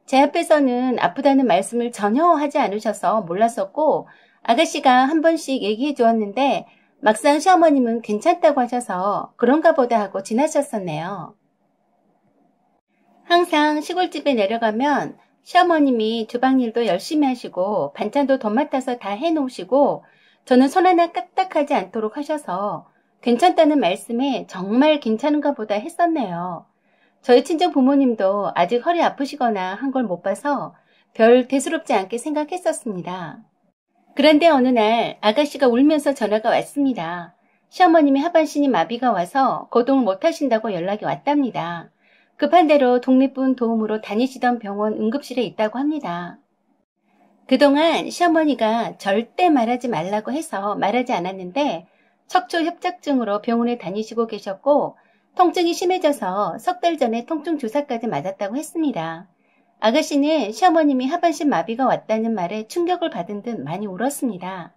제 앞에서는 아프다는 말씀을 전혀 하지 않으셔서 몰랐었고 아가씨가 한 번씩 얘기해 주었는데 막상 시어머님은 괜찮다고 하셔서 그런가 보다 하고 지나셨었네요. 항상 시골집에 내려가면 시어머님이 주방일도 열심히 하시고 반찬도 돈 맡아서 다 해놓으시고 저는 손 하나 까딱하지 않도록 하셔서 괜찮다는 말씀에 정말 괜찮은가 보다 했었네요. 저희 친정 부모님도 아직 허리 아프시거나 한 걸 못 봐서 별 대수롭지 않게 생각했었습니다. 그런데 어느 날 아가씨가 울면서 전화가 왔습니다. 시어머님이 하반신이 마비가 와서 거동을 못하신다고 연락이 왔답니다. 급한 대로 독립분 도움으로 다니시던 병원 응급실에 있다고 합니다. 그동안 시어머니가 절대 말하지 말라고 해서 말하지 않았는데 척추협착증으로 병원에 다니시고 계셨고 통증이 심해져서 석 달 전에 통증 주사까지 맞았다고 했습니다. 아가씨는 시어머님이 하반신 마비가 왔다는 말에 충격을 받은 듯 많이 울었습니다.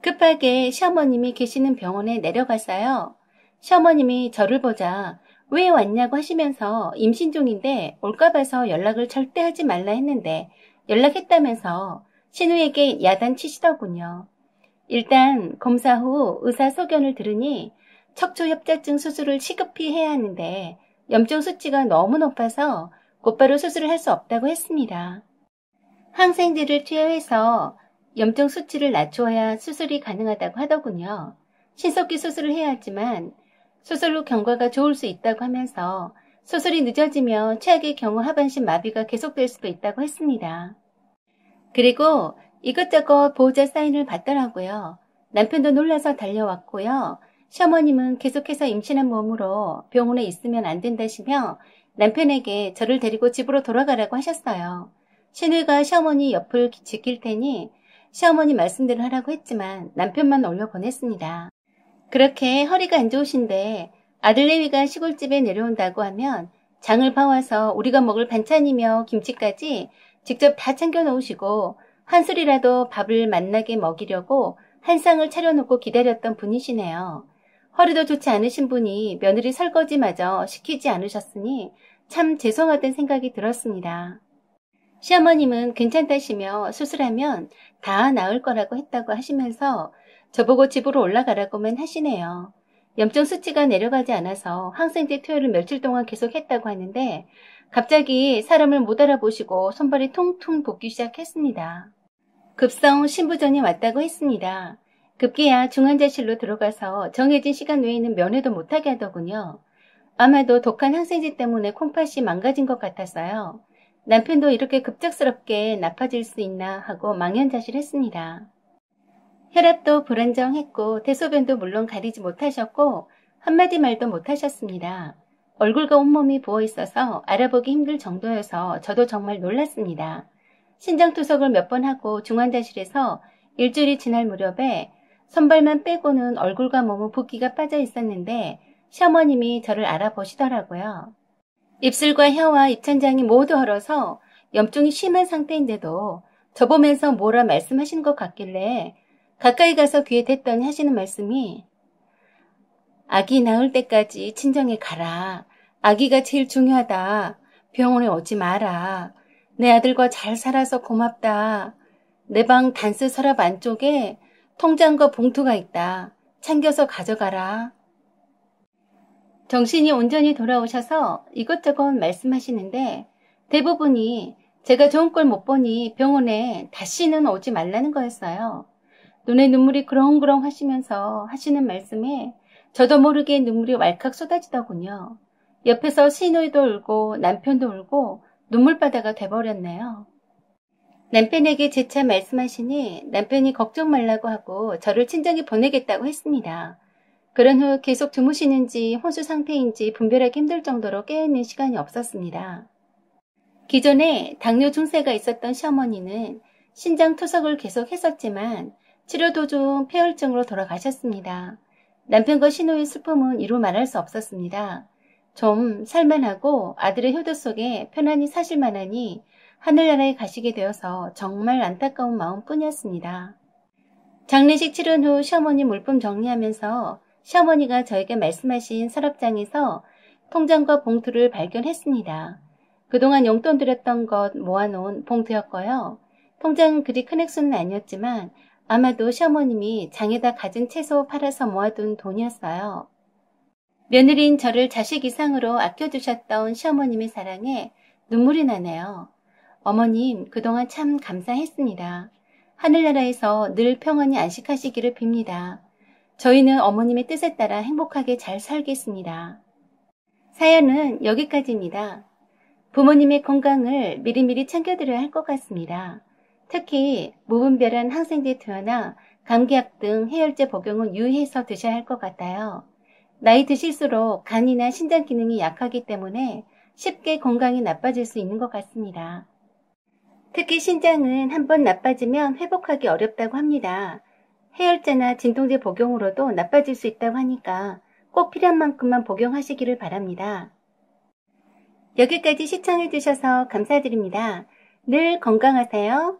급하게 시어머님이 계시는 병원에 내려갔어요. 시어머님이 저를 보자 왜 왔냐고 하시면서 임신 중인데 올까 봐서 연락을 절대 하지 말라 했는데 연락했다면서 신우에게 야단치시더군요. 일단 검사 후 의사 소견을 들으니 척추협착증 수술을 시급히 해야 하는데 염증 수치가 너무 높아서 곧바로 수술을 할 수 없다고 했습니다. 항생제를 투여해서 염증 수치를 낮추어야 수술이 가능하다고 하더군요. 신속히 수술을 해야 하지만 수술 후 경과가 좋을 수 있다고 하면서 수술이 늦어지면 최악의 경우 하반신 마비가 계속될 수도 있다고 했습니다. 그리고 이것저것 보호자 사인을 받더라고요. 남편도 놀라서 달려왔고요. 시어머님은 계속해서 임신한 몸으로 병원에 있으면 안 된다시며 남편에게 저를 데리고 집으로 돌아가라고 하셨어요. 시누이가 시어머니 옆을 지킬 테니 시어머니 말씀대로 하라고 했지만 남편만 올려보냈습니다. 그렇게 허리가 안 좋으신데 아들내미가 시골집에 내려온다고 하면 장을 봐와서 우리가 먹을 반찬이며 김치까지 직접 다 챙겨 놓으시고 한 술이라도 밥을 맛나게 먹이려고 한 상을 차려놓고 기다렸던 분이시네요. 허리도 좋지 않으신 분이 며느리 설거지마저 시키지 않으셨으니 참 죄송하다는 생각이 들었습니다. 시어머님은 괜찮다시며 수술하면 다 나을 거라고 했다고 하시면서 저보고 집으로 올라가라고만 하시네요. 염증 수치가 내려가지 않아서 항생제 투여를 며칠 동안 계속했다고 하는데 갑자기 사람을 못 알아보시고 손발이 퉁퉁 붓기 시작했습니다. 급성 신부전이 왔다고 했습니다. 급기야 중환자실로 들어가서 정해진 시간 외에는 면회도 못하게 하더군요. 아마도 독한 항생제 때문에 콩팥이 망가진 것 같았어요. 남편도 이렇게 급작스럽게 나빠질 수 있나 하고 망연자실했습니다. 혈압도 불안정했고 대소변도 물론 가리지 못하셨고 한마디 말도 못하셨습니다. 얼굴과 온몸이 부어있어서 알아보기 힘들 정도여서 저도 정말 놀랐습니다. 신장투석을 몇 번 하고 중환자실에서 일주일이 지날 무렵에 손발만 빼고는 얼굴과 몸은 붓기가 빠져 있었는데 시어머님이 저를 알아보시더라고요. 입술과 혀와 입천장이 모두 얼어서 염증이 심한 상태인데도 저 보면서 뭐라 말씀하시는 것 같길래 가까이 가서 귀에 댔더니 하시는 말씀이 아기 낳을 때까지 친정에 가라. 아기가 제일 중요하다. 병원에 오지 마라. 내 아들과 잘 살아서 고맙다. 내 방 단스 서랍 안쪽에 통장과 봉투가 있다. 챙겨서 가져가라. 정신이 온전히 돌아오셔서 이것저것 말씀하시는데 대부분이 제가 좋은 꼴 못 보니 병원에 다시는 오지 말라는 거였어요. 눈에 눈물이 그렁그렁 하시면서 하시는 말씀에 저도 모르게 눈물이 왈칵 쏟아지더군요. 옆에서 시누이도 울고 남편도 울고 눈물바다가 돼버렸네요. 남편에게 재차 말씀하시니 남편이 걱정 말라고 하고 저를 친정에 보내겠다고 했습니다. 그런 후 계속 주무시는지 혼수 상태인지 분별하기 힘들 정도로 깨어있는 시간이 없었습니다. 기존에 당뇨 증세가 있었던 시어머니는 신장 투석을 계속 했었지만 치료 도중 폐혈증으로 돌아가셨습니다. 남편과 시누이의 슬픔은 이루 말할 수 없었습니다. 좀 살만하고 아들의 효도 속에 편안히 사실 만하니 하늘나라에 가시게 되어서 정말 안타까운 마음뿐이었습니다. 장례식 치른 후 시어머니 물품 정리하면서 시어머니가 저에게 말씀하신 서랍장에서 통장과 봉투를 발견했습니다. 그동안 용돈 드렸던 것 모아놓은 봉투였고요. 통장은 그리 큰 액수는 아니었지만 아마도 시어머님이 장에다 가진 채소 팔아서 모아둔 돈이었어요. 며느리인 저를 자식 이상으로 아껴주셨던 시어머님의 사랑에 눈물이 나네요. 어머님 그동안 참 감사했습니다. 하늘나라에서 늘 평안히 안식하시기를 빕니다. 저희는 어머님의 뜻에 따라 행복하게 잘 살겠습니다. 사연은 여기까지입니다. 부모님의 건강을 미리미리 챙겨드려야 할 것 같습니다. 특히 무분별한 항생제 투여나 감기약 등 해열제 복용은 유의해서 드셔야 할 것 같아요. 나이 드실수록 간이나 신장 기능이 약하기 때문에 쉽게 건강이 나빠질 수 있는 것 같습니다. 특히 신장은 한번 나빠지면 회복하기 어렵다고 합니다. 해열제나 진통제 복용으로도 나빠질 수 있다고 하니까 꼭 필요한 만큼만 복용하시기를 바랍니다. 여기까지 시청해주셔서 감사드립니다. 늘 건강하세요.